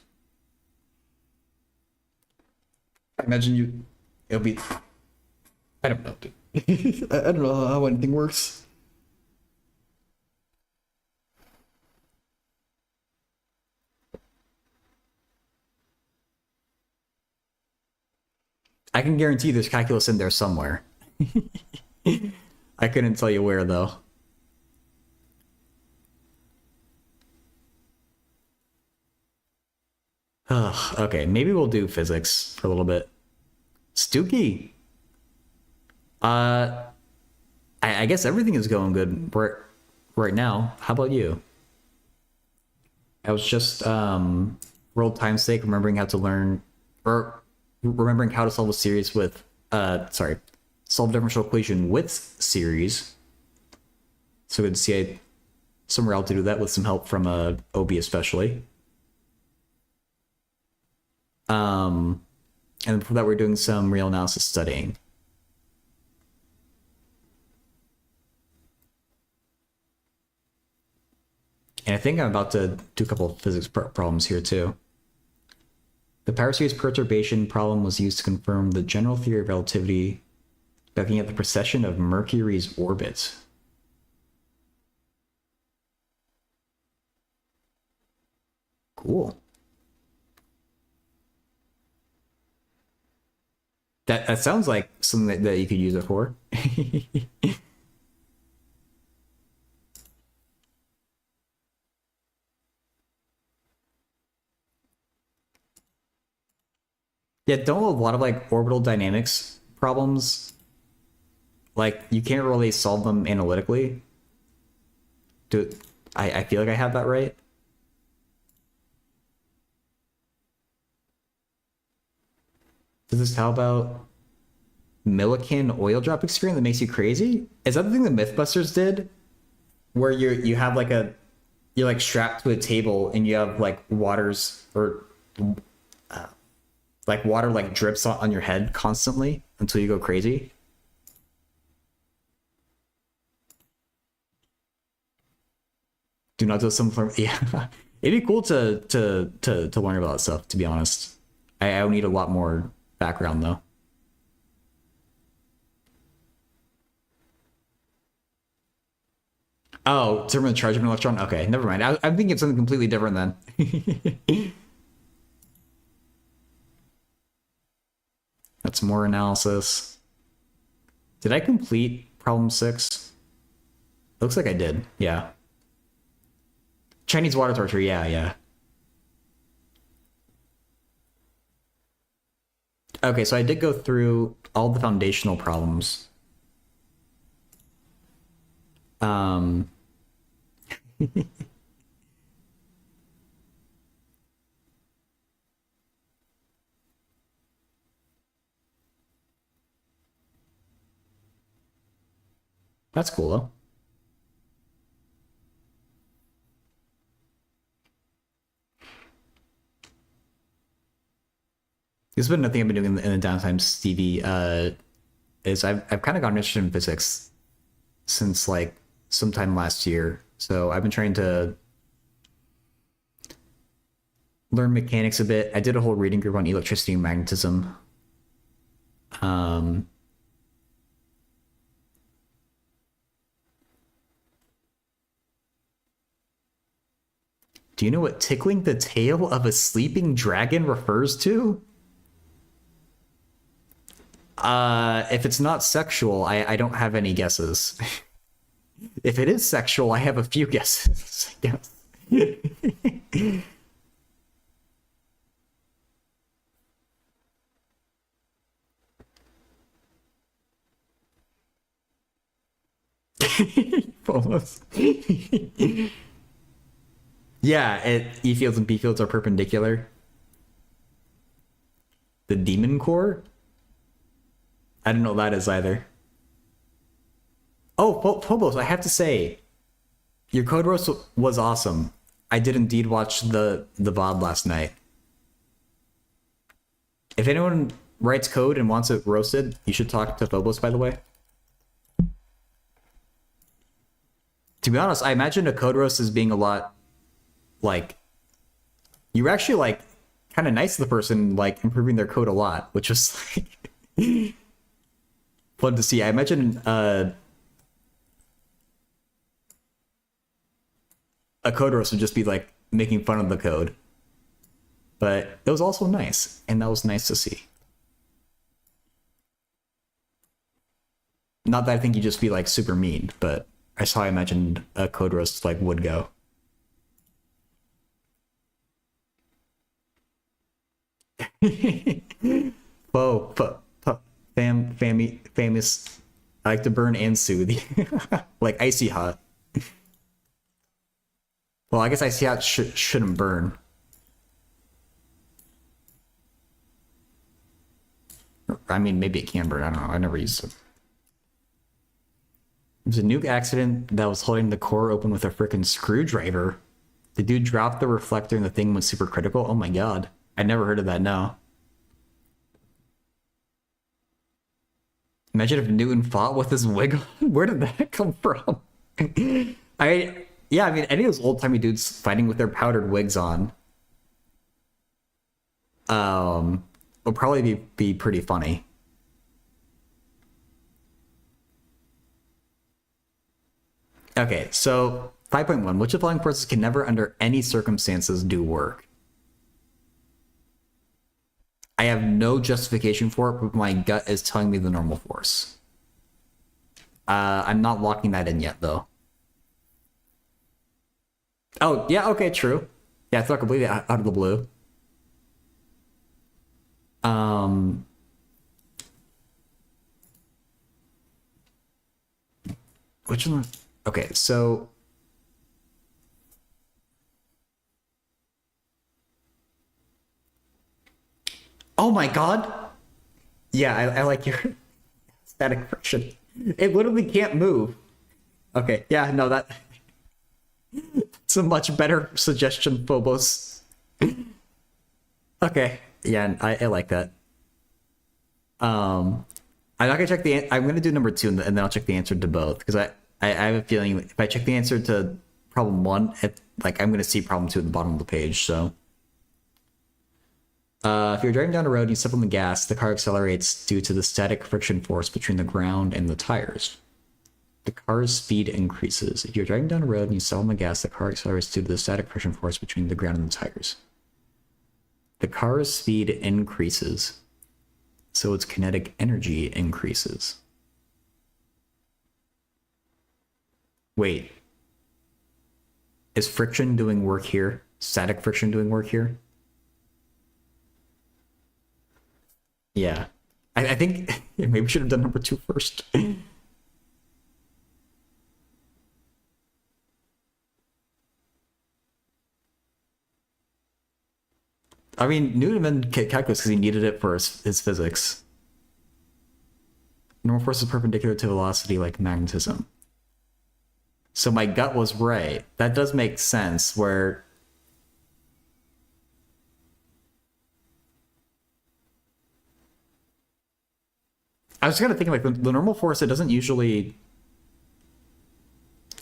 I imagine it'll be, I don't know, dude. I don't know how anything works. I can guarantee there's calculus in there somewhere. I couldn't tell you where though. Ugh, okay, maybe we'll do physics for a little bit. Stooky. I guess everything is going good right now. How about you? I was just for old time's sake remembering how to learn or remembering how to solve a series with solve a differential equation with series. So good to see somewhere else to do that with some help from OB especially. And before that, we're doing some real analysis studying. And I think I'm about to do a couple of physics problems here too. The power series perturbation problem was used to confirm the general theory of relativity by looking at the precession of Mercury's orbit. Cool. That sounds like something that you could use it for. Yeah, don't a lot of like orbital dynamics problems, like you can't really solve them analytically. Do I feel like I have that right? Does this how about Millikan oil drop experiment that makes you crazy? Is that the thing that Mythbusters did? Where you have like a you're like strapped to a table and you have like waters or like water like drips on your head constantly until you go crazy. Do not do some form. Yeah, it'd be cool to learn about that stuff. To be honest, I would need a lot more background though. Oh, terminal charge of an electron. Okay, never mind. I'm thinking it's something completely different then. That's more analysis. Did I complete problem 6? Looks like I did. Yeah. Chinese water torture. Yeah, yeah. Okay, so I did go through all the foundational problems. Um, that's cool though. This has been nothing I've been doing in the downtime, Stevie. Is I've kind of gotten interested in physics since like sometime last year. So I've been trying to learn mechanics a bit. I did a whole reading group on electricity and magnetism. Um, do you know what tickling the tail of a sleeping dragon refers to? If it's not sexual, I don't have any guesses. If it is sexual, I have a few guesses. I guess. Almost. Yeah, E fields and B fields are perpendicular. The demon core? I don't know what that is either. Oh, Phobos, I have to say, your code roast was awesome. I did indeed watch the VOD last night. If anyone writes code and wants it roasted, you should talk to Phobos, by the way. To be honest, I imagine a code roast as being a lot like you were actually like kind of nice to the person, like improving their code a lot, which was like fun to see. I imagine a code roast would just be like making fun of the code, but it was also nice, and that was nice to see. Not that I think you'd just be like super mean, but I saw I imagined a code roast like would go. Whoa, famous. I like to burn and soothe, like icy hot. Well, I guess icy hot shouldn't burn. I mean, maybe it can burn. I don't know. I never used it. There's a nuke accident that was holding the core open with a freaking screwdriver. The dude dropped the reflector and the thing went super critical. Oh my god. I never heard of that, no. Imagine if Newton fought with his wig on. Where did that come from? Yeah, I mean, any of those old-timey dudes fighting with their powdered wigs on will probably be pretty funny. Okay, so 5.1. Which of the following forces can never, under any circumstances, do work? I have no justification for it, but my gut is telling me the normal force. I'm not locking that in yet, though. Oh, yeah, okay, true. Yeah, I thought completely out of the blue. Um, which one? Okay, so oh my god. Yeah, I like your static friction. It literally can't move. Okay, yeah, no, it's a much better suggestion, Phobos. Okay, yeah, I like that. Um, I'm not gonna check I'm gonna do number two, and then I'll check the answer to both because I have a feeling if I check the answer to problem one, like I'm gonna see problem two at the bottom of the page. So, if you're driving down a road and you step on the gas, the car accelerates due to the static friction force between the ground and the tires. The car's speed increases. If you're driving down a road and you step on the gas, the car accelerates due to the static friction force between the ground and the tires. The car's speed increases, so its kinetic energy increases. Wait, is friction doing work here? Static friction doing work here? Yeah. I think maybe we should have done number two first. I mean, Newton invented calculus because he needed it for his physics. Normal force is perpendicular to velocity like magnetism. So my gut was right. That does make sense where I was kind of thinking like the normal force, it doesn't usually.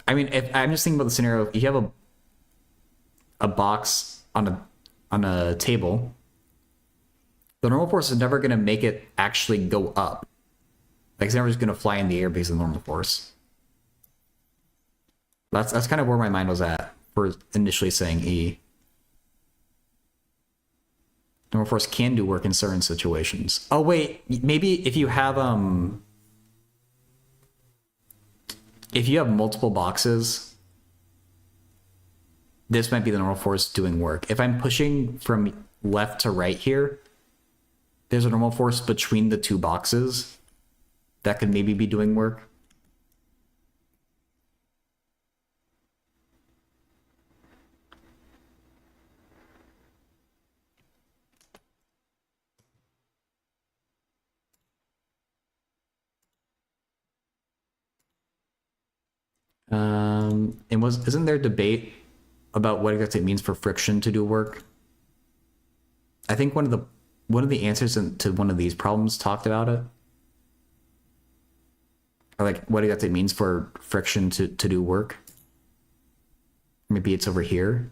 I mean, if I'm just thinking about the scenario, if you have a box on a table, the normal force is never going to make it actually go up. Like it's never just going to fly in the air because of the normal force. That's kind of where my mind was at for initially saying E. Normal force can do work in certain situations. Oh wait, maybe if you have multiple boxes, this might be the normal force doing work. If I'm pushing from left to right here, there's a normal force between the two boxes that could maybe be doing work. And isn't there debate about what exactly it means for friction to do work? I think one of the answers to one of these problems talked about it. Or like what exactly it means for friction to do work. Maybe it's over here.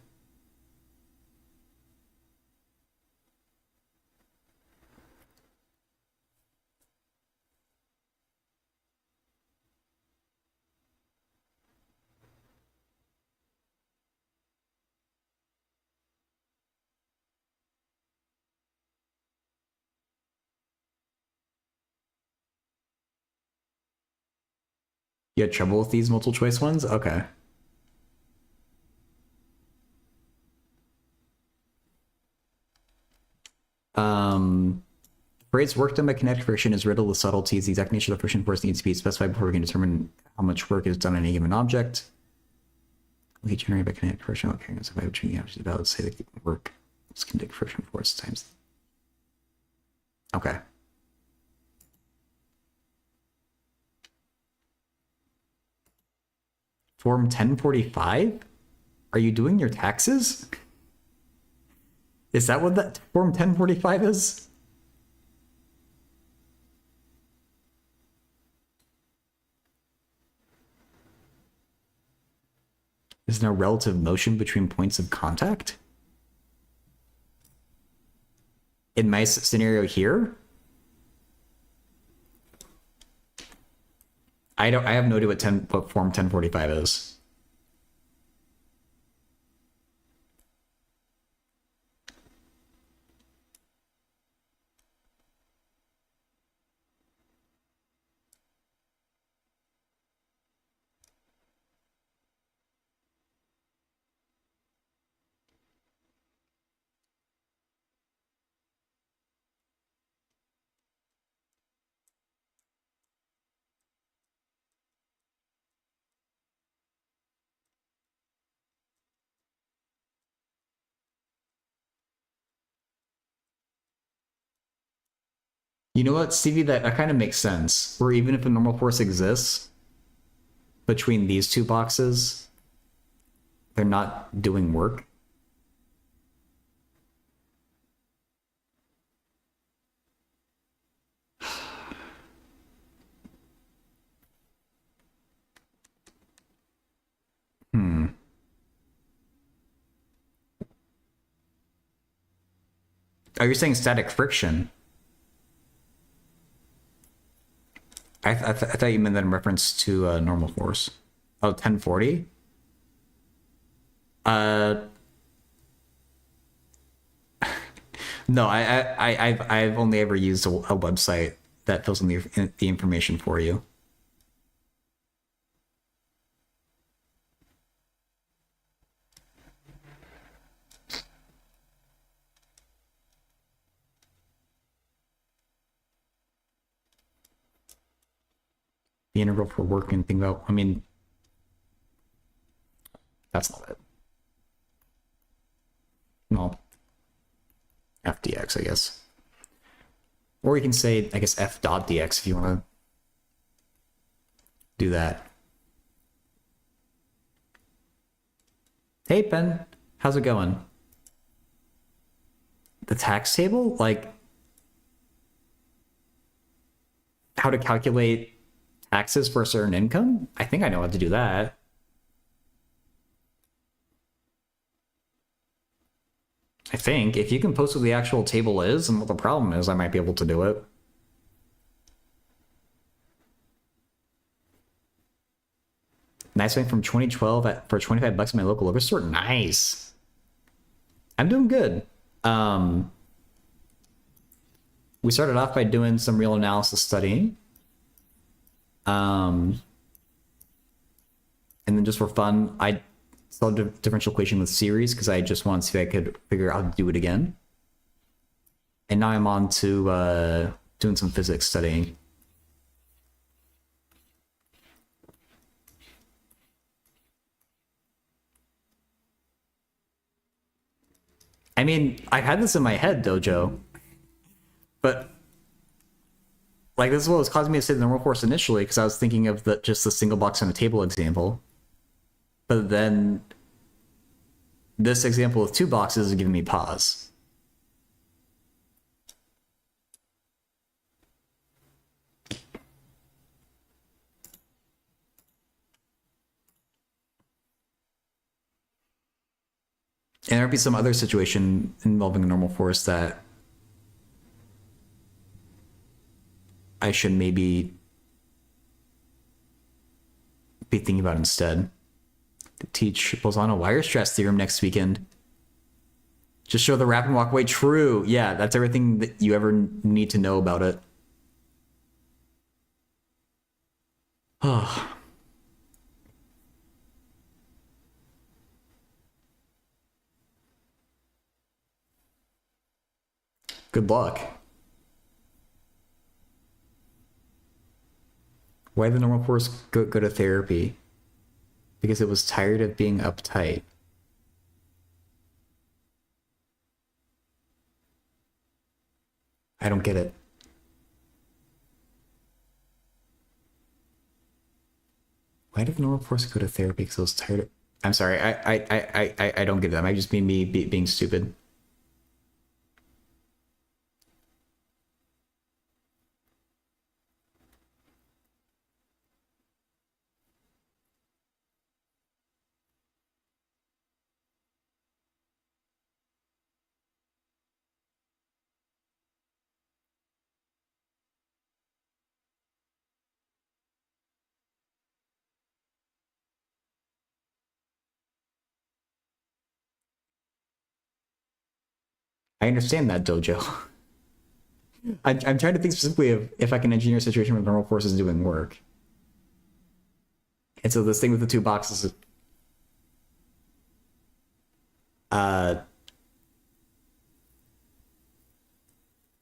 You had trouble with these multiple choice ones? Okay. Phrase work done by kinetic friction is riddled with subtleties. The exact nature of the friction force needs to be specified before we can determine how much work is done on any given object. We generated by kinetic friction. Okay, so if I between the objects about, say the work is kinetic friction force times. Okay. Form 1045? Are you doing your taxes? Is that what that Form 1045 is? Is there relative motion between points of contact? In my scenario here? I have no idea what Form 1045 is. You know what, Stevie, that kind of makes sense. Where even if a normal force exists between these two boxes, they're not doing work. Oh, you're saying static friction. I thought you meant that in reference to normal force. Oh, 1040? No, I've only ever used a website that fills in the information for you. The integral for work and think about, I mean, that's not it. No. F dx, I guess. Or you can say, I guess, f dot dx if you want to do that. Hey, Ben. How's it going? The tax table? Like, how to calculate taxes for a certain income? I think I know how to do that. I think if you can post what the actual table is and what the problem is, I might be able to do it. Nice one from 2012 for 25 bucks at my local liquor store. Nice. I'm doing good. We started off by doing some real analysis studying. And then just for fun, I solved a differential equation with series because I just wanted to see if I could figure out how to do it again. And now I'm on to doing some physics studying. I mean, I had this in my head, Dojo, but like this is what was causing me to say the normal force initially because I was thinking of just the single box on a table example. But then this example with two boxes is giving me pause. And there'd be some other situation involving a normal force that I should maybe be thinking about instead. To teach Bolzano wire stress theorem next weekend. Just show the wrap and walk away. True. Yeah, that's everything that you ever need to know about it. Oh. Good luck. Why did the normal force go to therapy? Because it was tired of being uptight. I don't get it. Why did the normal force go to therapy? Because it was tired of... I'm sorry, I don't get that. Might just be me being stupid. I understand that, Dojo. I'm trying to think specifically of if I can engineer a situation where normal force is doing work. And so this thing with the two boxes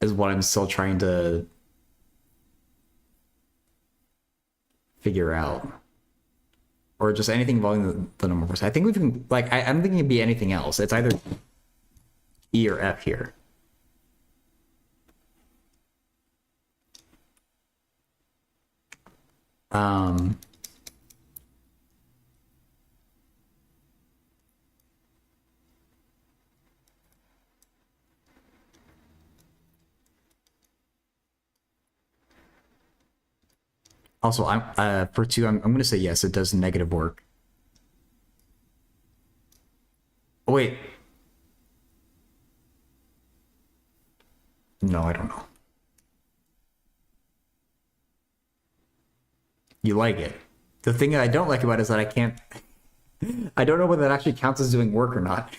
is what I'm still trying to figure out. Or just anything involving the normal force. I think we can, like, I'm thinking it'd be anything else. It's either E or F here. Um, Also, I'm for two. I'm going to say yes. It does negative work. Oh, wait, no, I don't know. You like it. The thing that I don't like about it is that I can't. I don't know whether that actually counts as doing work or not.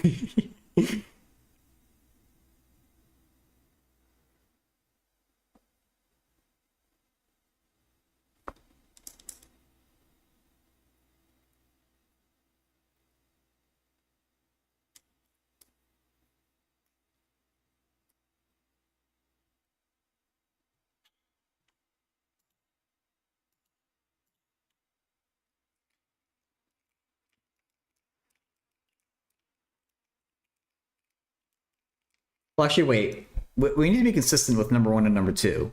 Well, actually, wait. We need to be consistent with number one and number two.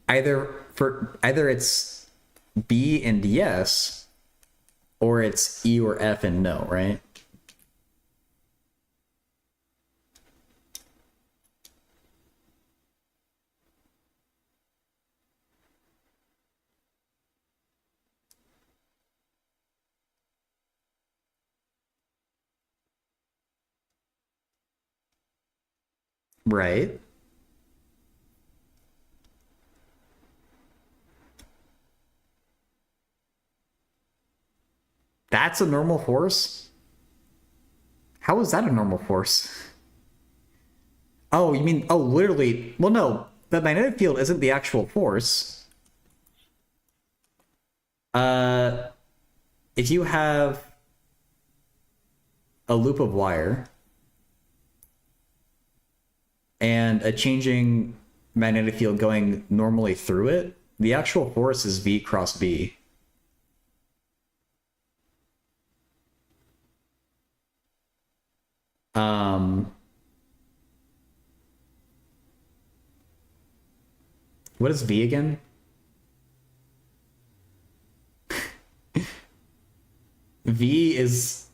Either it's B and yes, or it's E or F and no, right? Right. That's a normal force? How is that a normal force? Oh, you mean, oh, literally. Well, no, the magnetic field isn't the actual force. Uh, if you have a loop of wire and a changing magnetic field going normally through it, the actual force is V cross B. Um, what is V again? V is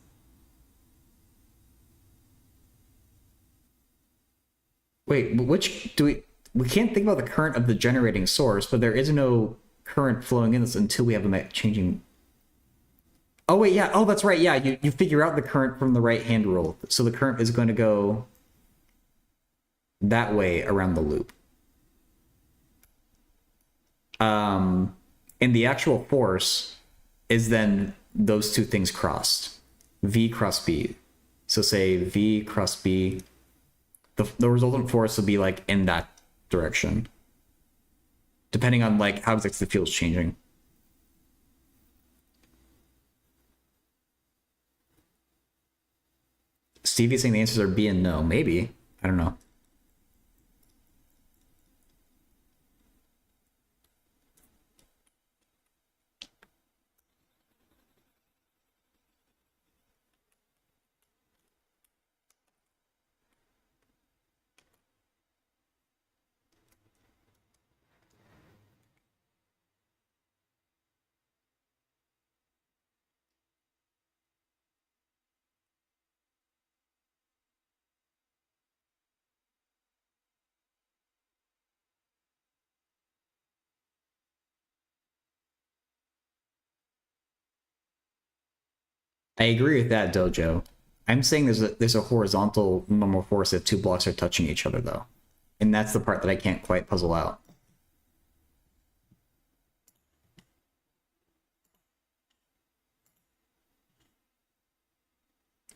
wait, which do we can't think about the current of the generating source, but there is no current flowing in this until we have a changing. Oh wait, yeah. Oh, that's right. Yeah, you figure out the current from the right hand rule. So the current is going to go that way around the loop. And the actual force is then those two things crossed. V cross B. So say V cross B. The resultant force will be like in that direction. Depending on like how exactly the field's changing. Stevie's saying the answers are B and no. Maybe. I don't know. I agree with that, Dojo. I'm saying there's a horizontal normal force if two blocks are touching each other though. And that's the part that I can't quite puzzle out.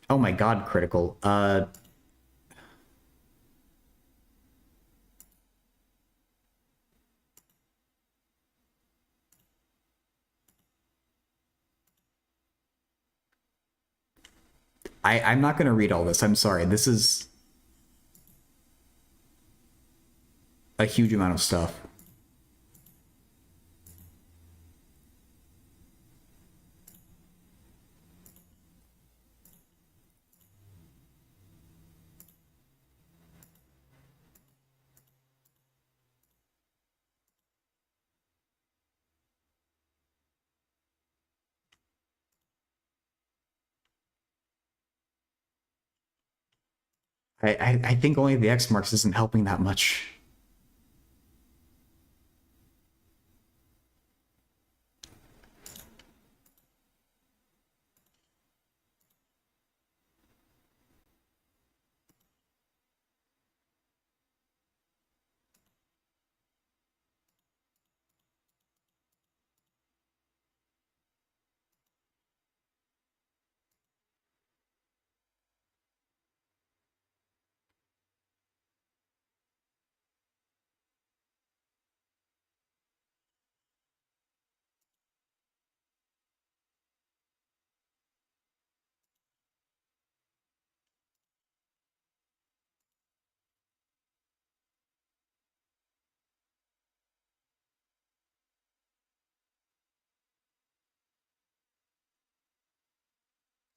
Oh my god, critical. I'm not gonna read all this. I'm sorry. This is a huge amount of stuff. I think only the X marks isn't helping that much.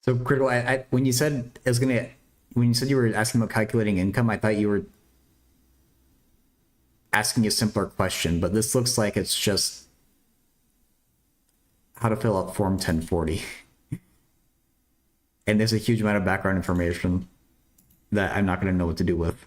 So critical. When you said it was gonna, when you said you were asking about calculating income, I thought you were asking a simpler question, but this looks like it's just how to fill out Form 1040. And there's a huge amount of background information that I'm not going to know what to do with.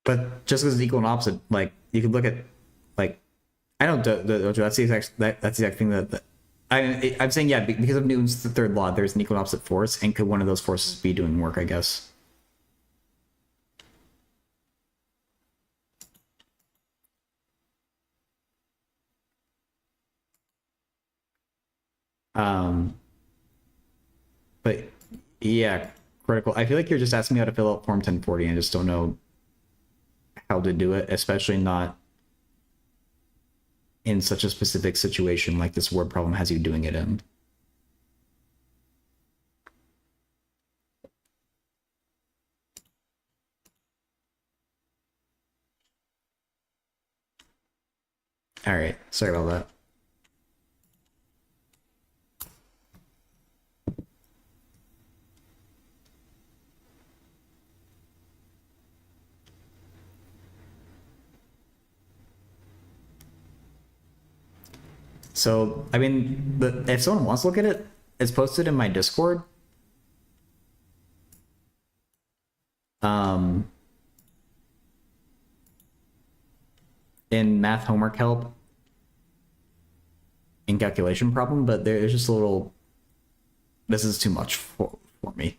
But just because it's equal and opposite, like you could look at, like, I don't. That's the exact. That's the exact thing that. I'm saying, yeah, because of Newton's third law, there's an equal and opposite force, and could one of those forces be doing work? I guess. Um, but yeah, critical. I feel like you're just asking me how to fill out Form 1040, and I just don't know how to do it, especially not in such a specific situation like this word problem has you doing it in. All right, sorry about that. So, I mean, if someone wants to look at it, it's posted in my Discord. Um, in math homework help in calculation problem, but there's just a little. This is too much for me.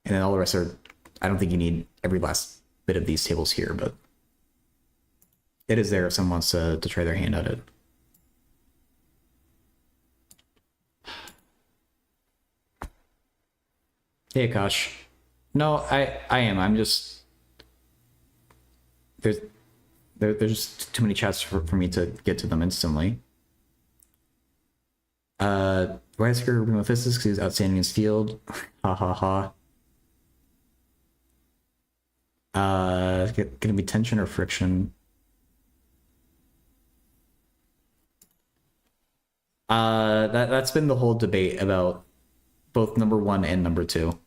And then all the rest are. I don't think you need every last bit of these tables here, but it is there if someone wants to try their hand at it. Hey, Akash. No, I am. I'm just there's there's just too many chats for me to get to them instantly. Weisker Ruben Mephistus because he was outstanding in his field. Ha ha ha. Gonna be tension or friction? That's been the whole debate about both number one and number two.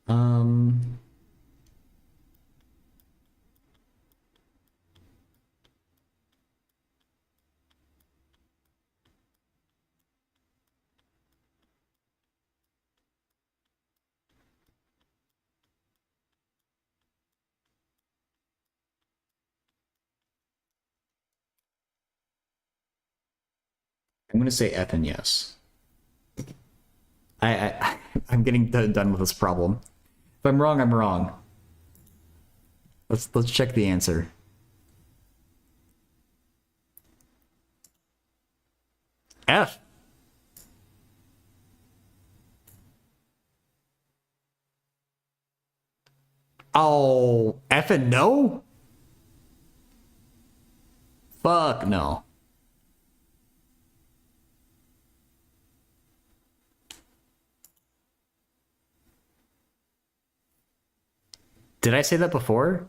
um, I'm gonna say F and yes. I'm getting done with this problem. If I'm wrong, I'm wrong. Let's check the answer. F. Oh, F and no? Fuck no. Did I say that before?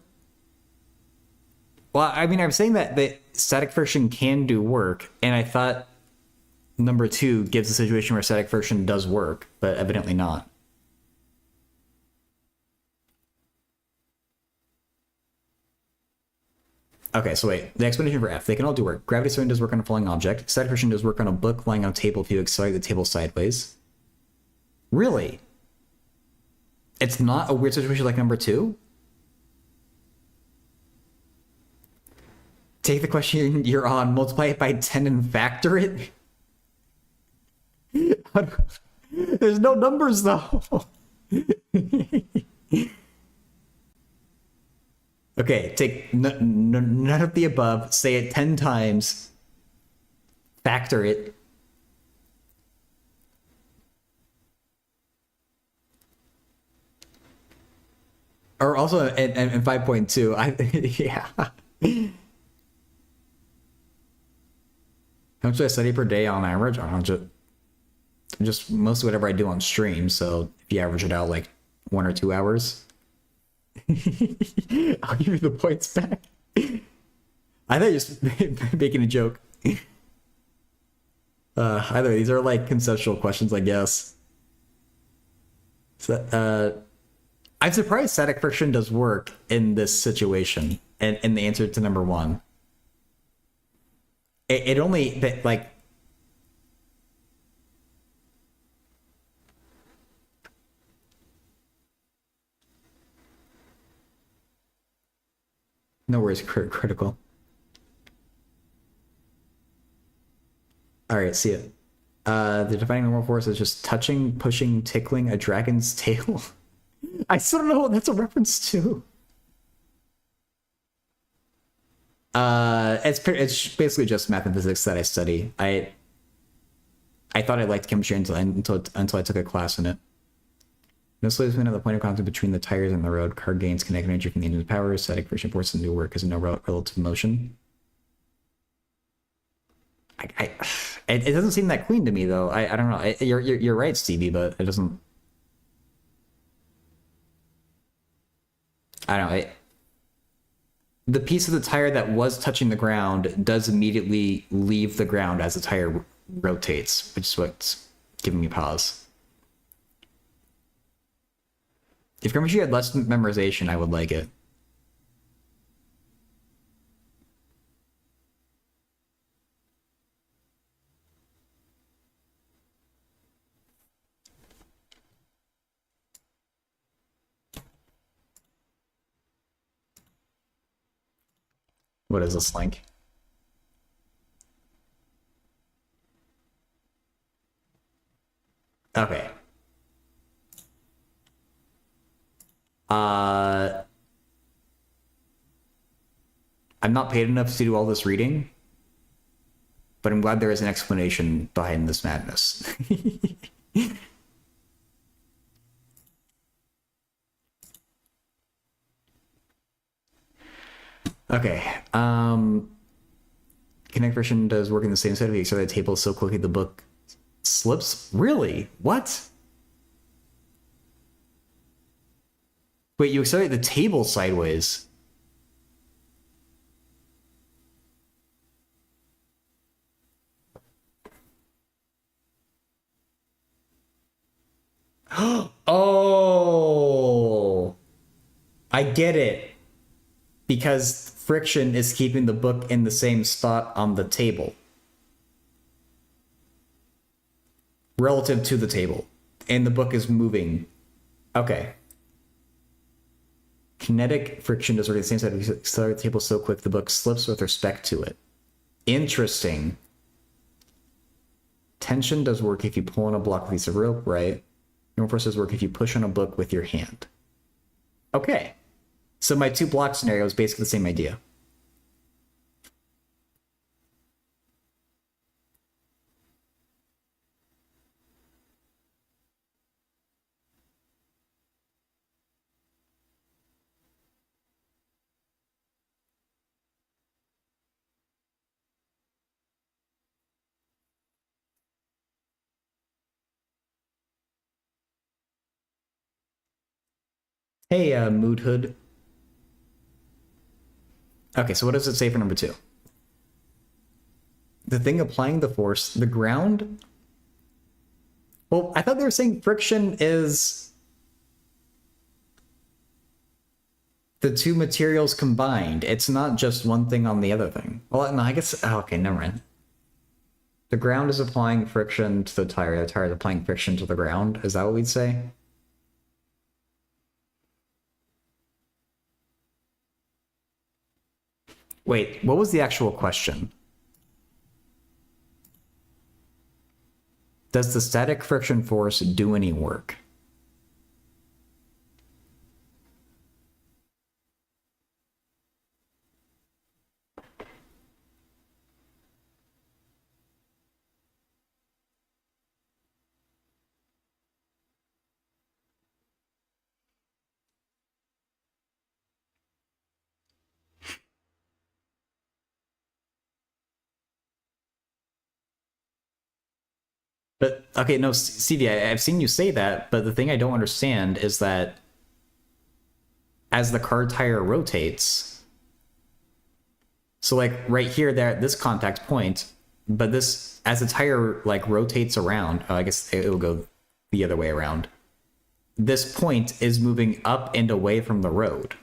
Well, I mean, I'm saying that static friction can do work, and I thought number 2 gives a situation where static friction does work, but evidently not. Okay, so wait. The explanation for F. They can all do work. Gravity slowing does work on a falling object. Static friction does work on a book lying on a table if you accelerate the table sideways. Really? It's not a weird situation like number 2? Take the question you're on, multiply it by 10 and factor it? There's no numbers though. Okay, take none of the above, say it 10 times, factor it. Or also in 5.2, yeah. How much do I study per day on average? I don't know, just mostly whatever I do on stream, so if you average it out like 1 or 2 hours. I'll give you the points back. I thought you were just making a joke. Either way, these are like conceptual questions, I guess. So, I'm surprised static friction does work in this situation, and in the answer to number 1. It only, like... No worries, critical. Alright, see it. The defining normal force is just touching, pushing, tickling a dragon's tail. I still don't know what that's a reference to. It's basically just math and physics that I study. I thought I liked chemistry until I took a class in it. No displacement at the point of contact between the tires and the road. Car gains kinetic energy from the engine's power. Static friction force and new work is no relative motion. It doesn't seem that clean to me though. I don't know. You're right, Stevie, but it doesn't. I don't know. The piece of the tire that was touching the ground does immediately leave the ground as the tire rotates, which is what's giving me pause. If chemistry had less memorization, I would like it. What is this link? Okay. I'm not paid enough to do all this reading, but I'm glad there is an explanation behind this madness. Okay. Kinetic friction does work in the same set if you accelerate the table so quickly the book slips? Really? What? Wait, you accelerate the table sideways. Oh, I get it. Because friction is keeping the book in the same spot on the table. Relative to the table. And the book is moving. Okay. Kinetic friction does work at the same side. If you accelerate the table so quick, the book slips with respect to it. Interesting. Tension does work if you pull on a block with a piece of rope, right? Normal force does work if you push on a book with your hand. Okay. So my 2 block scenario is basically the same idea. Hey, Mood Hood. Okay, so what does it say for number 2? The thing applying the force, the ground. Well, I thought they were saying friction is the 2 materials combined. It's not just one thing on the other thing. Well, no, I guess. Oh, okay, never mind. The ground is applying friction to the tire is applying friction to the ground. Is that what we'd say? Wait, what was the actual question? Does the static friction force do any work? But okay, no, CV, I've seen you say that, but the thing I don't understand is that as the car tire rotates, so like right here, there at this contact point, but this as the tire like rotates around, I guess it will go the other way around. This point is moving up and away from the road.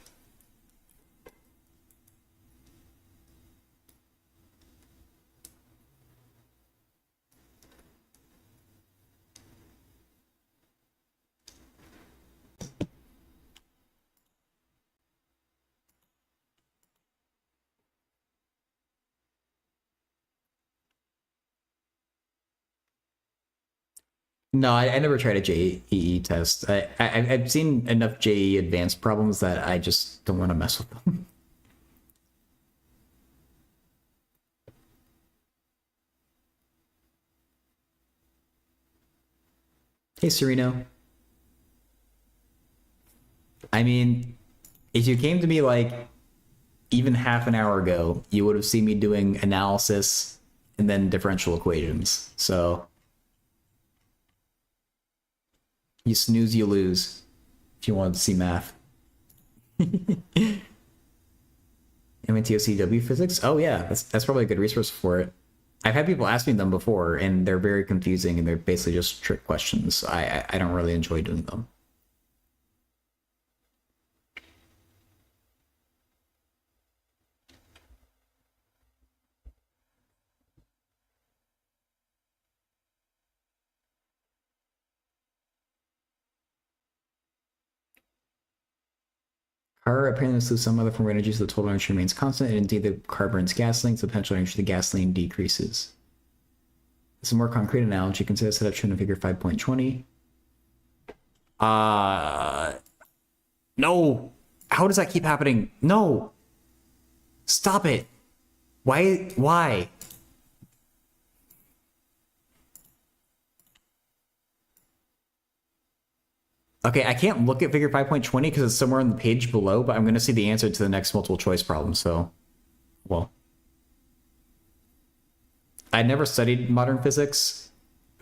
No, I never tried a JEE test. I've seen enough JEE advanced problems that I just don't want to mess with them. Hey, Sereno. I mean, if you came to me like even half an hour ago, you would have seen me doing analysis and then differential equations. So you snooze, you lose if you wanted to see math. MNTOCW physics? Oh yeah, that's probably a good resource for it. I've had people ask me them before, and they're very confusing, and they're basically just trick questions. I don't really enjoy doing them. Car apparently loses some other form of energy, so the total energy remains constant, and indeed the car burns gasoline, so the potential energy of the gasoline decreases. This is a more concrete analogy. Consider the setup shown in figure 5.20. No! How does that keep happening? No! Stop it! Why? Why? Okay, I can't look at figure 5.20 because it's somewhere on the page below, but I'm going to see the answer to the next multiple choice problem, so... Well. I never studied modern physics,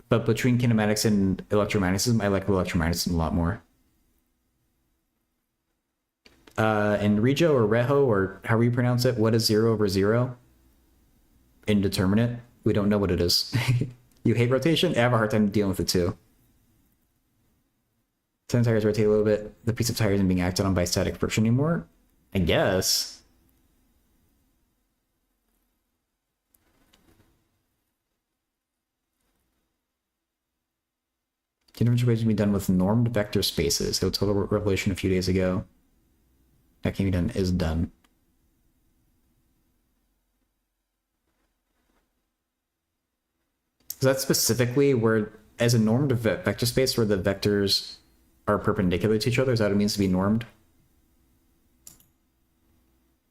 but between kinematics and electromagnetism, I like electromagnetism a lot more. And Rejo or Reho, or however you pronounce it, what is 0 over 0? Indeterminate. We don't know what it is. You hate rotation? I have a hard time dealing with it too. 10 tires rotate a little bit. The piece of tire isn't being acted on by static friction anymore? I guess. Differential equations can be done with normed vector spaces. So total revelation a few days ago. That can be done, is done. Is that specifically where, as a normed vector space, where the vectors are perpendicular to each other? Is that what it means to be normed?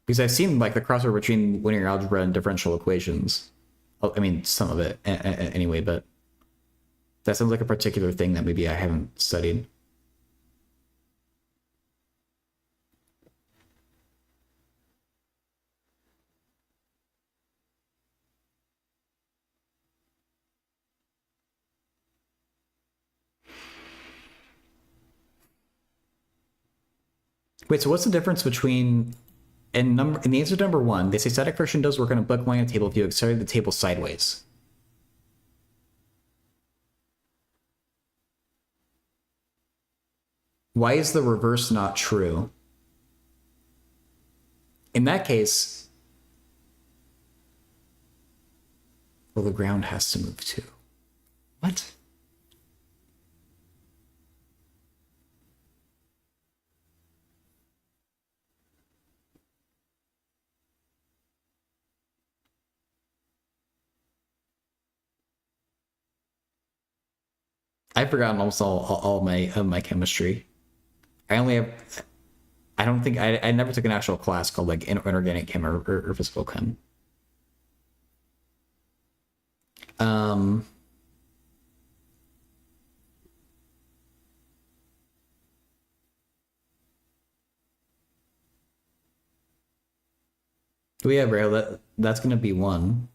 Because I've seen like the crossover between linear algebra and differential equations. I mean, some of it anyway, but that sounds like a particular thing that maybe I haven't studied. Wait, so what's the difference between in the answer to number one? They say static friction does work on a book line table if you accelerate the table sideways. Why is the reverse not true? In that case, well, the ground has to move too. What? I've forgotten almost all my chemistry. I only have. I don't think I never took an actual class called like inorganic chem or physical chem. Um. We have rail that's gonna be one.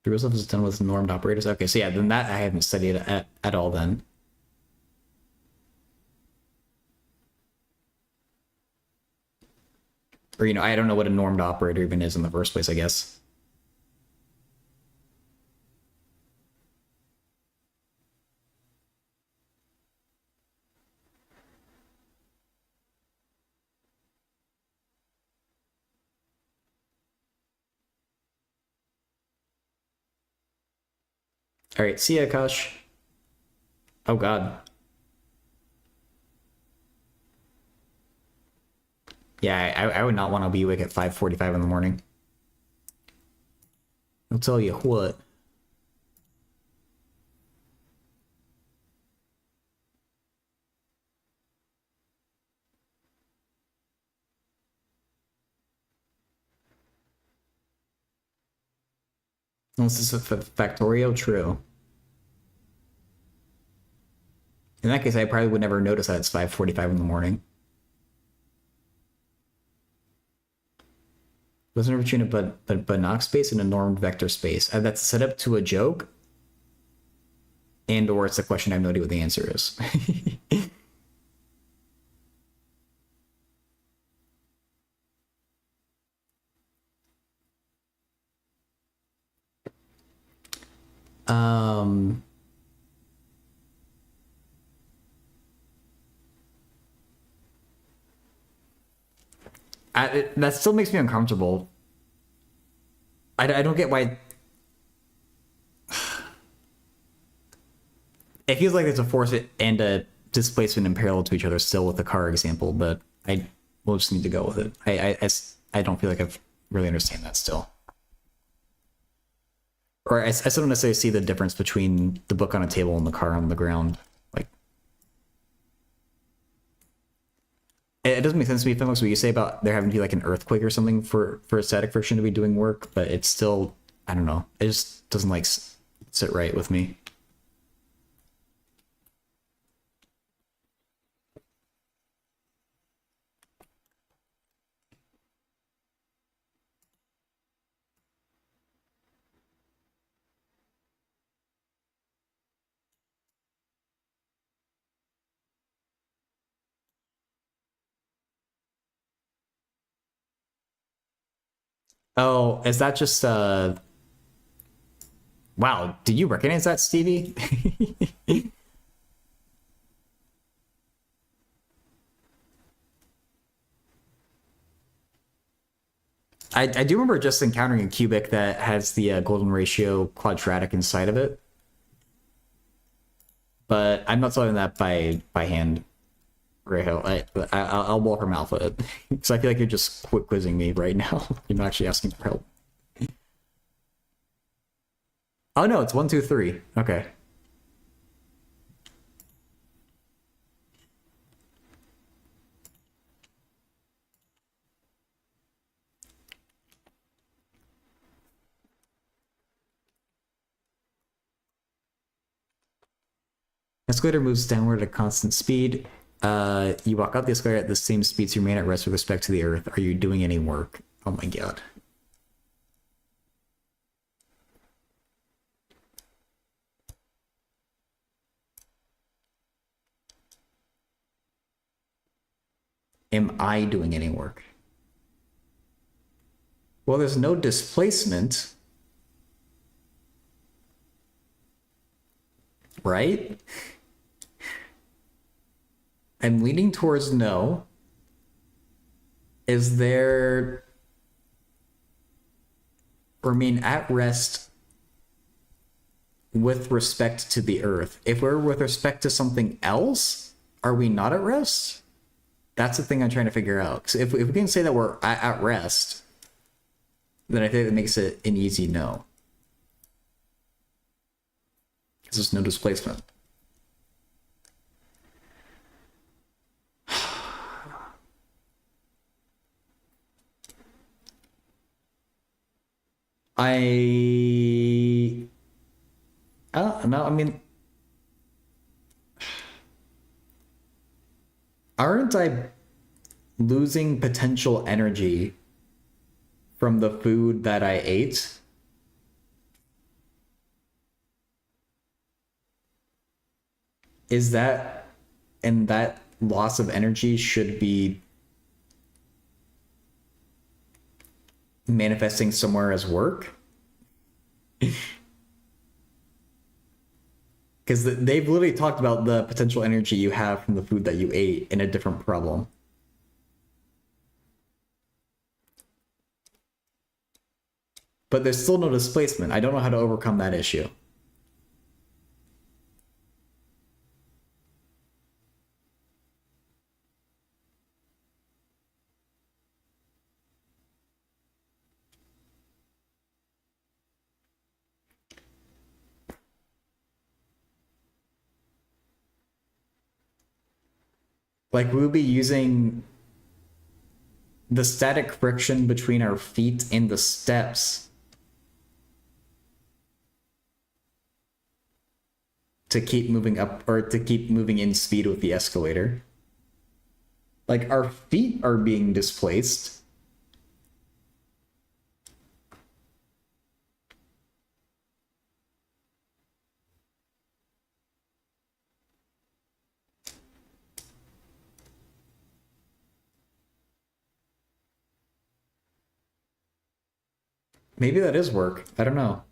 Joseph is done with normed operators. Okay, so yeah, then that I haven't studied at all then. Or, I don't know what a normed operator even is in the first place, I guess. All right, see ya, Akash. Oh, God. Yeah, I would not want to be awake at 5:45 in the morning. I'll tell you what. Unless it's a factorial, true. In that case, I probably would never notice that it's 5:45 in the morning. Wasn't there between a Banach space and a normed vector space? That's set up to a joke, and or it's a question I have no idea what the answer is. um. That still makes me uncomfortable. I don't get why. It feels like there's a force and a displacement in parallel to each other still with the car example, but I will just need to go with it. I don't feel like I've really understand that still. Or I still don't necessarily see the difference between the book on a table and the car on the ground. Like, it doesn't make sense to me, Finlux, what you say about there having to be like an earthquake or something for static friction to be doing work, but it's still, I don't know. It just doesn't like sit right with me. Oh, is that just wow, did you recognize that, Stevie? I do remember just encountering a cubic that has the golden ratio quadratic inside of it, but I'm not solving that by hand. Right, I'll Wolfram Alpha it. Because I feel like you're just quick quizzing me right now. You're not actually asking for help. Oh no, it's 1, 2, 3. Okay. Escalator moves downward at a constant speed. You walk up the escalator at the same speed so you remain at rest with respect to the earth. Are you doing any work? Oh my god. Am I doing any work? Well, there's no displacement. Right? I'm leaning towards no. Is there... remain at rest with respect to the earth? If we're with respect to something else, are we not at rest? That's the thing I'm trying to figure out. So if we can say that we're at rest, then I think that makes it an easy no. Because there's no displacement. I don't know. I mean, aren't I losing potential energy from the food that I ate? Is that, and that loss of energy should be manifesting somewhere as work? Because they've literally talked about the potential energy you have from the food that you ate in a different problem. But there's still no displacement. I don't know how to overcome that issue. Like, we'll be using the static friction between our feet and the steps to keep moving up, or to keep moving in speed with the escalator. Like, our feet are being displaced. Maybe that is work. I don't know.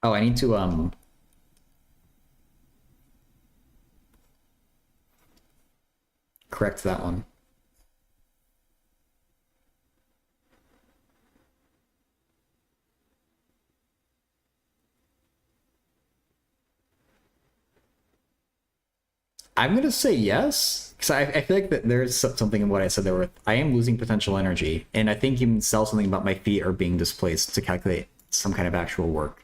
Oh, I need to correct that one. I'm gonna say yes, because I feel like that there's something in what I said there where I am losing potential energy, and I think you can sell something about my feet are being displaced to calculate some kind of actual work.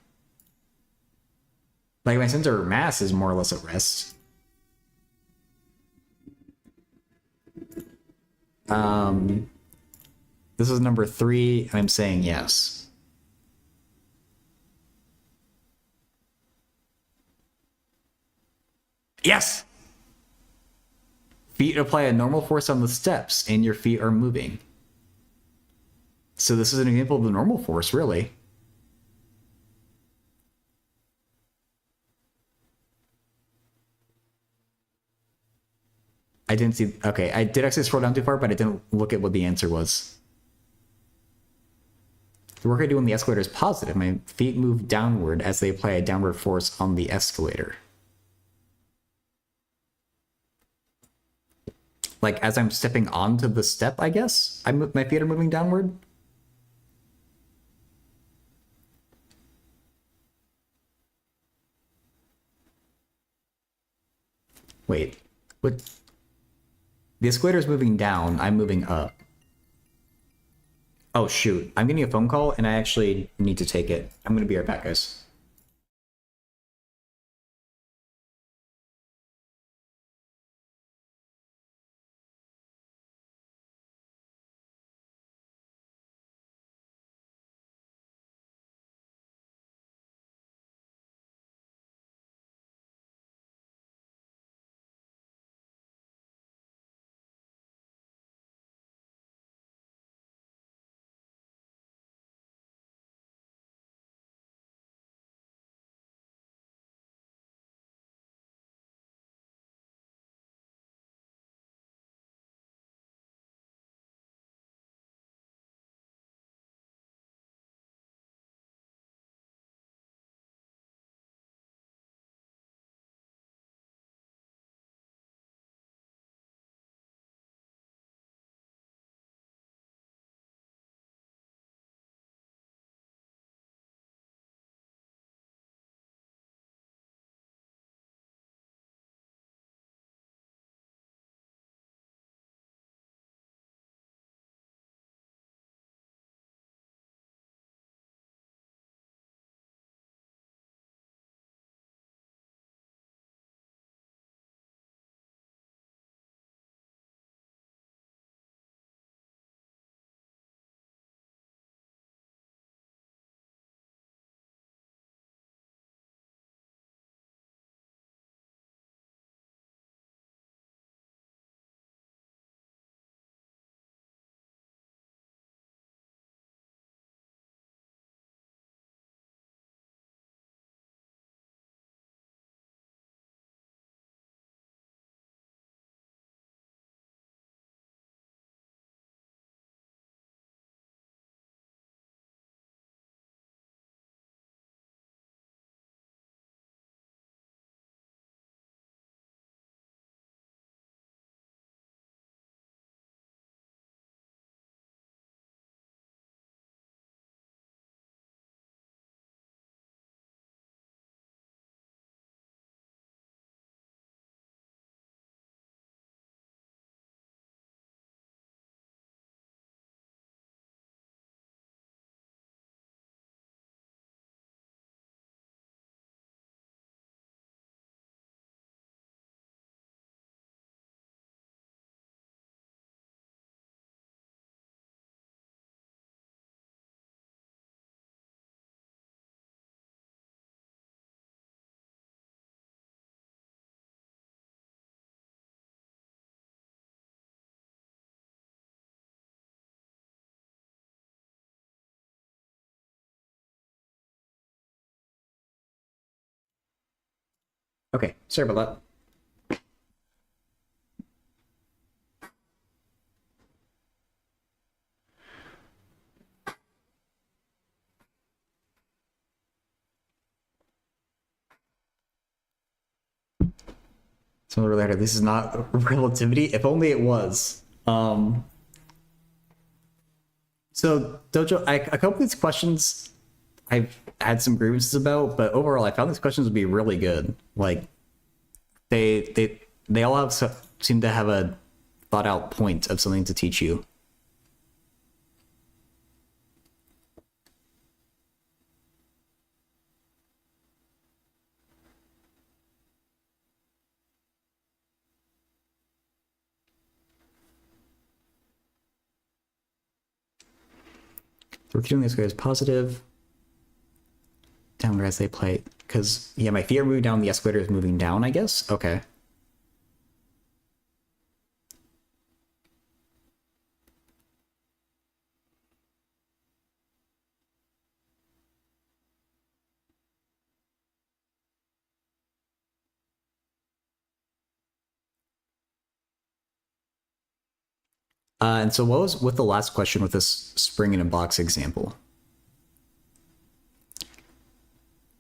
Like, my center mass is more or less at rest. This is number 3, and I'm saying yes. Yes! Feet apply a normal force on the steps, and your feet are moving. So this is an example of the normal force, really. I didn't see... Okay, I did actually scroll down too far, but I didn't look at what the answer was. The work I do on the escalator is positive. My feet move downward as they apply a downward force on the escalator. like as I'm stepping onto the step, I guess my feet are moving downward. Wait, what? The escalator is moving down. I'm moving up. Oh shoot! I'm getting a phone call, and I actually need to take it. I'm gonna be right back, guys. Okay, sorry about that. So later, this is not relativity. If only it was. So Dojo, a couple of these questions I've had some grievances about, but overall, I found these questions would be really good. Like they all have seem to have a thought out point of something to teach you. So we're keeping this guy as positive. Downward as they play, because yeah, my feet are moving down. The escalator is moving down. I guess. Okay. And so what was with the last question with this spring in a box example?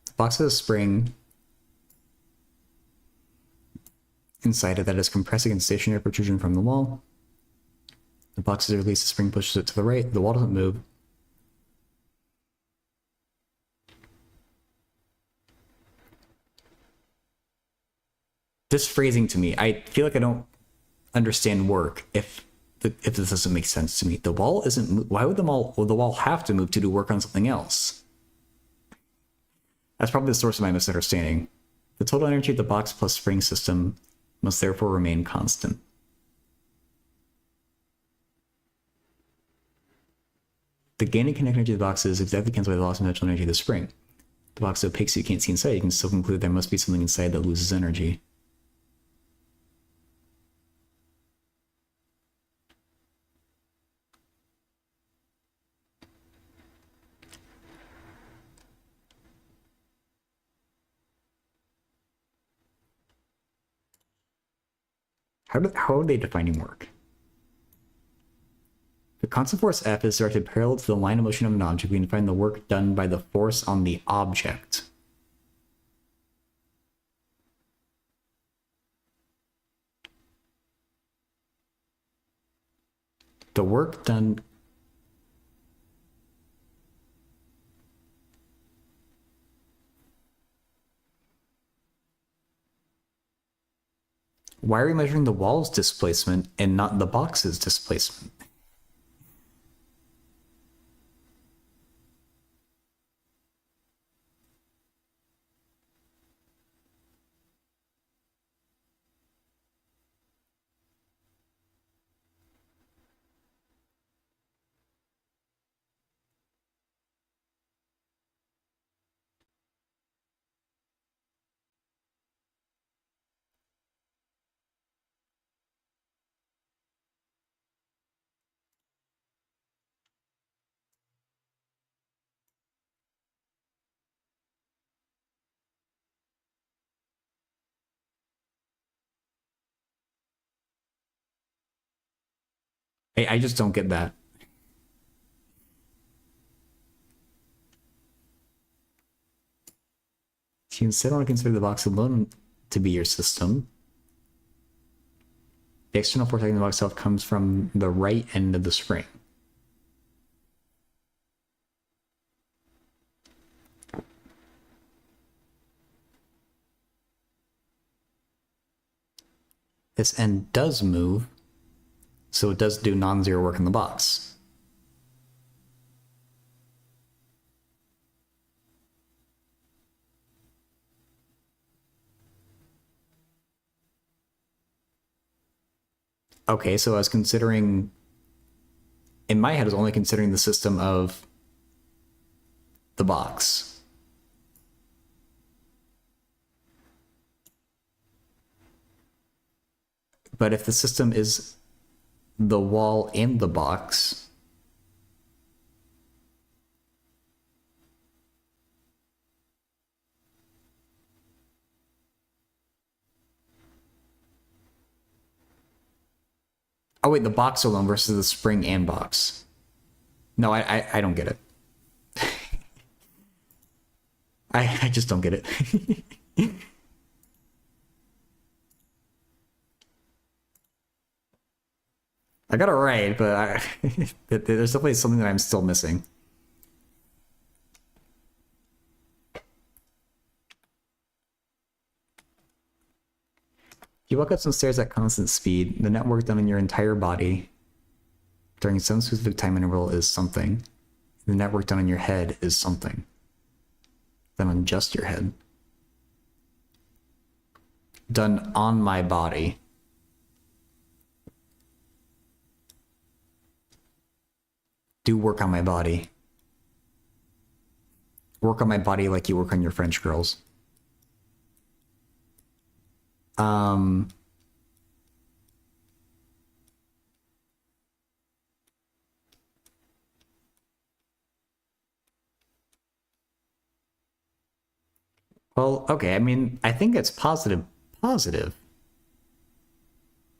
The box has a spring. inside it that is compressed against stationary protrusion from the wall. The box is released, the spring pushes it to the right, the wall doesn't move. This phrasing to me, I feel like I don't understand work if this doesn't make sense to me. The wall isn't. Why would the wall have to move to do work on something else? That's probably the source of my misunderstanding. The total energy of the box plus spring system must therefore remain constant. The gain and kinetic energy of the box is exactly cancelled by the loss of potential energy of the spring. The box is opaque so you can't see inside. You can still conclude there must be something inside that loses energy. How are they defining work? The constant force F is directed parallel to the line of motion of an object. We can find the work done by the force on the object. The work done... Why are we measuring the wall's displacement and not the box's displacement? I just don't get that. You instead want to consider the box alone to be your system. The external force acting the box itself comes from the right end of the spring. This end does move, so it does do non-zero work in the box. Okay, so I was considering... In my head, I was only considering the system of the box. But if the system is the wall and the box... Oh wait, the box alone versus the spring and box. No, I don't get it. I just don't get it. I got it right, but there's definitely something that I'm still missing. If you walk up some stairs at constant speed, the net work done in your entire body during some specific time interval is something. The net work done in your head is something. Done on just your head. Done on my body. Do work on my body. Work on my body like you work on your French girls. Well, okay, I mean, I think it's positive. Positive.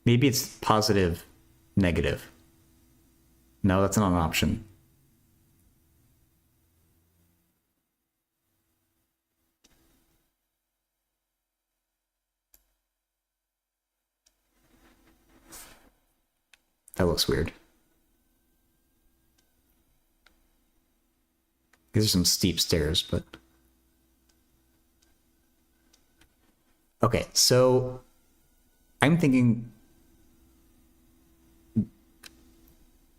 Maybe it's positive, negative. No, that's not an option. That looks weird. These are some steep stairs, but... Okay, so... I'm thinking...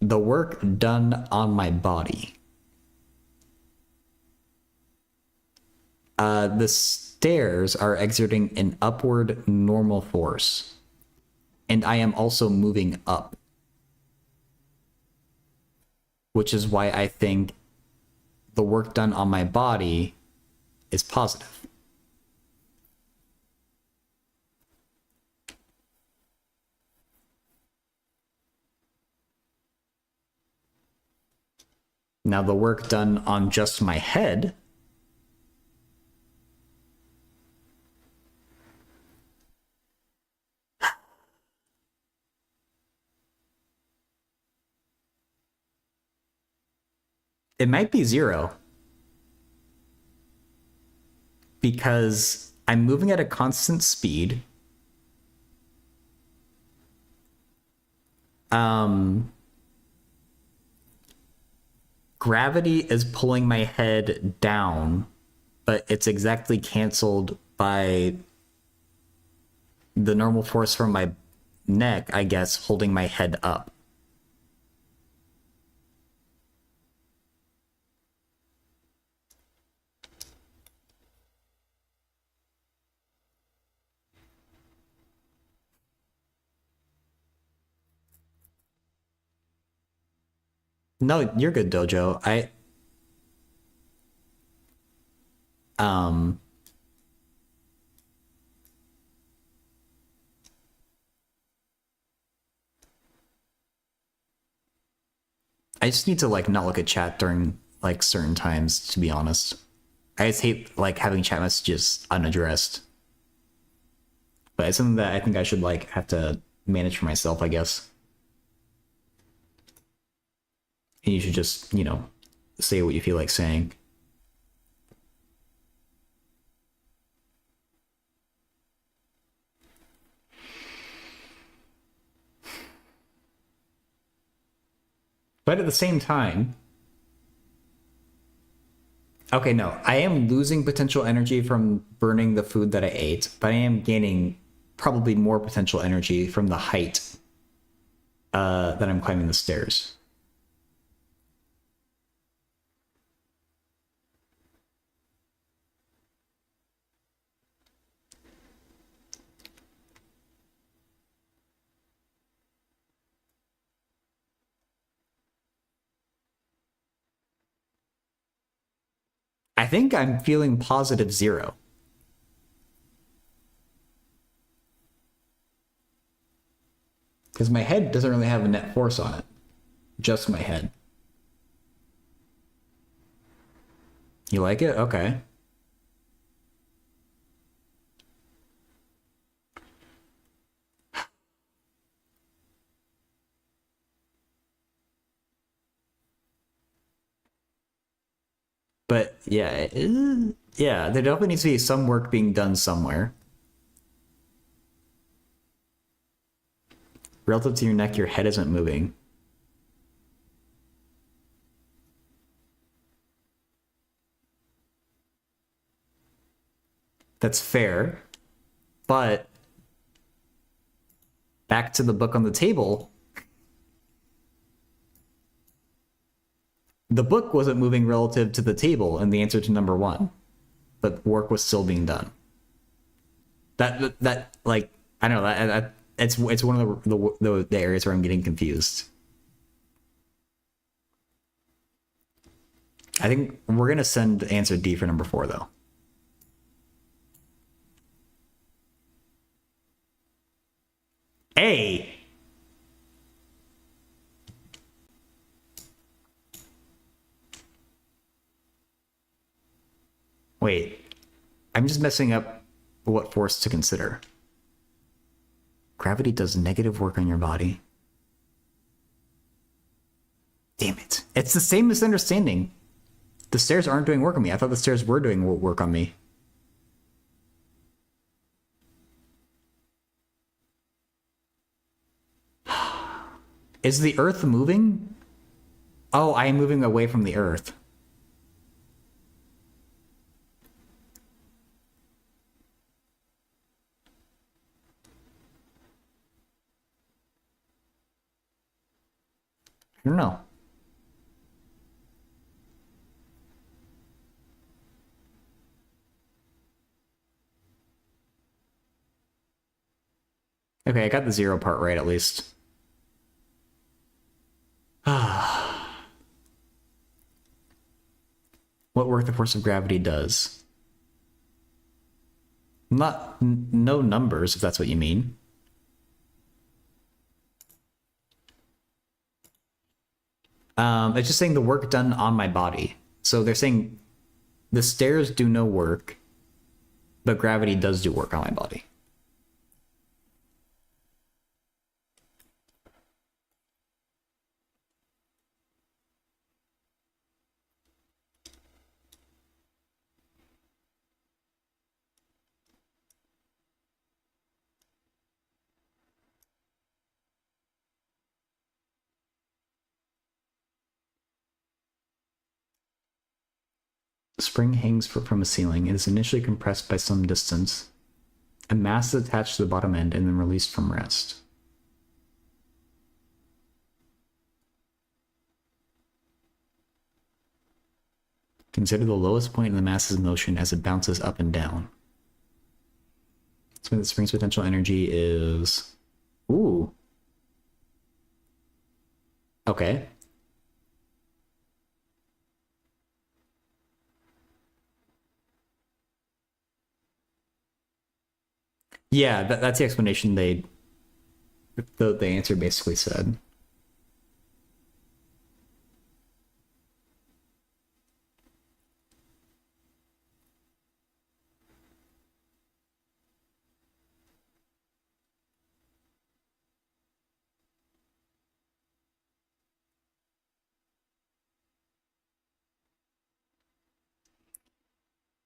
the work done on my body. The stairs are exerting an upward normal force. And I am also moving up. Which is why I think the work done on my body is positive. Now the work done on just my head it might be 0 because I'm moving at a constant speed. Gravity is pulling my head down, but it's exactly canceled by the normal force from my neck, I guess, holding my head up. No, you're good, Dojo. I just need to like not look at chat during like certain times, to be honest. I just hate like having chat messages unaddressed. But it's something that I think I should like have to manage for myself, I guess. And you should just, you know, say what you feel like saying. But at the same time, okay, no, I am losing potential energy from burning the food that I ate, but I am gaining probably more potential energy from the height that I'm climbing the stairs. I think I'm feeling positive 0. Because my head doesn't really have a net force on it. Just my head. You like it? Okay. But yeah, yeah, there definitely needs to be some work being done somewhere. Relative to your neck, your head isn't moving. That's fair. But back to the book on the table. The book wasn't moving relative to the table in the answer to number 1, but work was still being done. That like I don't know that it's one of the areas where I'm getting confused. I think we're gonna send answer D for number 4 though. A. Wait, I'm just messing up what force to consider. Gravity does negative work on your body. Damn it. It's the same misunderstanding. The stairs aren't doing work on me. I thought the stairs were doing work on me. Is the Earth moving? Oh, I am moving away from the Earth. I don't know. Okay, I got the zero part right at least. What work the force of gravity does. No numbers, if that's what you mean. It's just saying the work done on my body. So they're saying the stairs do no work, but gravity does do work on my body. The spring hangs from a ceiling. It is initially compressed by some distance. A mass is attached to the bottom end and then released from rest. Consider the lowest point in the mass's motion as it bounces up and down. So the spring's potential energy is... Ooh. Okay. Yeah, that's the explanation the answer basically said.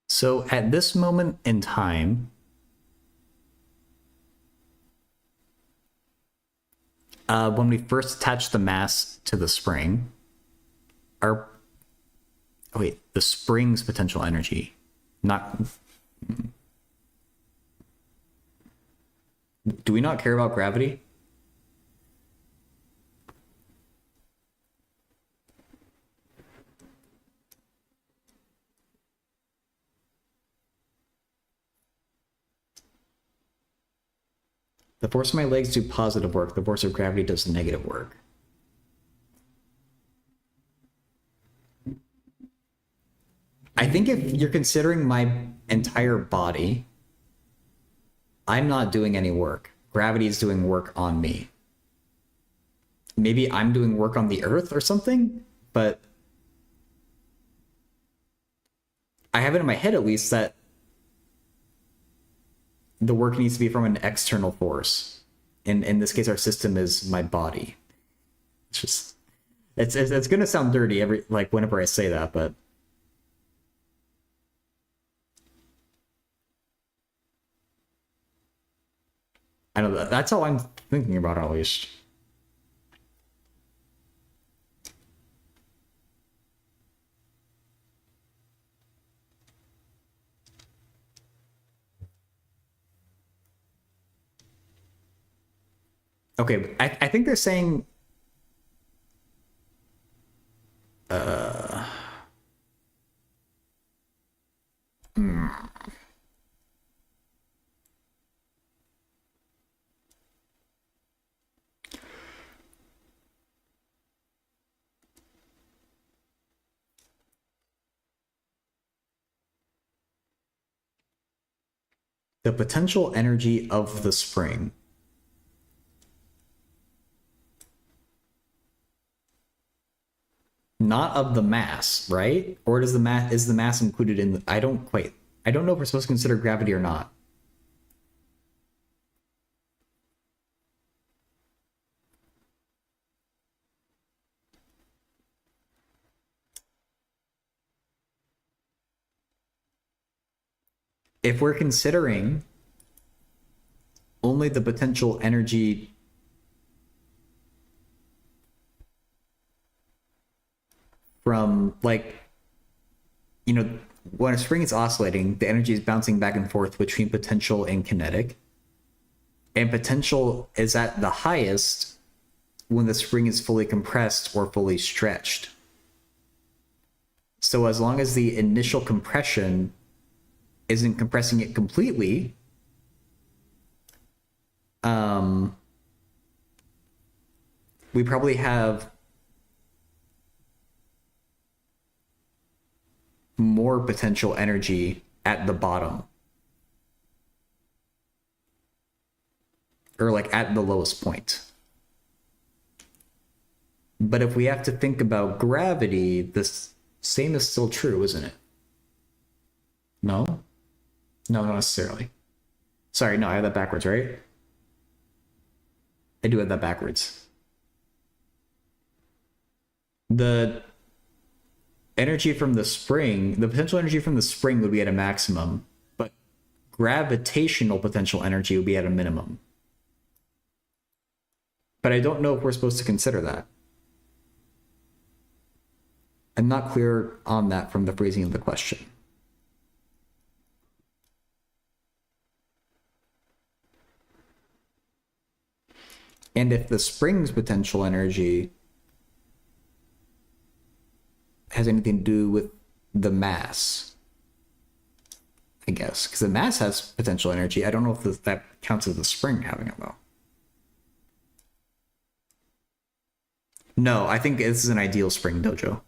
So at this moment in time, when we first attached the mass to the spring, our... Oh wait, the spring's potential energy, not... Do we not care about gravity? The force of my legs do positive work. The force of gravity does negative work. I think if you're considering my entire body, I'm not doing any work. Gravity is doing work on me. Maybe I'm doing work on the Earth or something, but I have it in my head at least that the work needs to be from an external force. In this case, our system is my body. It's just, it's gonna sound dirty whenever I say that, but I know that's how I'm thinking about it, at least. Okay, I think they're saying the potential energy of the spring. Not of the mass, right? Or is the mass included in the... I don't know if we're supposed to consider gravity or not. If we're considering only the potential energy from like, you know, when a spring is oscillating, the energy is bouncing back and forth between potential and kinetic. And potential is at the highest when the spring is fully compressed or fully stretched. So as long as the initial compression isn't compressing it completely, we probably have more potential energy at the bottom, or like at the lowest point. But if we have to think about gravity, the same is still true, isn't it? No? No, not necessarily. Sorry, no, I have that backwards, right? I do have that backwards. The energy from the spring, the potential energy from the spring would be at a maximum, but gravitational potential energy would be at a minimum. But I don't know if we're supposed to consider that. I'm not clear on that from the phrasing of the question. And if the spring's potential energy has anything to do with the mass, I guess, because the mass has potential energy. I don't know if that counts as the spring having it, though. No, I think this is an ideal spring dojo.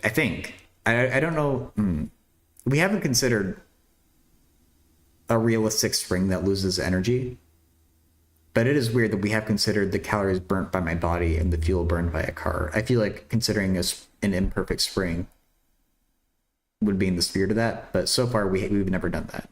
I think. I don't know. We haven't considered a realistic spring that loses energy. But it is weird that we have considered the calories burnt by my body and the fuel burned by a car. I feel like considering an imperfect spring would be in the spirit of that. But so far, we've never done that.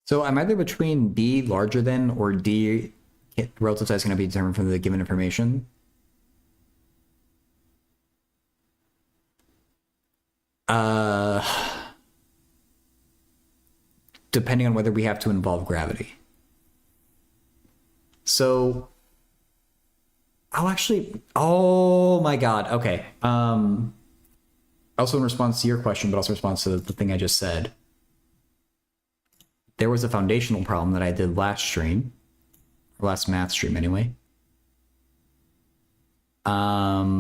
So I'm either between B larger than or D relative size going to be determined from the given information. Depending on whether we have to involve gravity. So, oh my God. Okay. Also in response to your question, but also in response to the thing I just said, there was a foundational problem that I did last stream, or last math stream anyway. Number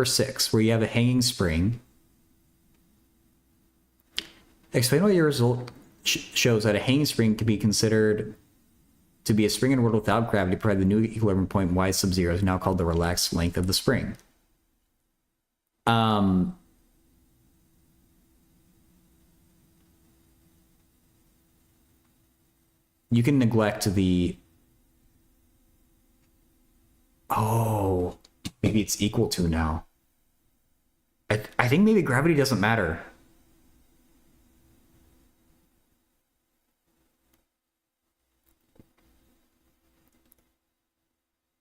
6, where you have a hanging spring. Explain why your result shows that a hanging spring can be considered to be a spring in a world without gravity, provided the new equilibrium point y sub 0 is now called the relaxed length of the spring. You can neglect the... Oh, maybe it's equal to now. I think maybe gravity doesn't matter.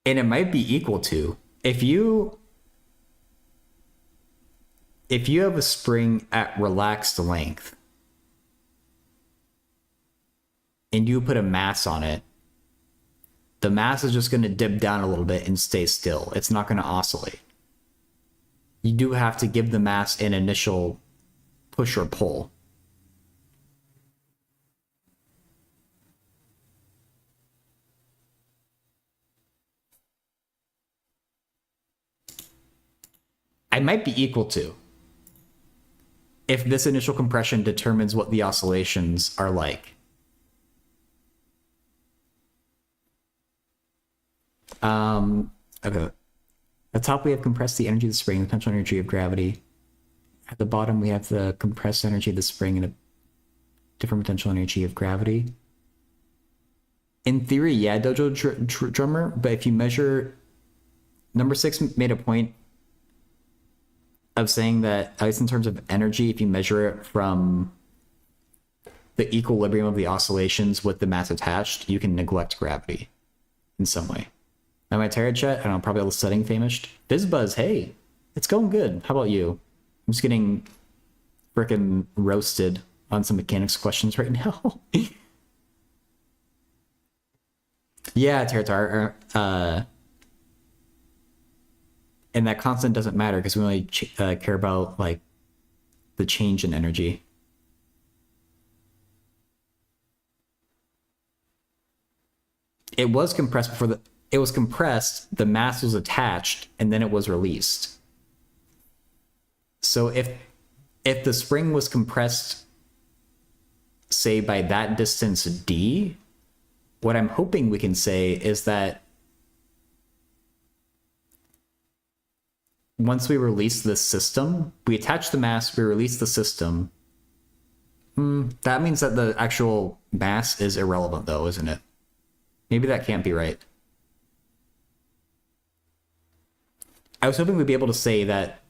And it might be equal to. If you have a spring at relaxed length and you put a mass on it, the mass is just going to dip down a little bit and stay still. It's not going to oscillate. You do have to give the mass an initial push or pull. I might be equal to. if this initial compression determines what the oscillations are like. Okay. At the top, we have compressed the energy of the spring, the potential energy of gravity. At the bottom, we have the compressed energy of the spring and a different potential energy of gravity. In theory, yeah, Dojo Drummer, but if you measure... Number 6 made a point of saying that, at least in terms of energy, if you measure it from the equilibrium of the oscillations with the mass attached, you can neglect gravity in some way. Am I tired, chat? I don't know, probably all the setting famished. BizBuzz, hey, it's going good. How about you? I'm just getting freaking roasted on some mechanics questions right now. Yeah, Teratar. And that constant doesn't matter because we only care about like the change in energy. It was compressed before it was compressed, the mass was attached, and then it was released. So if the spring was compressed, say by that distance d, what I'm hoping we can say is that once we release this system, we attach the mass, we release the system. That means that the actual mass is irrelevant though, isn't it? Maybe that can't be right. I was hoping we'd be able to say that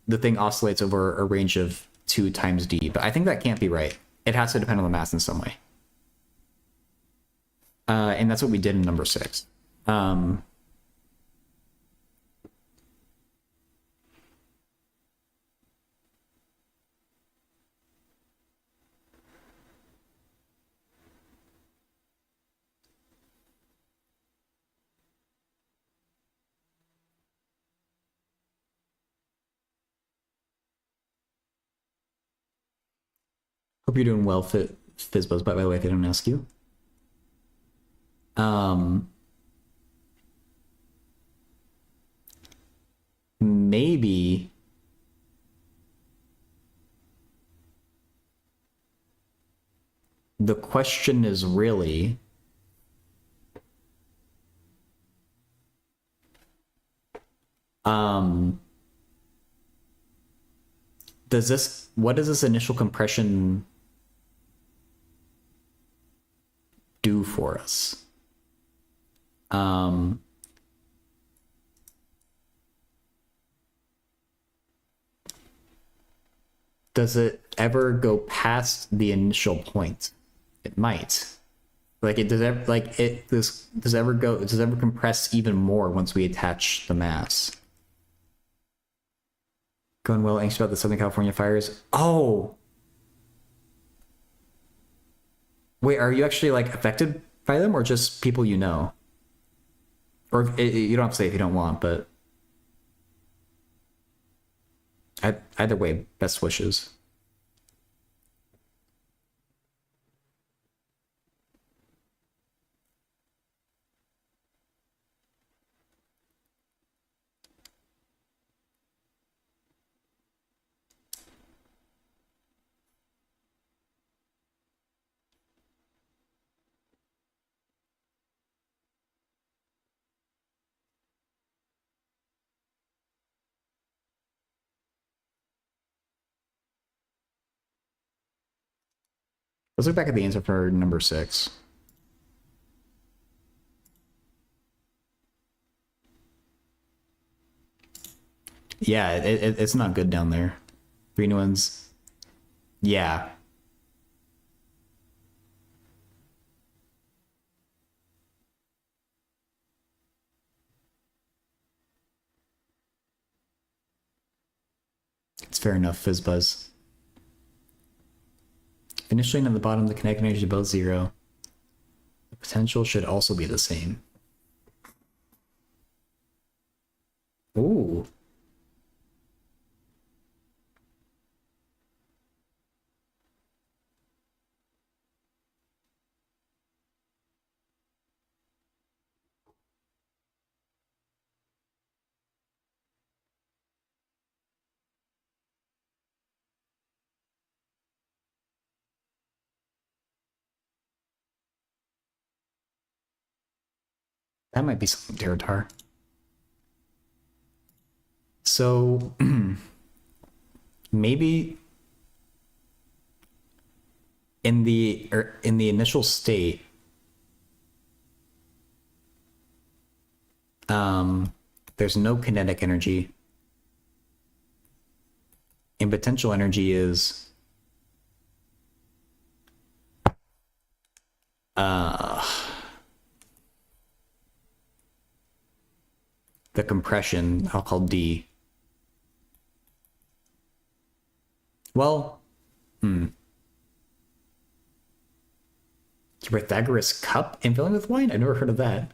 the thing oscillates over a range of 2 times d, but I think that can't be right. It has to depend on the mass in some way. And that's what we did in number 6. Hope you're doing well, Fizzbuzz, by the way, if I don't ask you. Maybe the question is really what does this initial compression do for us? Does it ever go past the initial point? It might. Like it does ever does ever compress even more once we attach the mass? Going well, anxious about the Southern California fires. Oh, wait, are you actually like affected by them, or just people you know? Or you don't have to say if you don't want, but either way, best wishes. Let's look back at the answer for number 6. Yeah, it's not good down there. 3 new ones. Yeah. It's fair enough, Fizzbuzz. Initially, on the bottom, the kinetic energy is both 0. The potential should also be the same. Ooh. That might be something Territar. So maybe in the initial state, there's no kinetic energy, and potential energy is the compression. I'll call D. Well, Pythagoras cup and filling with wine? I've never heard of that.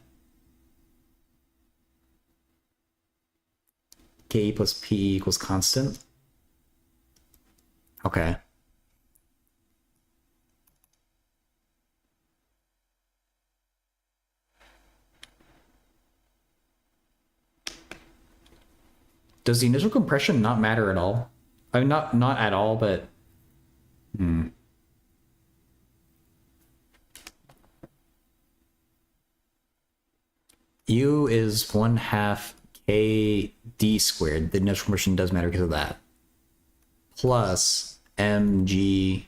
K plus P equals constant. Okay. Does the initial compression not matter at all? I mean, not at all, but U is 1/2 KD squared. The initial compression does matter because of that. Plus mg.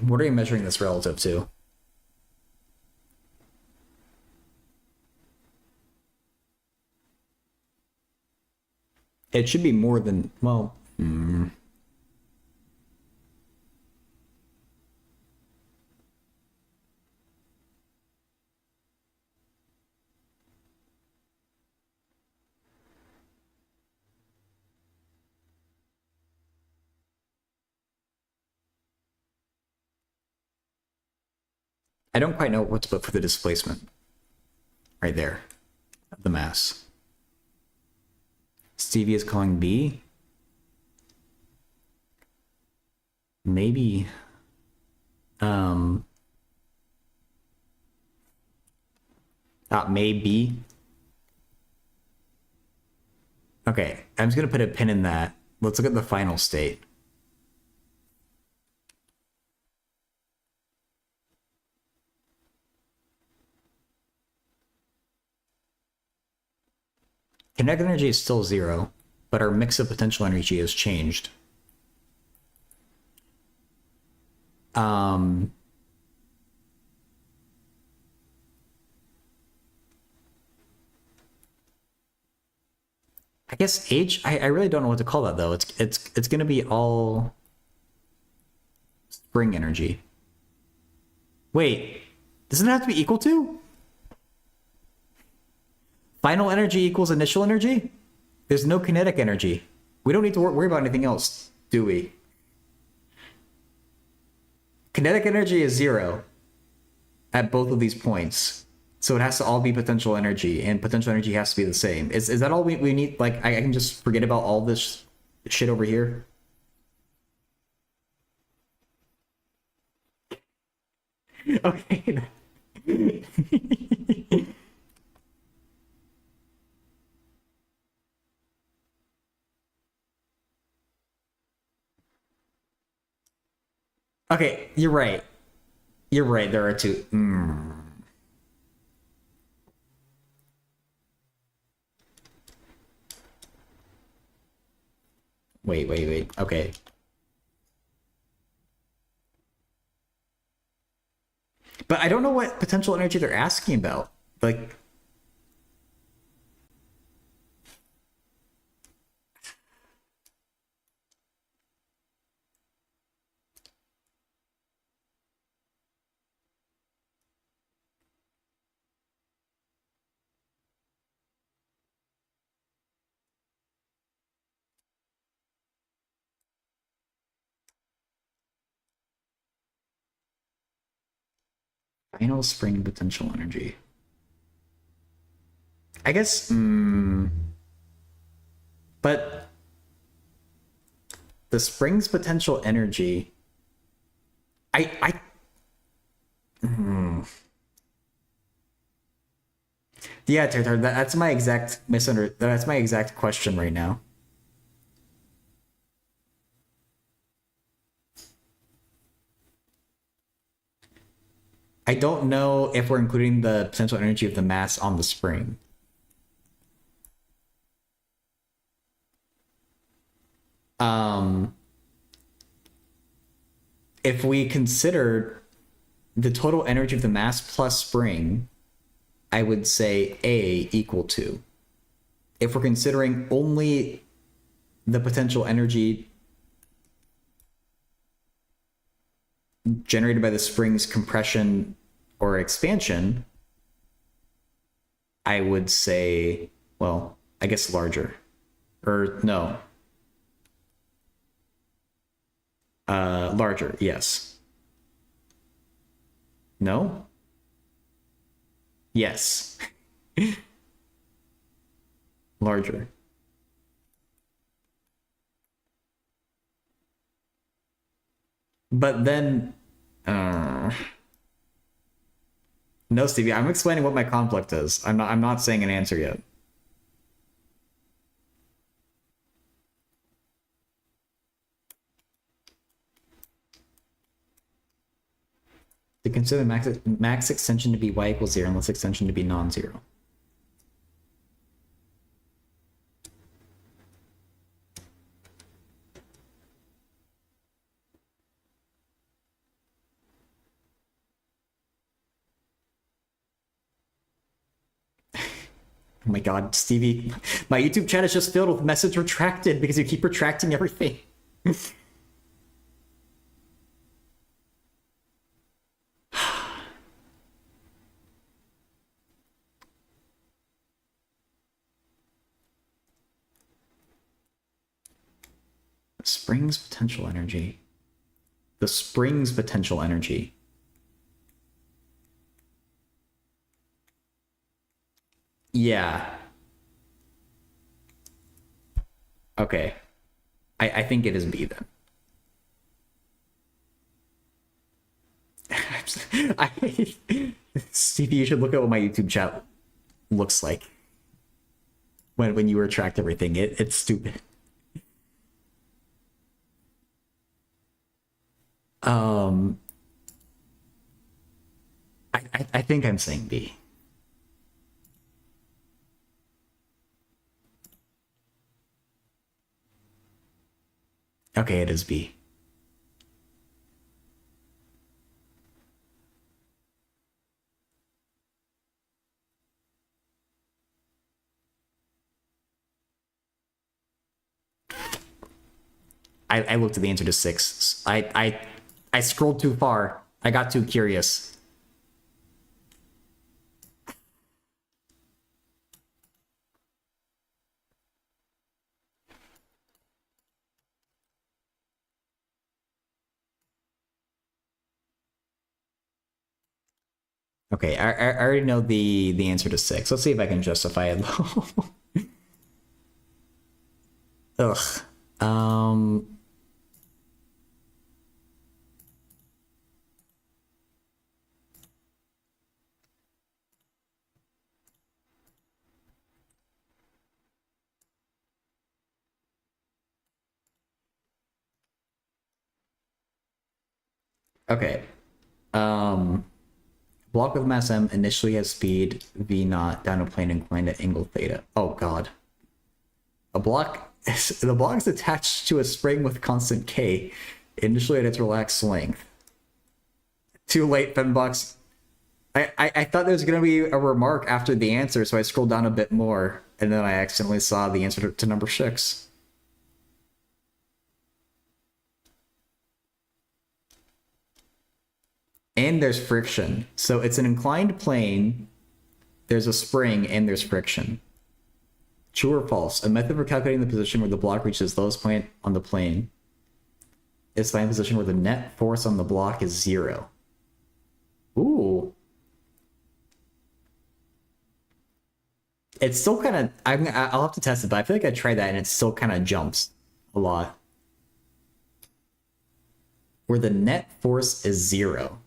What are you measuring this relative to? It should be more than, well, I don't quite know what to put for the displacement. Right there, of the mass. Stevie is calling B. Maybe, maybe. Okay, I'm just gonna put a pin in that. Let's look at the final state. Kinetic energy is still 0, but our mix of potential energy has changed. I guess H, I really don't know what to call that though. It's gonna be all spring energy. Wait, doesn't it have to be equal to? Final energy equals initial energy? There's no kinetic energy. We don't need to worry about anything else, do we? Kinetic energy is 0 at both of these points. So it has to all be potential energy, and potential energy has to be the same. Is that all we need? Like, I can just forget about all this shit over here? Okay. Okay, you're right. You're right, there are two. Wait. Okay. But I don't know what potential energy they're asking about. Like, final spring potential energy. I guess, but the spring's potential energy, yeah, Tartar, that's my exact that's my exact question right now. I don't know if we're including the potential energy of the mass on the spring. If we consider the total energy of the mass plus spring, I would say A equal to. If we're considering only the potential energy generated by the spring's compression or expansion, I would say, well, I guess larger. Or no. Larger, yes. No? Yes. Larger. But then, no, Stevie, I'm explaining what my conflict is. I'm not saying an answer yet. To consider max extension to be y equals 0 and less extension to be non-zero. Oh my god, Stevie, my YouTube chat is just filled with message retracted because you keep retracting everything. Spring's potential energy. The spring's potential energy. Yeah. Okay. I think it is B then. Stevie, you should look at what my YouTube chat looks like when you retract everything. It's stupid. I think I'm saying B. Okay, it is B. I looked at the answer to 6. I scrolled too far. I got too curious. Okay, I already know the answer to 6. Let's see if I can justify it. Ugh. Okay. Block with mass m initially has speed v naught down a plane inclined at angle theta. Oh god. The block is attached to a spring with constant k, initially at its relaxed length. Too late, Fenbox. I thought there was gonna be a remark after the answer, so I scrolled down a bit more, and then I accidentally saw the answer to number 6. And there's friction. So it's an inclined plane, there's a spring, and there's friction. True or false? A method for calculating the position where the block reaches the lowest point on the plane is find a position where the net force on the block is 0. Ooh. It's still kind of... I'll have to test it, but I feel like I tried that and it still kind of jumps a lot. Where the net force is 0.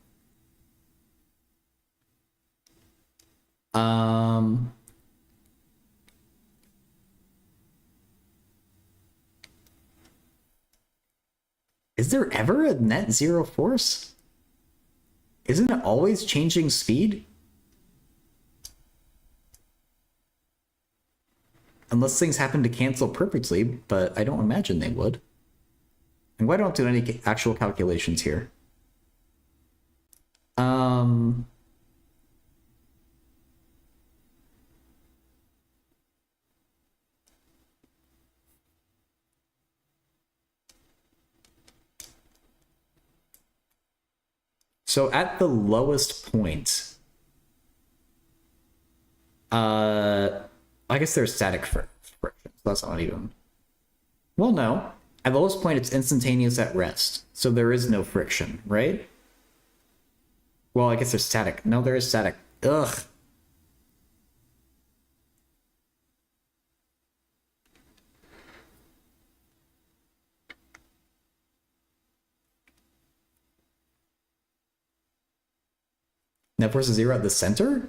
Is there ever a net 0 force? Isn't it always changing speed? Unless things happen to cancel perfectly, but I don't imagine they would. And why don't I do any actual calculations here? So at the lowest point, I guess there's static friction, so that's not even. Well, no. At the lowest point, it's instantaneous at rest, so there is no friction, right? Well, I guess there's static. No, there is static. Ugh. Net force is 0 at the center?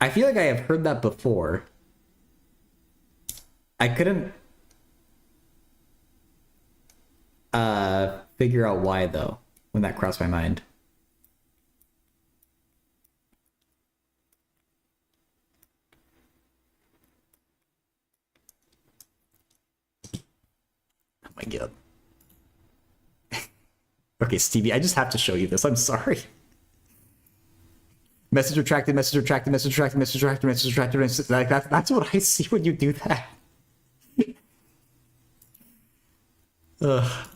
I feel like I have heard that before. I couldn't figure out why, though, when that crossed my mind. Oh my god. Okay, Stevie, I just have to show you this. I'm sorry. Message retracted, message retracted, message retracted, message retracted, message retracted, message, like that's what I see when you do that. Ugh.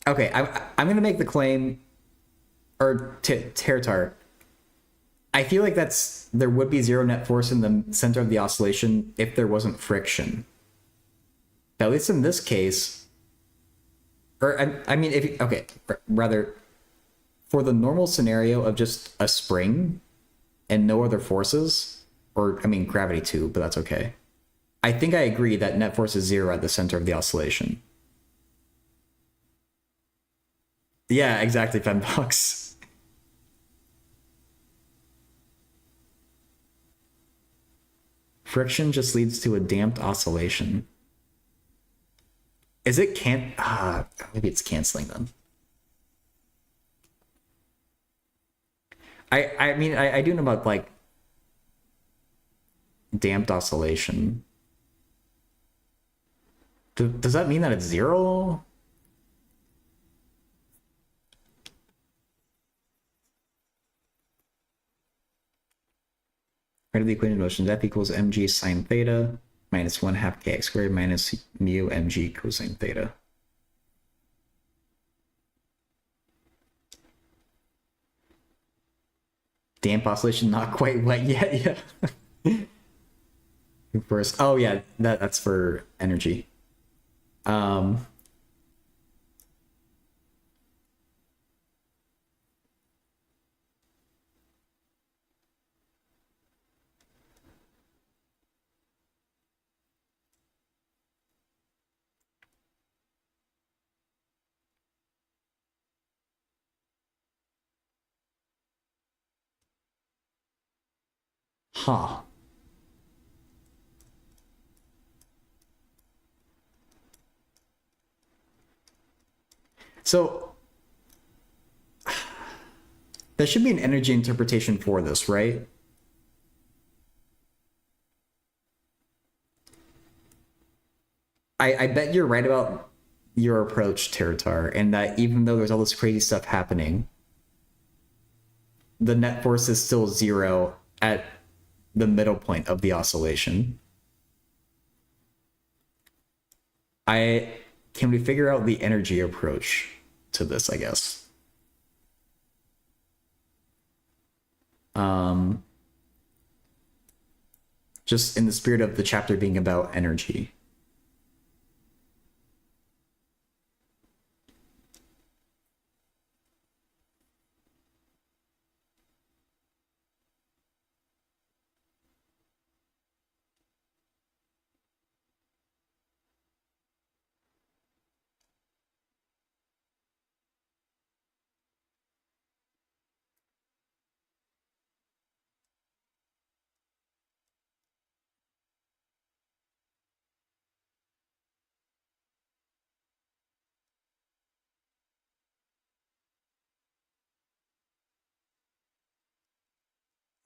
Okay, I'm gonna make the claim, or Territar. I feel like there would be 0 net force in the center of the oscillation if there wasn't friction. But at least in this case, or I mean, rather, for the normal scenario of just a spring and no other forces, or I mean gravity too, but that's okay. I think I agree that net force is 0 at the center of the oscillation. Yeah, exactly, Fembox. Friction just leads to a damped oscillation. Is it maybe it's canceling then. I mean I do know about like damped oscillation. Does that mean that it's 0? Part of the equation motion, F equals mg sine theta minus 1/2 kx squared minus mu mg cosine theta. Damp oscillation, not quite wet yet. Yeah. First, oh yeah, that's for energy. Huh. So there should be an energy interpretation for this, right? I bet you're right about your approach, Territar, and that even though there's all this crazy stuff happening, the net force is still 0 at the middle point of the oscillation. Can we figure out the energy approach to this, I guess? Just in the spirit of the chapter being about energy.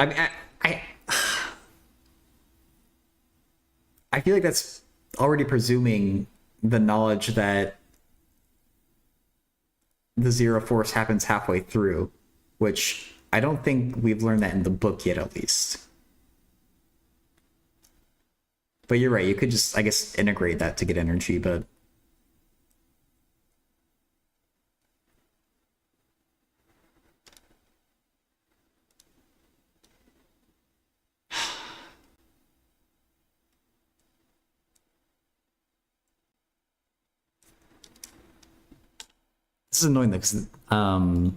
I mean, I feel like that's already presuming the knowledge that the zero force happens halfway through, which I don't think we've learned that in the book yet, at least. But you're right, you could just, I guess, integrate that to get energy, but... This is annoying though, because how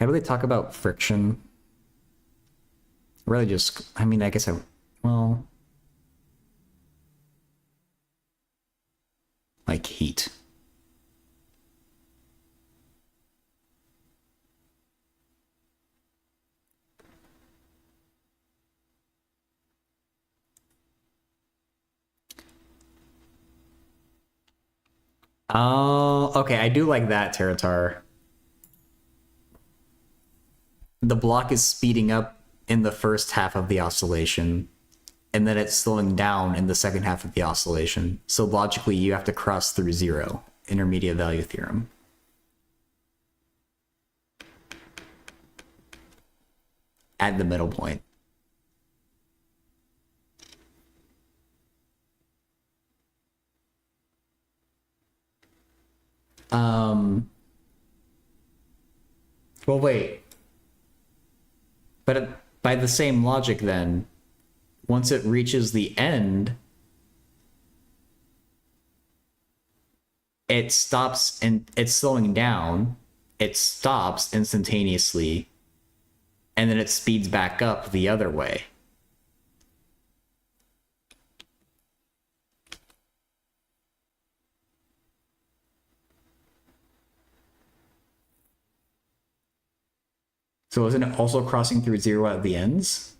do they talk about friction? Really just, I mean, I guess well, like heat. Oh, okay, I do like that, Territar. The block is speeding up in the first half of the oscillation, and then it's slowing down in the second half of the oscillation. So logically, you have to cross through zero, intermediate value theorem. At the middle point. Well, wait. But by the same logic, then, once it reaches the end, it stops and it's slowing down. It stops instantaneously, and then it speeds back up the other way. So isn't it also crossing through zero at the ends?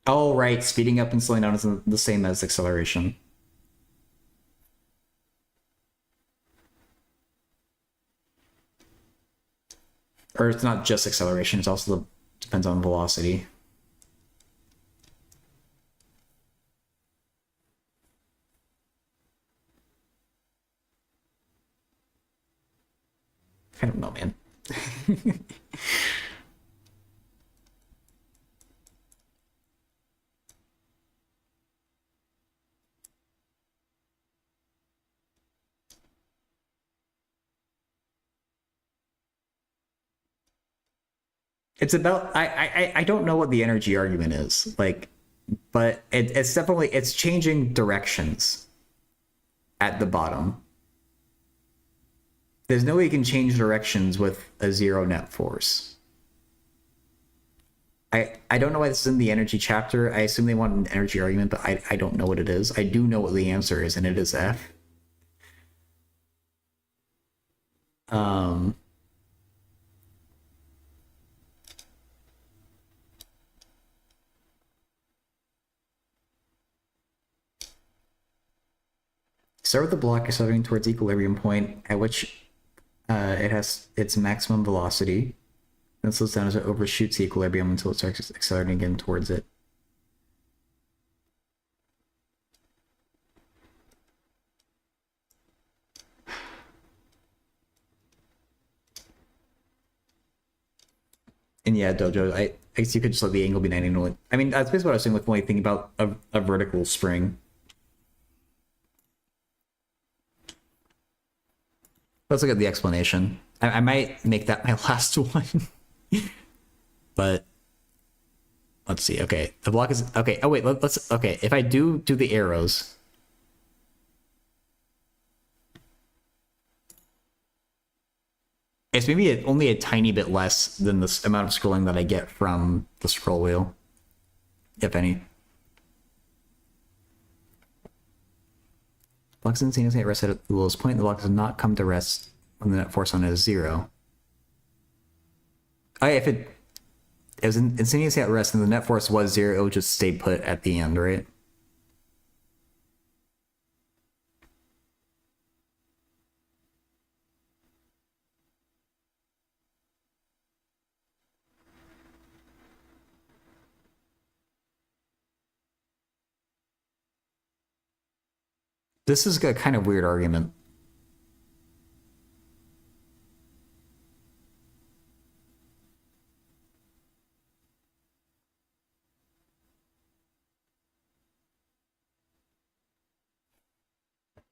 Oh, right. Speeding up and slowing down is the same as acceleration. Or it's not just acceleration, it also depends on velocity. I don't know, man. It's about I don't know what the energy argument is, like, but it's definitely it's changing directions at the bottom. There's no way you can change directions with a zero net force. I don't know why this is in the energy chapter. I assume they want an energy argument, but I don't know what it is. I do know what the answer is, and it is F. Start with the block accelerating towards equilibrium point, at which it has its maximum velocity. Then slows down as it overshoots the equilibrium until it starts accelerating again towards it. And yeah, Dojo, I guess you could just let the angle be 90. I mean, that's basically what I was saying with only thinking about a vertical spring. Let's look at the explanation. I might make that my last one. But let's see. Okay, the block is okay. Oh wait, let's okay. If I do the arrows, it's maybe only a tiny bit less than the amount of scrolling that I get from the scroll wheel, if any. Block is instantaneously at rest at the lowest point. The block does not come to rest when the net force on it is zero. Oh, yeah, it was instantaneously at rest, and the net force was 0. It would just stay put at the end, right? This is a kind of weird argument.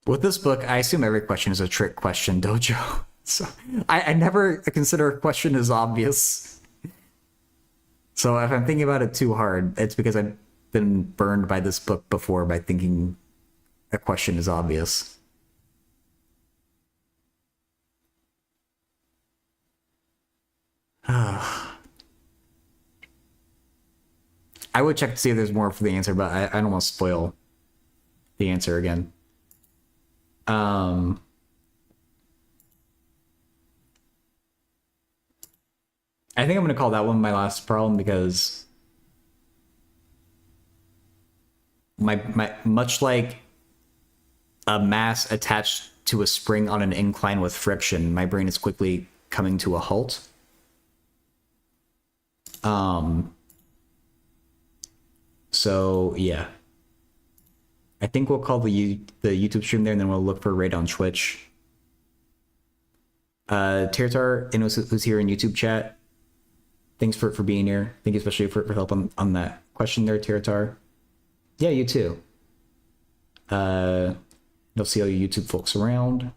With this book, I assume every question is a trick question, Dojo. So I never consider a question as obvious. So if I'm thinking about it too hard, it's because I've been burned by this book before by thinking a question is obvious. I would check to see if there's more for the answer, but I don't want to spoil the answer again. I think I'm gonna call that one my last problem because my much like a mass attached to a spring on an incline with friction, my brain is quickly coming to a halt. So yeah, I think we'll call the YouTube stream there, and then we'll look for a raid on Twitch. Tirtar, who's here in YouTube chat, thanks for being here. Thank you especially for help on that question there, Tirtar. Yeah, you too. You'll see all you YouTube folks around.